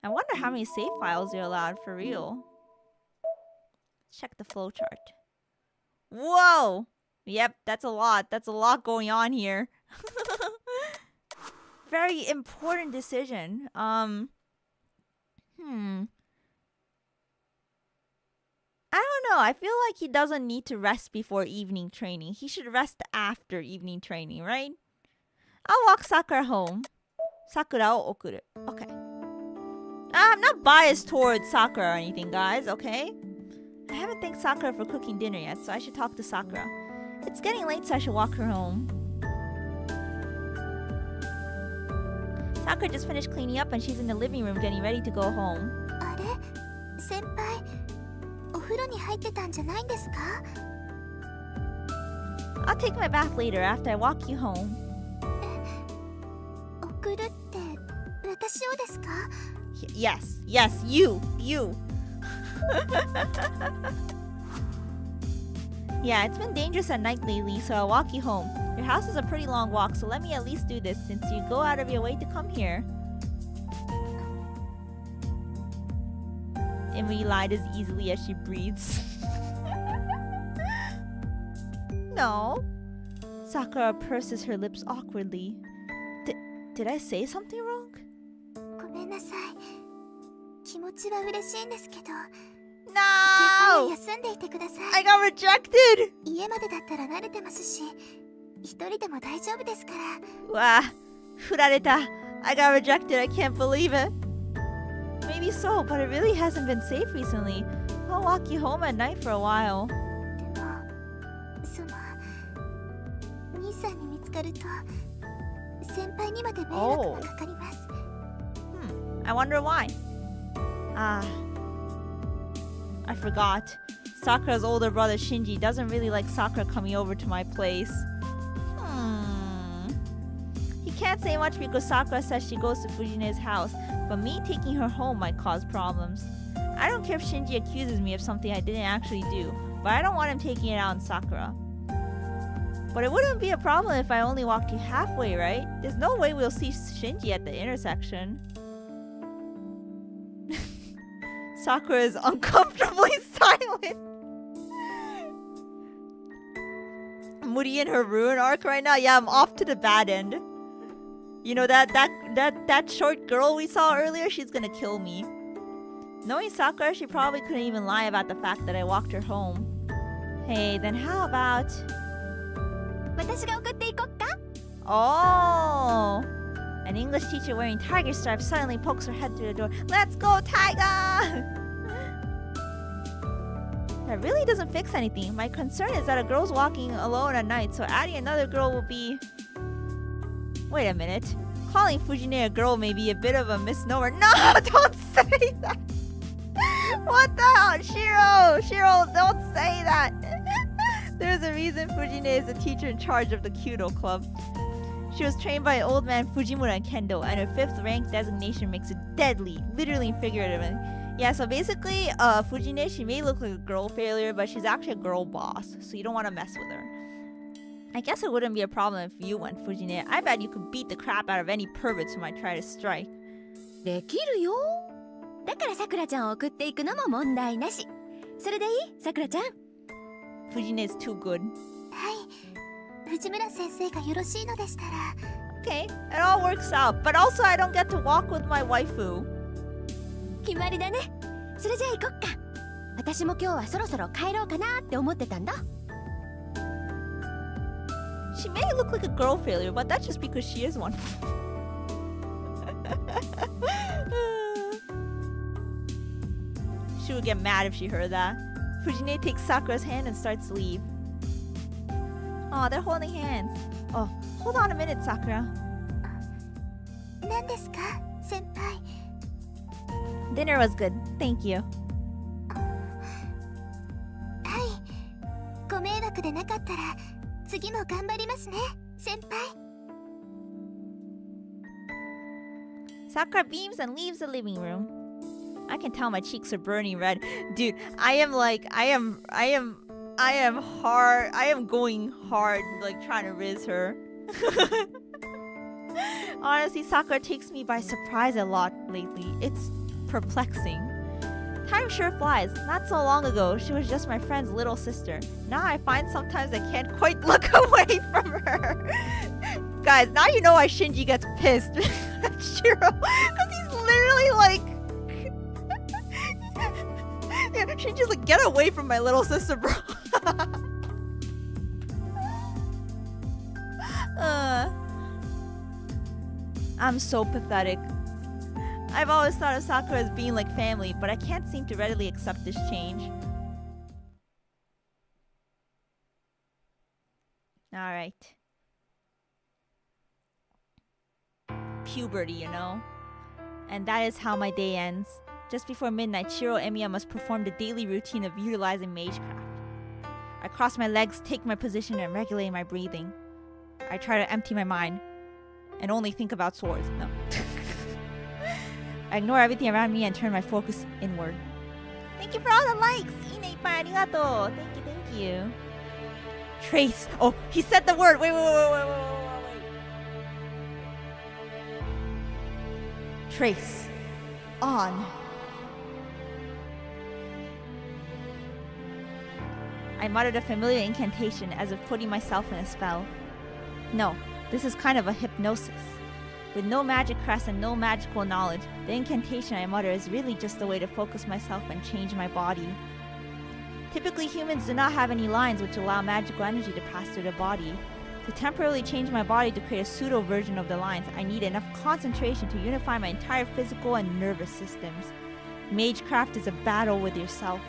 [SPEAKER 1] I wonder how many save files you're allowed for real. Check the flowchart. Whoa! Yep, that's a lot. That's a lot going on here. Very important decision. I don't know. I feel like he doesn't need to rest before evening training. He should rest after evening training, right? I'll walk Sakura home. Sakura o okuru. Okay. I'm not biased towards Sakura or anything, guys, okay? I haven't thanked Sakura for cooking dinner yet, so I should talk to Sakura. It's getting late, so I should walk her home. Sakura just finished cleaning up and she's in the living room getting ready to go home.
[SPEAKER 3] あれ、先輩、お風呂に入ってたんじゃないんですか？
[SPEAKER 1] I'll take my bath later after I walk you home.
[SPEAKER 3] 送るって私をですか？
[SPEAKER 1] Yes, you. Yeah, it's been dangerous at night lately, so I'll walk you home. Your house is a pretty long walk, so let me at least do this since you go out of your way to come here. Emily lied as easily as she breathes. No. Sakura purses her lips awkwardly. Did I say something wrong?
[SPEAKER 3] ごめんなさい。気持ちは嬉しいんですけど。
[SPEAKER 1] No!
[SPEAKER 3] 休んでいてください。
[SPEAKER 1] I got rejected!
[SPEAKER 3] 家までだったら慣れてますし、一人でも大丈夫ですから。
[SPEAKER 1] Wow, furareta. I got rejected. I can't believe it. Maybe so, but it really hasn't been safe recently. I'll walk you home at night for a while.
[SPEAKER 3] でも、兄さんに見つかると、先輩にまで迷惑がかかります。
[SPEAKER 1] I wonder why. I forgot. Sakura's older brother Shinji doesn't really like Sakura coming over to my place. He can't say much because Sakura says she goes to Fujine's house, but me taking her home might cause problems. I don't care if Shinji accuses me of something I didn't actually do, but I don't want him taking it out on Sakura. But it wouldn't be a problem if I only walked you halfway, right? There's no way we'll see Shinji at the intersection. Sakura is uncomfortably silent. Muri in her ruin arc right now. Yeah, I'm off to the bad end. You know that short girl we saw earlier? She's gonna kill me. Knowing Sakura, she probably couldn't even lie about the fact that I walked her home. Hey, then how about...
[SPEAKER 3] 私が送っていこっか?
[SPEAKER 1] Oh! An English teacher wearing tiger stripes suddenly pokes her head through the door. Let's go, Tiger! That really doesn't fix anything. My concern is that a girl's walking alone at night, so adding another girl will be... Wait a minute. Calling Fujine a girl may be a bit of a misnomer. No, don't say that! What the hell? Shiro, don't say that! There's a reason Fujine is the teacher in charge of the Kyudo club. She was trained by old man Fujimura in Kendo, and her 5th rank designation makes it deadly, literally and figuratively. Yeah, so basically, Fujine, she may look like a girl failure, but she's actually a girl boss, so you don't want to mess with her. I guess it wouldn't be a problem if you went Fujine. I bet you could beat the crap out of any perverts who might try to strike.
[SPEAKER 8] できるよ。だからさくらちゃんを送っていくのも問題なし。それでいい？さくらちゃん。
[SPEAKER 1] Fujine is too good.
[SPEAKER 3] はい、藤村先生がよろしいのでしたら。
[SPEAKER 1] Okay, it all works out. But also I don't get to walk with my waifu.
[SPEAKER 8] 決まりだね。それじゃあ行こっか。私も今日はそろそろ帰ろうかなって思ってたんだ。
[SPEAKER 1] She may look like a girl failure, but that's just because she is one. She would get mad if she heard that. Fujine takes Sakura's hand and starts to leave. Oh, they're holding hands. Oh, hold on a minute, Sakura.
[SPEAKER 3] 何ですか、先輩。
[SPEAKER 1] Dinner was good. Thank you.
[SPEAKER 3] はい、ご迷惑でなかったら次も頑張りますね、先輩。
[SPEAKER 1] Sakura beams and leaves the living room. I can tell my cheeks are burning red. Dude, I am going hard, like trying to riz her. Honestly, Sakura takes me by surprise a lot lately. It's perplexing. Time sure flies. Not so long ago, she was just my friend's little sister. Now I find sometimes I can't quite look away from her. Guys, now you know why Shinji gets pissed at Shiro. Because he's literally like... yeah, Shinji's like, get away from my little sister, bro. I'm so pathetic. I've always thought of Sakura as being like family, but I can't seem to readily accept this change. Alright. Puberty, you know? And that is how my day ends. Just before midnight, Shiro Emiya must perform the daily routine of utilizing Magecraft. I cross my legs, take my position, and regulate my breathing. I try to empty my mind and only think about swords. No. I ignore everything around me and turn my focus inward. Thank you for all the likes! Ine ippai arigato! Thank you. Trace! Oh, he said the word! Wait. Trace. On. I muttered a familiar incantation as if putting myself in a spell. No, this is kind of a hypnosis. With no magic crest and no magical knowledge, the incantation I mutter is really just a way to focus myself and change my body. Typically, humans do not have any lines which allow magical energy to pass through the body. To temporarily change my body to create a pseudo version of the lines, I need enough concentration to unify my entire physical and nervous systems. Magecraft is a battle with yourself.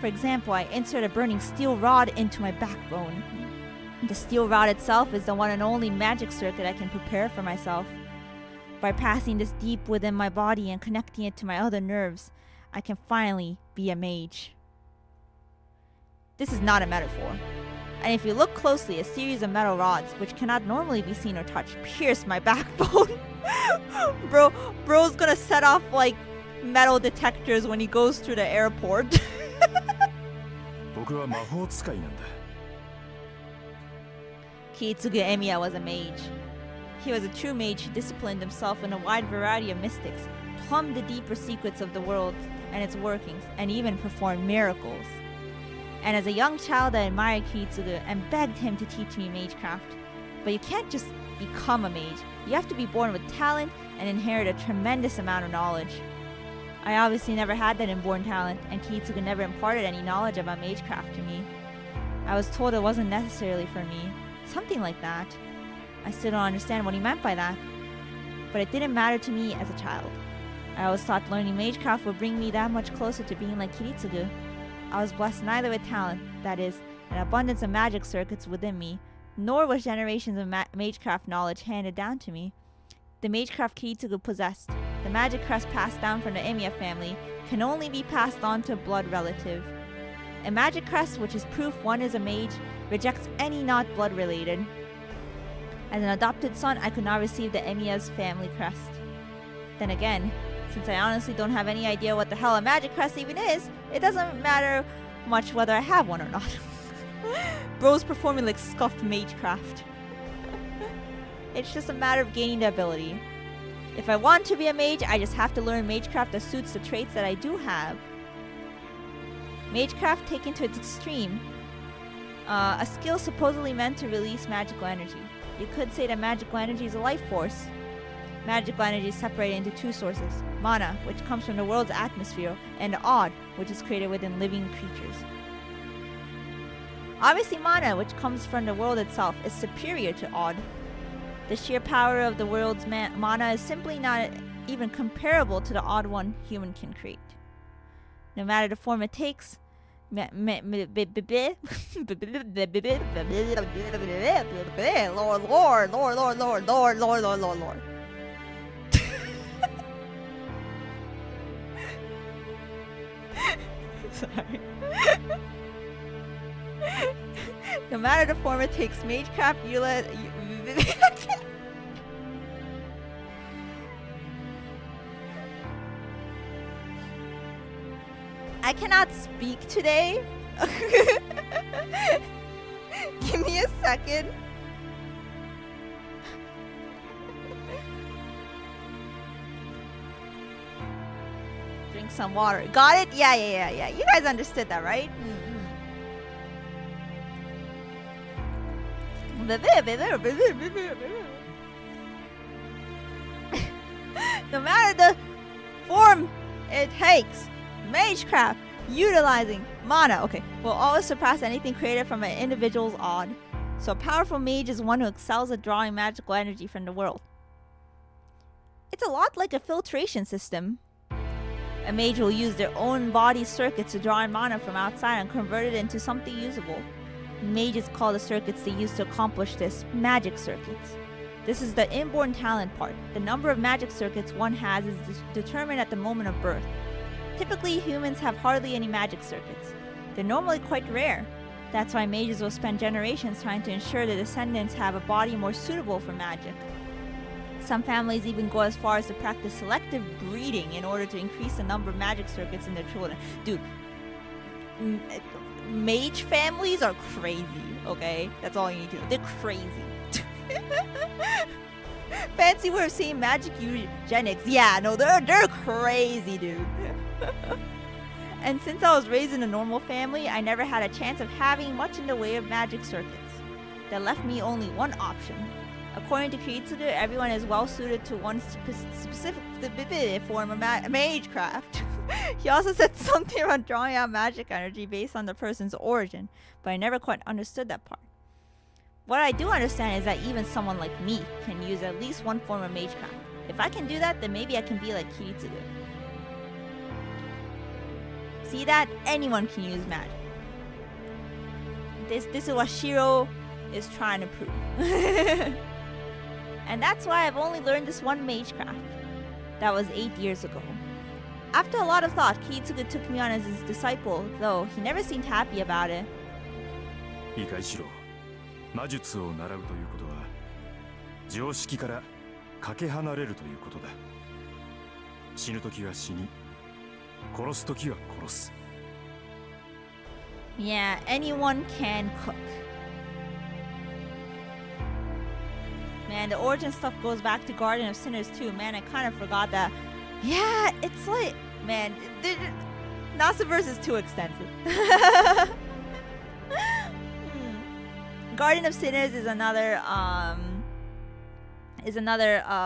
[SPEAKER 1] For example, I insert a burning steel rod into my backbone. The steel rod itself is the one and only magic circuit I can prepare for myself. By passing this deep within my body and connecting it to my other nerves, I can finally be a mage. This is not a metaphor. And if you look closely, a series of metal rods, which cannot normally be seen or touched, pierce my backbone. Bro's gonna set off like metal detectors when he goes through the airport.
[SPEAKER 2] 僕は魔法使いなんだ。
[SPEAKER 1] Kiritsugu Emiya was a mage. He was a true mage who disciplined himself in a wide variety of mystics, plumbed the deeper secrets of the world and its workings, and even performed miracles. And as a young child, I admired Kiritsugu and begged him to teach me Magecraft. But you can't just become a mage. You have to be born with talent and inherit a tremendous amount of knowledge. I obviously never had that inborn talent, and Kiritsugu never imparted any knowledge about Magecraft to me. I was told it wasn't necessarily for me. Something like that. I still don't understand what he meant by that. But it didn't matter to me as a child. I always thought learning Magecraft would bring me that much closer to being like Kiritsugu. I was blessed neither with talent, that is, an abundance of magic circuits within me, nor was generations of Magecraft knowledge handed down to me. The Magecraft Kiritsugu possessed, the magic crest passed down from the Emiya family, can only be passed on to a blood relative. A magic crest, which is proof one is a mage, rejects any not blood related. As an adopted son, I could not receive the Emiya's family crest. Then again, since I honestly don't have any idea what the hell a magic crest even is, it doesn't matter much whether I have one or not. Bro's performing like scuffed Magecraft. It's just a matter of gaining the ability. If I want to be a mage, I just have to learn Magecraft that suits the traits that I do have. Magecraft taken to its extreme. A skill supposedly meant to release magical energy. You could say that magical energy is a life force. Magical energy is separated into two sources. Mana, which comes from the world's atmosphere, and Odd, which is created within living creatures. Obviously, Mana, which comes from the world itself, is superior to Odd. The sheer power of the world's mana is simply not even comparable to the odd one human can create. No matter the form it takes, Lord. Sorry. No matter the form it takes, Magecraft I cannot speak today. Give me a second. Drink some water. Got it? Yeah. You guys understood that, right? No matter the form it takes, Magecraft, utilizing mana, will always surpass anything created from an individual's odd. So a powerful mage is one who excels at drawing magical energy from the world. It's a lot like a filtration system. A mage will use their own body circuits to draw in mana from outside and convert it into something usable. Mages call the circuits they use to accomplish this magic circuits. This is the inborn talent part. The number of magic circuits one has is determined at the moment of birth. Typically, humans have hardly any magic circuits. They're normally quite rare. That's why mages will spend generations trying to ensure their descendants have a body more suitable for magic. Some families even go as far as to practice selective breeding in order to increase the number of magic circuits in their children. Dude, mage families are crazy, okay? That's all you need to know. They're crazy. Fancy way of saying magic eugenics. Yeah, no, they're crazy, dude. And since I was raised in a normal family, I never had a chance of having much in the way of magic circuits. That left me only one option. According to Kiritsugu, everyone is well suited to one specific form of Magecraft. He also said something about drawing out magic energy based on the person's origin, but I never quite understood that part. What I do understand is that even someone like me can use at least one form of Magecraft. If I can do that, then maybe I can be like Kiritsugu. See that? Anyone can use magic. This is what Shiro is trying to prove. And that's why I've only learned this one Magecraft. That was 8 years ago. After a lot of thought, Kiritsugu took me on as his disciple, though he never seemed happy about it.
[SPEAKER 2] いいかいシロ、魔術を習うということは常識からかけ離れるということだ。死ぬときは死に、殺すときは殺す。
[SPEAKER 1] Yeah, anyone can cook. Man, the origin stuff goes back to Garden of Sinners too. Man, I kind of forgot that. Yeah, it's like, man, Nasiverse is too extensive. Garden of Sinners is another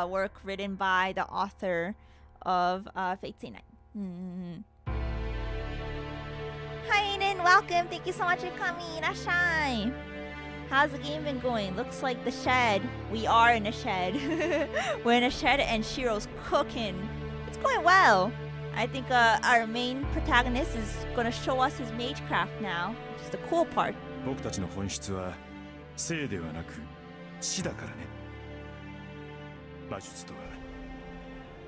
[SPEAKER 1] work written by the author of Fate Stay Night. Hi Aiden, welcome. Thank you so much for coming. Irashai. How's the game been going? Looks like the shed. We are in a shed. We're in a shed and Shiro's cooking. It's going well. I think our main protagonist is going to show us his Magecraft now, which is the cool part.
[SPEAKER 2] 僕たちの本質は生ではなく死だからね。魔術とは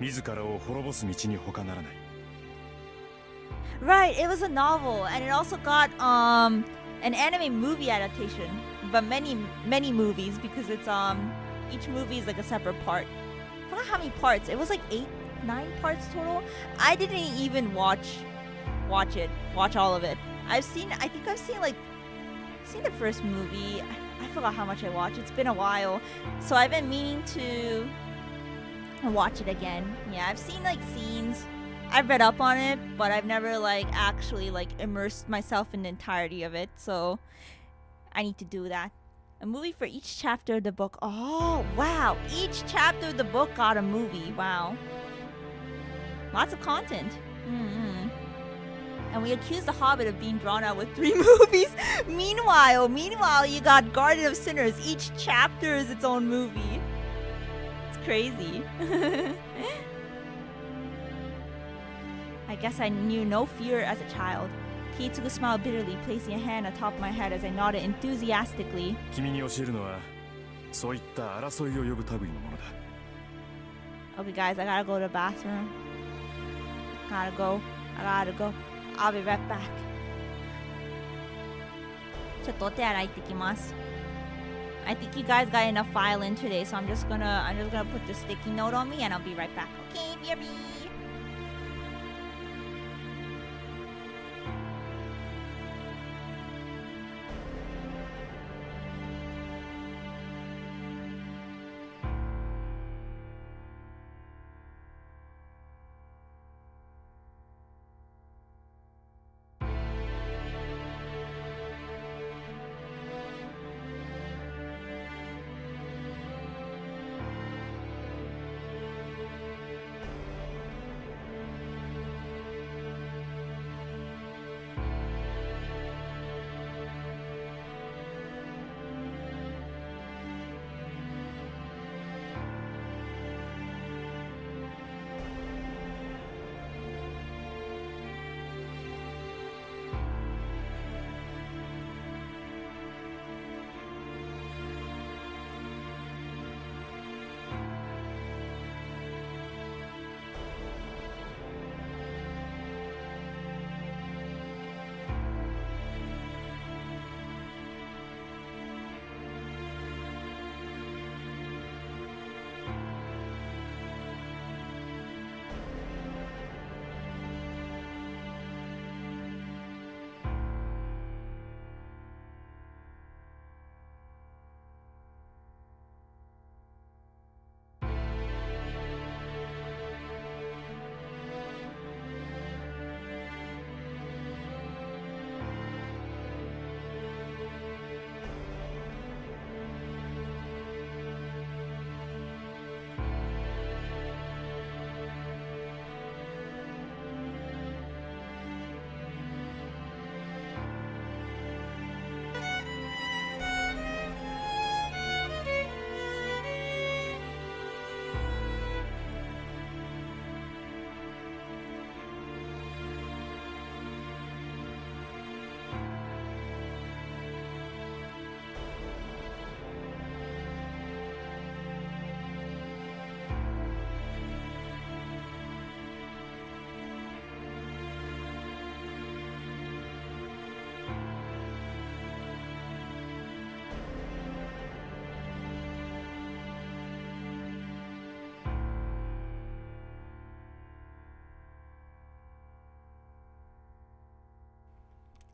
[SPEAKER 2] 自らを滅ぼす道に他ならない。
[SPEAKER 1] Right, it was a novel, and it also got an anime movie adaptation, but many movies because it's each movie is like a separate part. I forgot how many parts. It was like 8-9 parts total. I didn't even watch all of it. I think I've seen the first movie. I forgot how much I watched. It's been a while, so I've been meaning to and watch it again. Yeah, I've seen like scenes. I've read up on it, but I've never like actually like immersed myself in the entirety of it. So I need to do that. A movie for each chapter of the book. Oh, wow. Each chapter of the book got a movie. Wow. Lots of content. Mm-hmm. And we accused The Hobbit of being drawn out with 3 movies. Meanwhile, you got Garden of Sinners. Each chapter is its own movie. It's crazy. I guess I knew no fear as a child. Kiritsugu smiled bitterly, placing a hand atop my head as I nodded enthusiastically.
[SPEAKER 2] 君に教えるのはそういった争いを呼ぶ類のものだ。
[SPEAKER 1] Okay, guys, I gotta go to the bathroom. I gotta go. I'll be right back. ちょっとお手洗い行ってきます。I think you guys got enough filing today, so I'm just gonna put the sticky note on me and I'll be right back. Okay, BRB.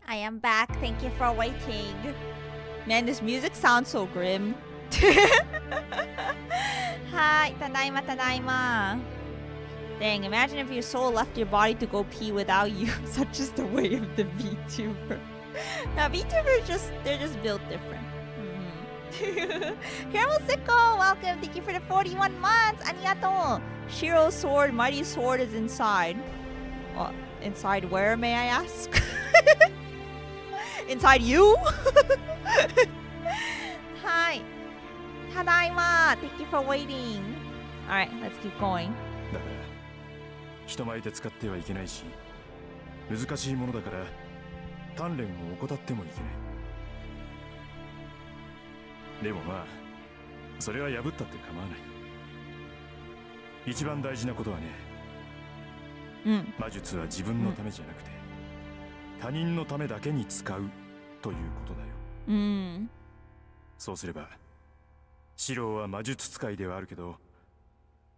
[SPEAKER 1] I am back. Thank you for waiting. Man, this music sounds so grim. Hi, tadaima, tadaima. Dang, imagine if your soul left your body to go pee without you. Such is the way of the Vtuber. Now, VTubers they're just built different. Caramel Sicko, welcome. Thank you for the 41 months. Arigato. Shirou's sword, mighty sword is inside. Well, inside where, may I ask? Inside you? Hi. Tadaima. Thank you for waiting. Alright, let's keep going.
[SPEAKER 2] だから人前で使ってはいけないし、難しいものだから鍛錬を怠ってもいけない。でもまあ、それは破ったって構わない。一番大事なことはね、魔術は自分のためじゃなくて、他人のためだけに使うということだよ。そうすれば、シローは魔術使いではあるけど、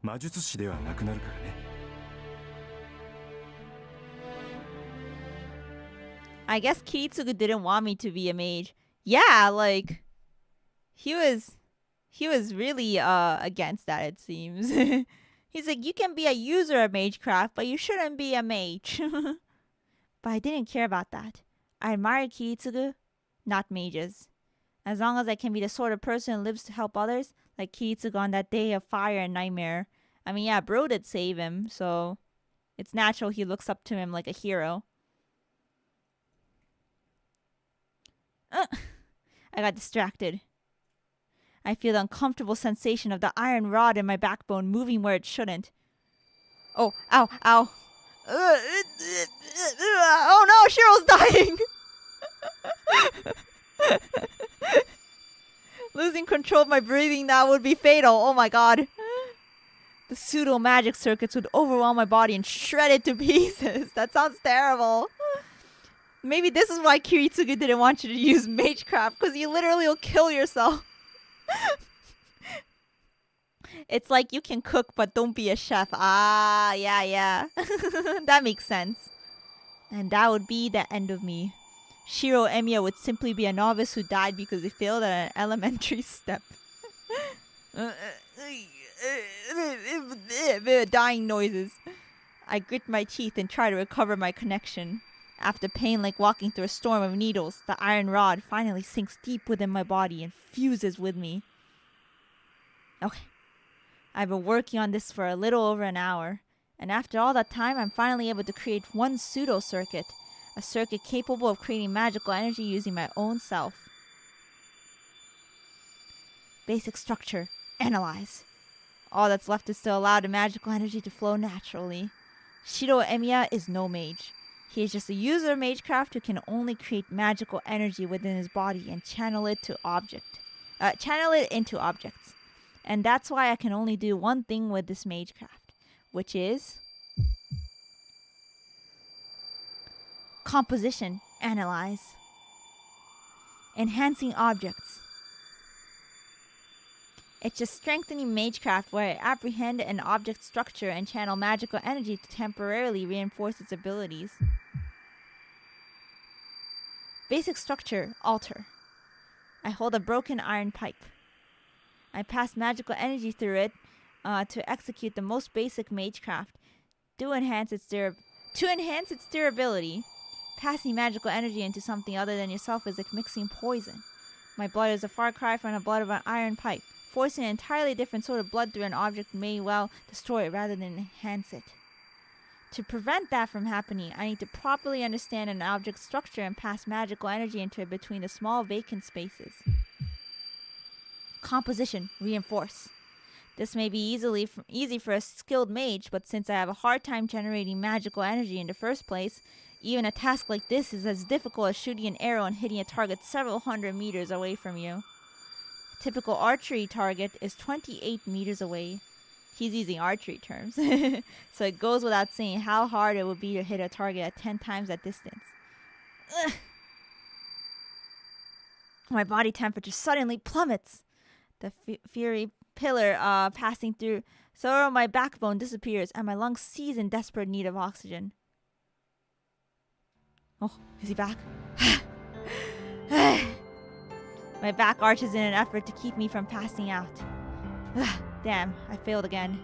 [SPEAKER 2] 魔術師ではなくなるからね。
[SPEAKER 1] I guess Kiritsugu didn't want me to be a mage. Yeah, like he was really against that, it seems. He's like, you can be a user of Magecraft, but you shouldn't be a mage. But I didn't care about that. I admire Kiritsugu, not mages. As long as I can be the sort of person who lives to help others, like Kiritsugu on that day of fire and nightmare. I mean, yeah, bro did save him, so it's natural he looks up to him like a hero. I got distracted. I feel the uncomfortable sensation of the iron rod in my backbone moving where it shouldn't. Oh, ow, ow. Oh no, Shirou's dying! Losing control of my breathing now would be fatal. Oh my god. The pseudo magic circuits would overwhelm my body and shred it to pieces. That sounds terrible. Maybe this is why Kiritsugu didn't want you to use Magecraft, because you literally will kill yourself. It's like you can cook, but don't be a chef. Ah, yeah. That makes sense. And that would be the end of me. Shiro Emiya would simply be a novice who died because he failed at an elementary step. Dying noises. I grit my teeth and try to recover my connection. After pain like walking through a storm of needles, the iron rod finally sinks deep within my body and fuses with me. Okay. I've been working on this for a little over an hour, and after all that time, I'm finally able to create one pseudo circuit, a circuit capable of creating magical energy using my own self. Basic structure, analyze. All that's left is to allow the magical energy to flow naturally. Shiro Emiya is no mage. He is just a user of Magecraft who can only create magical energy within his body and channel it into objects. And that's why I can only do one thing with this Magecraft, which is composition, analyze. Enhancing objects. It's just strengthening Magecraft where I apprehend an object structure and channel magical energy to temporarily reinforce its abilities. Basic structure, alter. I hold a broken iron pipe. I pass magical energy through it to execute the most basic Magecraft. To enhance its durability, passing magical energy into something other than yourself is like mixing poison. My blood is a far cry from the blood of an iron pipe. Forcing an entirely different sort of blood through an object may well destroy it rather than enhance it. To prevent that from happening, I need to properly understand an object's structure and pass magical energy into it between the small vacant spaces. Composition, reinforce. This may be easy for a skilled mage, but since I have a hard time generating magical energy in the first place, even a task like this is as difficult as shooting an arrow and hitting a target several hundred meters away from you. A typical archery target is 28 meters away. He's using archery terms. So it goes without saying how hard it would be to hit a target at 10 times that distance. Ugh. My body temperature suddenly plummets. The fiery pillar passing through so my backbone disappears and my lungs seize in desperate need of oxygen. Oh, is he back? My back arches in an effort to keep me from passing out. Damn, I failed again.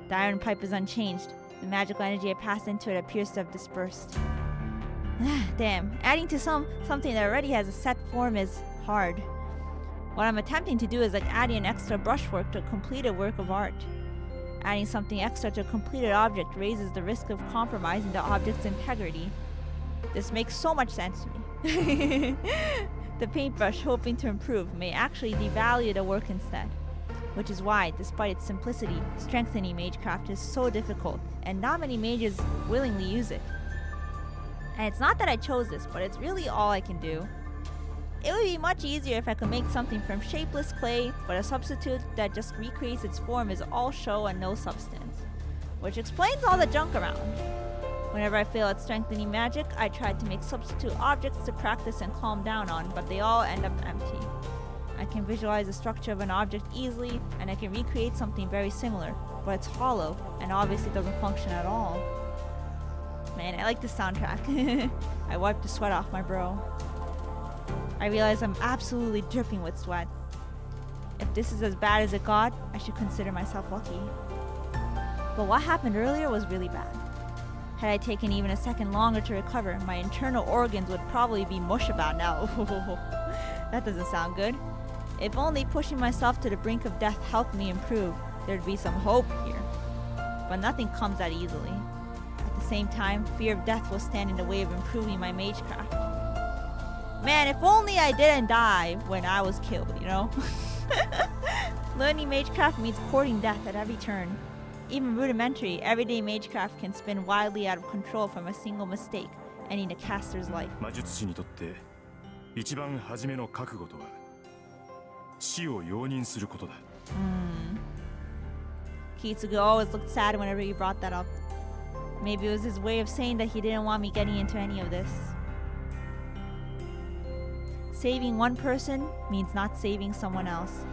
[SPEAKER 1] The iron pipe is unchanged. The magical energy I passed into it appears to have dispersed. Damn, adding to something that already has a set form is hard. What I'm attempting to do is like adding an extra brushwork to a completed work of art. Adding something extra to a completed object raises the risk of compromising the object's integrity. This makes so much sense to me. The paintbrush, hoping to improve, may actually devalue the work instead. Which is why, despite its simplicity, strengthening Magecraft is so difficult, and not many mages willingly use it. And it's not that I chose this, but it's really all I can do. It would be much easier if I could make something from shapeless clay, but a substitute that just recreates its form is all show and no substance. Which explains all the junk around. Whenever I fail at strengthening magic, I tried to make substitute objects to practice and calm down on, but they all end up empty. I can visualize the structure of an object easily, and I can recreate something very similar, but it's hollow, and obviously doesn't function at all. Man, I like this soundtrack. I wiped the sweat off my brow. I realize I'm absolutely dripping with sweat. If this is as bad as it got, I should consider myself lucky. But what happened earlier was really bad. Had I taken even a second longer to recover, my internal organs would probably be mush about now. That doesn't sound good. If only pushing myself to the brink of death helped me improve, there'd be some hope here. But nothing comes that easily. At the same time, fear of death will stand in the way of improving my magecraft. Man, if only I didn't die when I was killed, you know? Learning magecraft means courting death at every turn. Even rudimentary, everyday magecraft can spin wildly out of control from a single mistake, ending the caster's life.
[SPEAKER 2] 魔術師にとって一番初めの覚悟とは死を容認することだ。
[SPEAKER 1] Kiritsugu always looked sad whenever he brought that up. Maybe it was his way of saying that he didn't want me getting into any of this. Saving one person means not saving someone else.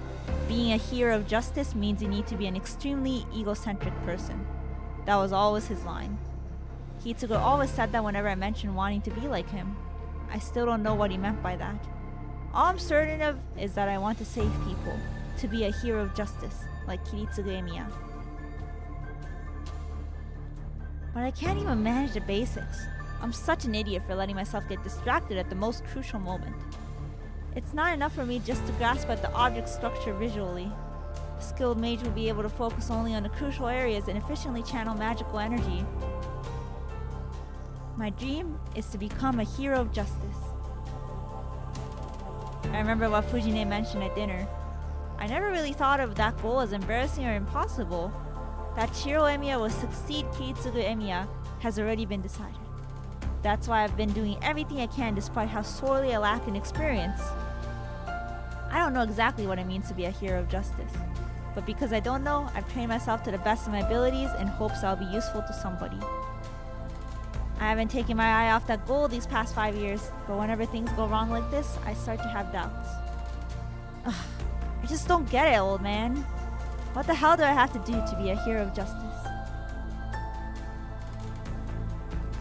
[SPEAKER 1] Being a hero of justice means you need to be an extremely egocentric person. That was always his line. Kiritsugu always said that whenever I mentioned wanting to be like him. I still don't know what he meant by that. All I'm certain of is that I want to save people, to be a hero of justice, like Kiritsugu Emiya. But I can't even manage the basics. I'm such an idiot for letting myself get distracted at the most crucial moment. It's not enough for me just to grasp at the object structure visually. A skilled mage will be able to focus only on the crucial areas and efficiently channel magical energy. My dream is to become a hero of justice. I remember what Fujine mentioned at dinner. I never really thought of that goal as embarrassing or impossible. That Shiro Emiya will succeed Kiritsugu Emiya has already been decided. That's why I've been doing everything I can despite how sorely I lack in experience. I don't know exactly what it means to be a hero of justice. But because I don't know, I've trained myself to the best of my abilities in hopes I'll be useful to somebody. I haven't taken my eye off that goal these past 5 years, but whenever things go wrong like this, I start to have doubts. Ugh, I just don't get it, old man. What the hell do I have to do to be a hero of justice?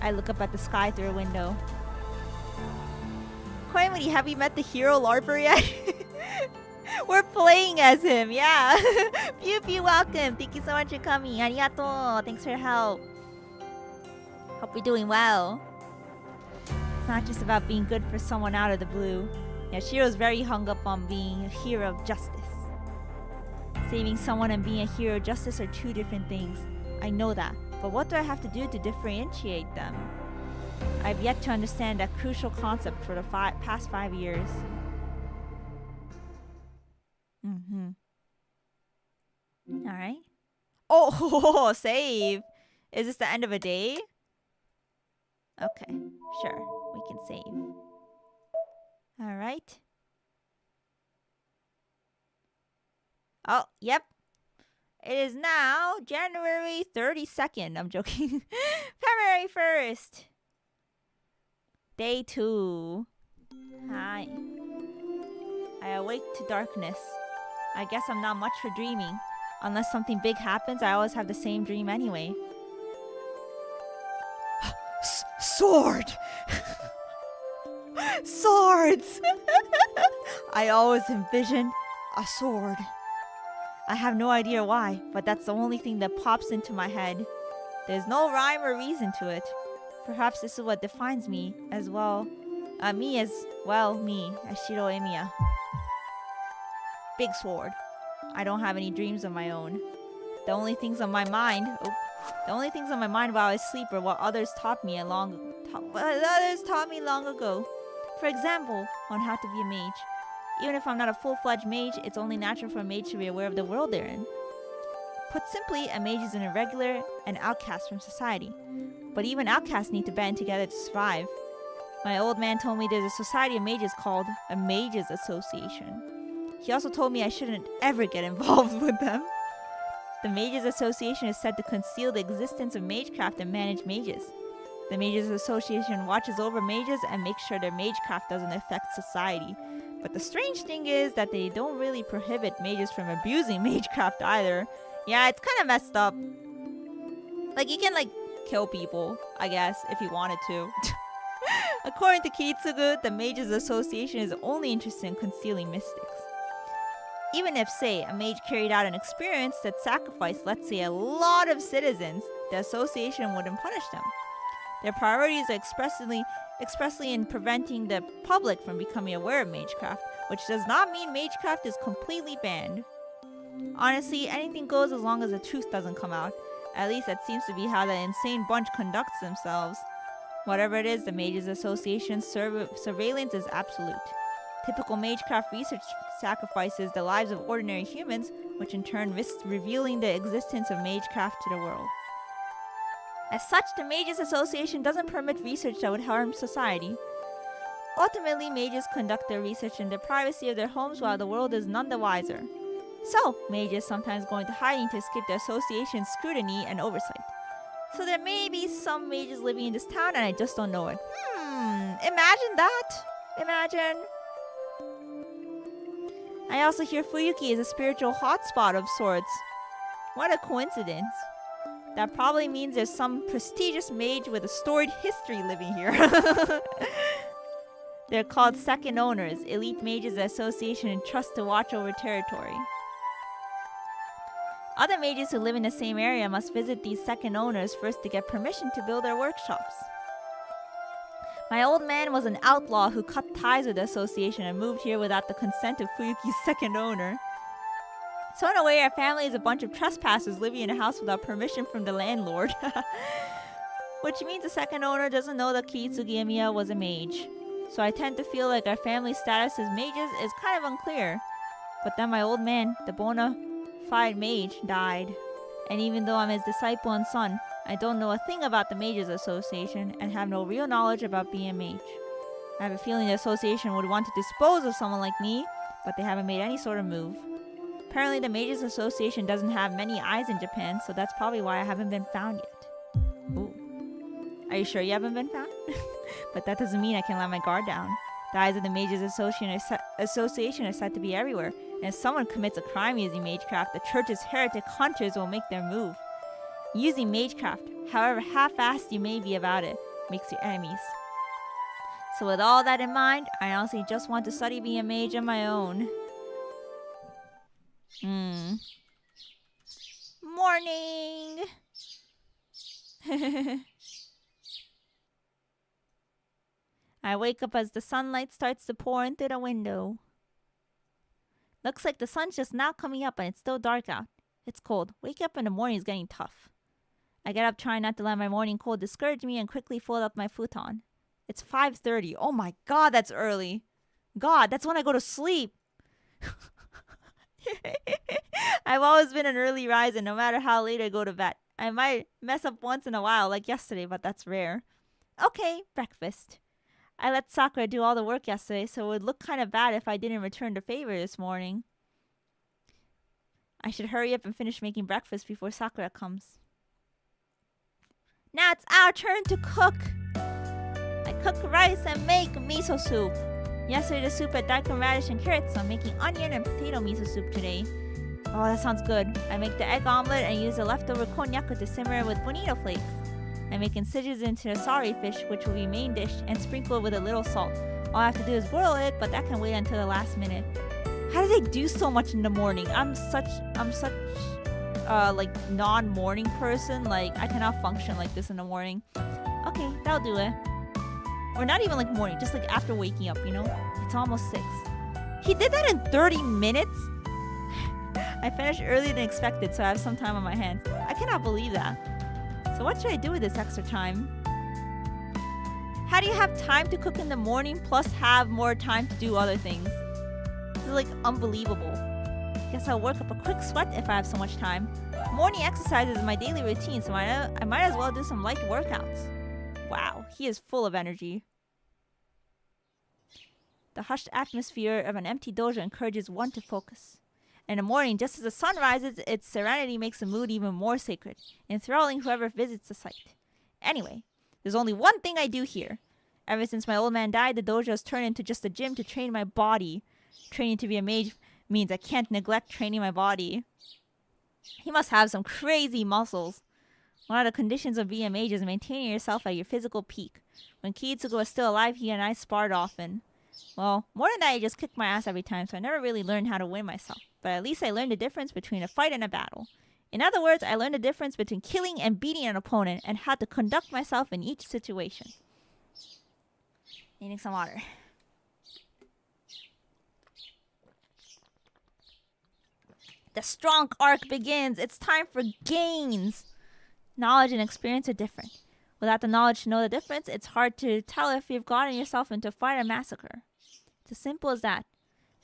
[SPEAKER 1] I look up at the sky through a window. Koemuri, have you met the hero LARPer yet? We're playing as him, yeah. Pew Pew, welcome. Thank you so much for coming. Arigato. Thanks for your help. Hope you're doing well. It's not just about being good for someone out of the blue. Yeah, Shiro's very hung up on being a hero of justice. Saving someone and being a hero of justice are two different things. I know that. But what do I have to do to differentiate them? I've yet to understand that crucial concept for the past 5 years. Alright. Oh, save! Is this the end of a day? Okay, sure. We can save. Alright. Oh, yep. It is now January 32nd. I'm joking. February 1st. Day 2. Hi. I awake to darkness. I guess I'm not much for dreaming. Unless something big happens, I always have the same dream anyway. Sword! Swords! I always envision a sword. I have no idea why, but that's the only thing that pops into my head. There's no rhyme or reason to it. Perhaps this is what defines me as well. Me as Shiro Emiya. Big sword. I don't have any dreams of my own. The only things on my mind while I sleep are what others taught me long ago. For example, on how to be a mage. Even if I'm not a full-fledged mage, it's only natural for a mage to be aware of the world they're in. Put simply, a mage is an irregular and outcast from society. But even outcasts need to band together to survive. My old man told me there's a society of mages called a Mages Association. He also told me I shouldn't ever get involved with them. The Mages Association is said to conceal the existence of magecraft and manage mages. The Mages Association watches over mages and makes sure their magecraft doesn't affect society. But the strange thing is that they don't really prohibit mages from abusing magecraft either. Yeah, it's kind of messed up. Like, you can, kill people, I guess, if you wanted to. According to Kiritsugu, the Mages Association is only interested in concealing mystics. Even if, say, a mage carried out an experience that sacrificed, let's say, a lot of citizens, the association wouldn't punish them. Their priorities are expressly in preventing the public from becoming aware of Magecraft, which does not mean Magecraft is completely banned. Honestly, anything goes as long as the truth doesn't come out. At least that seems to be how the insane bunch conducts themselves. Whatever it is, the Mages Association's surveillance is absolute. Typical Magecraft research sacrifices the lives of ordinary humans, which in turn risks revealing the existence of Magecraft to the world. As such, the Mages Association doesn't permit research that would harm society. Ultimately, mages conduct their research in the privacy of their homes while the world is none the wiser. So, mages sometimes go into hiding to escape the association's scrutiny and oversight. So there may be some mages living in this town and I just don't know it. Imagine that! Imagine. I also hear Fuyuki is a spiritual hotspot of sorts. What a coincidence. That probably means there's some prestigious mage with a storied history living here. They're called second owners, elite mages the association entrusts to watch over territory. Other mages who live in the same area must visit these second owners first to get permission to build their workshops. My old man was an outlaw who cut ties with the association and moved here without the consent of Fuyuki's second owner. So in a way, our family is a bunch of trespassers living in a house without permission from the landlord. Which means the second owner doesn't know that Kiritsugu Emiya was a mage. So I tend to feel like our family status as mages is kind of unclear. But then my old man, the bona fide mage, died. And even though I'm his disciple and son, I don't know a thing about the Mages Association and have no real knowledge about being a mage. I have a feeling the association would want to dispose of someone like me, but they haven't made any sort of move. Apparently the Mages Association doesn't have many eyes in Japan, so that's probably why I haven't been found yet. Ooh. Are you sure you haven't been found? But that doesn't mean I can let my guard down. The eyes of the Mages Association are said to be everywhere, and if someone commits a crime using Magecraft, the church's heretic hunters will make their move. Using Magecraft, however half-assed you may be about it, makes you enemies. So with all that in mind, I honestly just want to study being a mage on my own. Morning! I wake up as the sunlight starts to pour in through the window. Looks like the sun's just now coming up and it's still dark out. It's cold. Waking up in the morning is getting tough. I get up trying not to let my morning cold discourage me and quickly fold up my futon. It's 5:30. Oh my god, that's early. God, that's when I go to sleep. I've always been an early riser no matter how late I go to bed. I might mess up once in a while like yesterday, but that's rare. Okay, breakfast. I let Sakura do all the work yesterday, so it would look kind of bad if I didn't return the favor this morning. I should hurry up and finish making breakfast before Sakura comes. Now it's our turn to cook! I cook rice and make miso soup. Yesterday the soup had daikon radish and carrots, so I'm making onion and potato miso soup today. Oh, that sounds good. I make the egg omelet and use the leftover konnyaku to simmer with bonito flakes. I make incisions into the sari fish, which will be main dish, and sprinkle it with a little salt. All I have to do is boil it, but that can wait until the last minute. How do they do so much in the morning? I'm such like non-morning person. Like I cannot function like this in the morning. Okay, that'll do it. Or not even like morning, just like after waking up, you know? It's almost 6. He did that in 30 minutes? I finished earlier than expected, so I have some time on my hands. I cannot believe that. So what should I do with this extra time? How do you have time to cook in the morning plus have more time to do other things? This is like unbelievable. Guess I'll work up a quick sweat if I have so much time. Morning exercise is my daily routine, so I might as well do some light workouts. Wow, he is full of energy. The hushed atmosphere of an empty dojo encourages one to focus. In the morning, just as the sun rises, its serenity makes the mood even more sacred, enthralling whoever visits the site. Anyway, there's only one thing I do here. Ever since my old man died, the dojo has turned into just a gym to train my body. Training to be a mage means I can't neglect training my body. He must have some crazy muscles. One of the conditions of being a mage is maintaining yourself at your physical peak. When Kiritsugu was still alive, he and I sparred often. Well, more than that, I just kicked my ass every time, so I never really learned how to win myself. But at least I learned the difference between a fight and a battle. In other words, I learned the difference between killing and beating an opponent and how to conduct myself in each situation. Needing some water. The strong arc begins. It's time for gains. Knowledge and experience are different. Without the knowledge to know the difference, it's hard to tell if you've gotten yourself into a fight or massacre. It's as simple as that.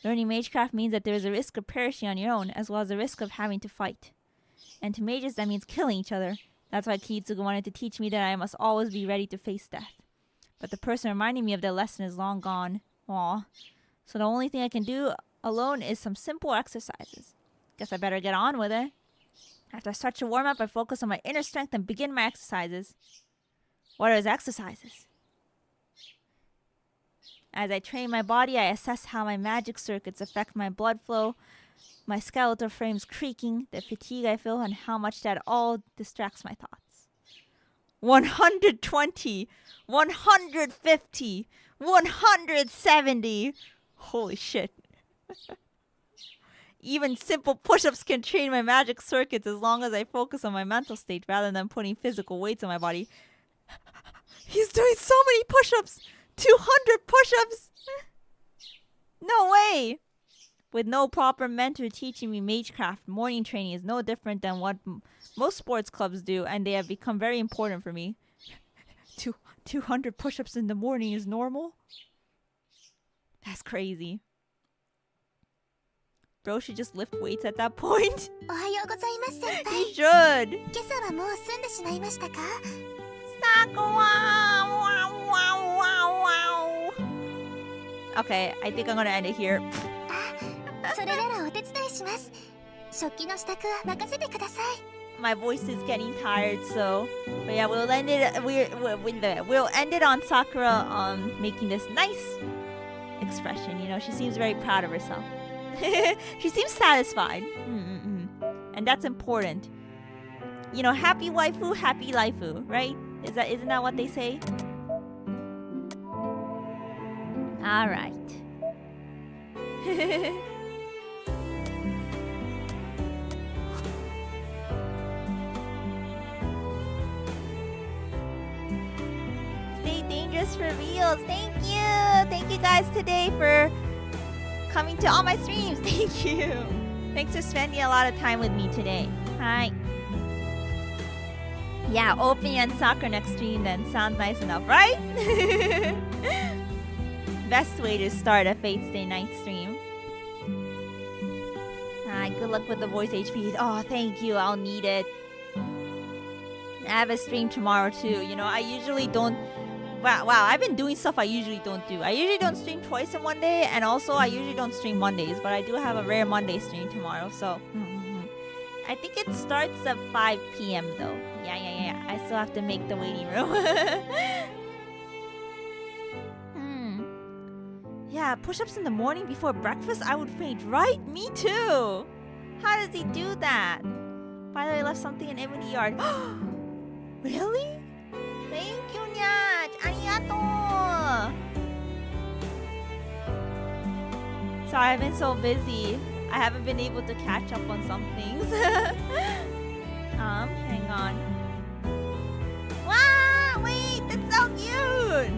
[SPEAKER 1] Learning Magecraft means that there is a risk of perishing on your own, as well as a risk of having to fight. And to mages, that means killing each other. That's why Kiritsugu wanted to teach me that I must always be ready to face death. But the person reminding me of the lesson is long gone. Aw. So the only thing I can do alone is some simple exercises. Guess I better get on with it. After I start to warm up, I focus on my inner strength and begin my exercises. What are his exercises? As I train my body, I assess how my magic circuits affect my blood flow, my skeletal frame's creaking, the fatigue I feel, and how much that all distracts my thoughts. 120, 150, 170. Holy shit. Even simple push-ups can train my magic circuits as long as I focus on my mental state rather than putting physical weights on my body. He's doing so many push-ups! 200 push-ups! No way! With no proper mentor teaching me Magecraft, morning training is no different than what most sports clubs do, and they have become very important for me. 200 push-ups in the morning is normal? That's crazy. Bro should just lift weights at that point. He should.
[SPEAKER 3] 今朝はもう済んでしまいましたか?
[SPEAKER 1] Okay, I think I'm gonna end it here.
[SPEAKER 3] それならお手伝いします。食器の支度は任せてください。
[SPEAKER 1] My voice is getting tired, so but yeah, we'll end it. We'll end it on Sakura making this nice expression. You know, she seems very proud of herself. She seems satisfied, and that's important. You know, happy waifu, happy laifu, right? Isn't that what they say? All right. Stay dangerous for reals. Thank you guys today for coming to all my streams. Thank you. Thanks for spending a lot of time with me today. Hi. Yeah, open and Sakura next stream then. Sounds nice enough, right? Best way to start a Fate's Day night stream. Hi, good luck with the voice HP. Oh, thank you. I'll need it. I have a stream tomorrow too. You know, I usually don't... Wow, I've been doing stuff I usually don't do. I usually don't stream twice in one day, and also I usually don't stream Mondays, but I do have a rare Monday stream tomorrow, so... I think it starts at 5 p.m. though. Yeah. I still have to make the waiting room. Yeah, push-ups in the morning before breakfast, I would faint, right? Me too! How does he do that? By the way, I left something in Emuri yard. Really? Thank you, Nyach! Arigato! Sorry, I've been so busy. I haven't been able to catch up on some things. Hang on. Wow, wait, that's so cute!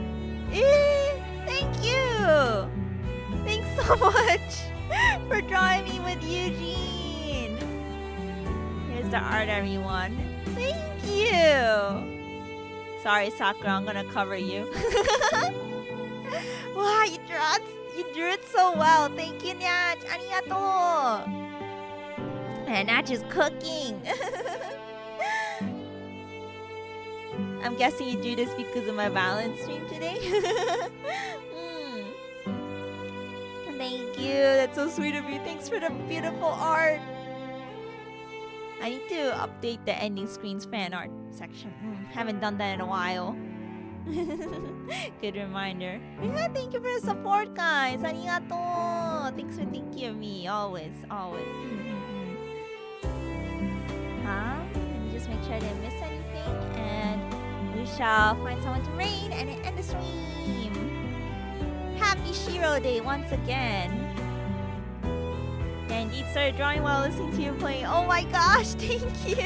[SPEAKER 1] Thank you! Thanks so much for drawing me with Eugene! Here's the art, everyone. Thank you! Sorry, Sakura, I'm gonna cover you. Wow, you drew it so well. Thank you, Nyach. Arigato. And Nyach is cooking. I'm guessing you drew this because of my Valorant stream today. Thank you. That's so sweet of you. Thanks for the beautiful art. I need to update the ending screens fan art section. Haven't done that in a while. Good reminder. Yeah, thank you for the support, guys. Arigato. Thanks for thinking of me. Always. Let me just make sure I didn't miss anything. And we shall find someone to raid and end the stream. Happy Happy Shiro Day once again. Yeah, indeed started drawing while listening to you playing. Oh my gosh, thank you.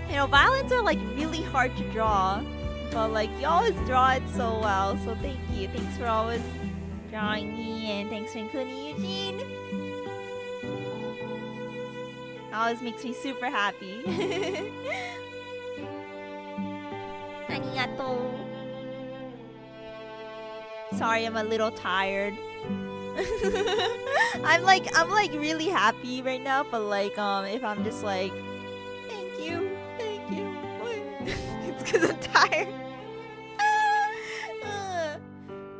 [SPEAKER 1] You know, violins are like really hard to draw. But like, you always draw it so well. So thank you. Thanks for always drawing me. And thanks for including Eugene. Always makes me super happy. Arigato. Sorry, I'm a little tired. I'm like really happy right now, but like if I'm just like thank you. It's because I'm tired.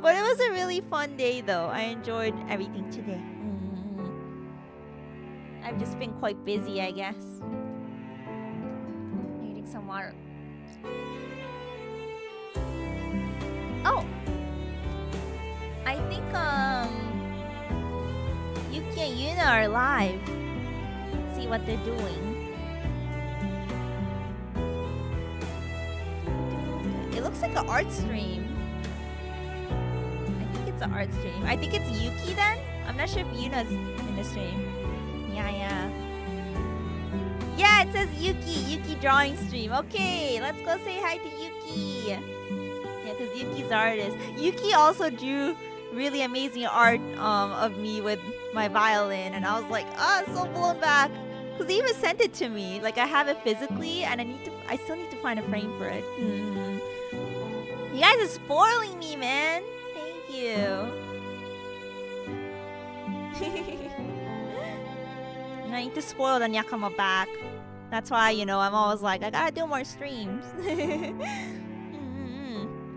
[SPEAKER 1] But it was a really fun day though. I enjoyed everything today. I've just been quite busy, I guess. Needing some water. Oh! I think Yuki and Yuna are live. Let's see what they're doing. It looks like an art stream. I think it's an art stream. I think it's Yuki then? I'm not sure if Yuna's in the stream. Yeah. Yeah, it says Yuki drawing stream. Okay, let's go say hi to Yuki. Yeah, because Yuki's artist. Yuki also drew really amazing art of me with my violin, and I was like, so blown back. Because he even sent it to me. Like, I have it physically, and I still need to find a frame for it. You guys are spoiling me, man. Thank you. I need to spoil the Nyakama back. That's why, I'm always like, I gotta do more streams.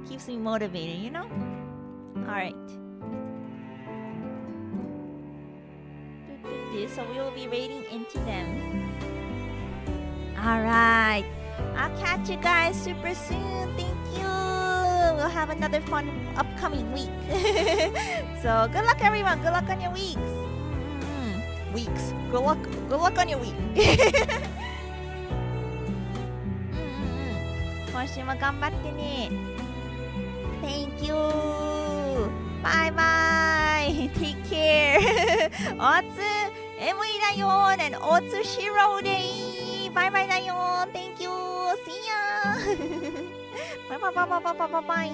[SPEAKER 1] Keeps me motivated, Alright. So we will be raiding into them. Alright. I'll catch you guys super soon. Thank you. We'll have another fun upcoming week. So good luck everyone. Good luck on your weeks. Weeks. Good luck on your week. 今週も頑張ってね。Thank you. Bye bye. Take care. おつエムリだよん and おつしろでい。Bye bye だよん。Thank you. See ya. Bye bye bye bye bye bye bye.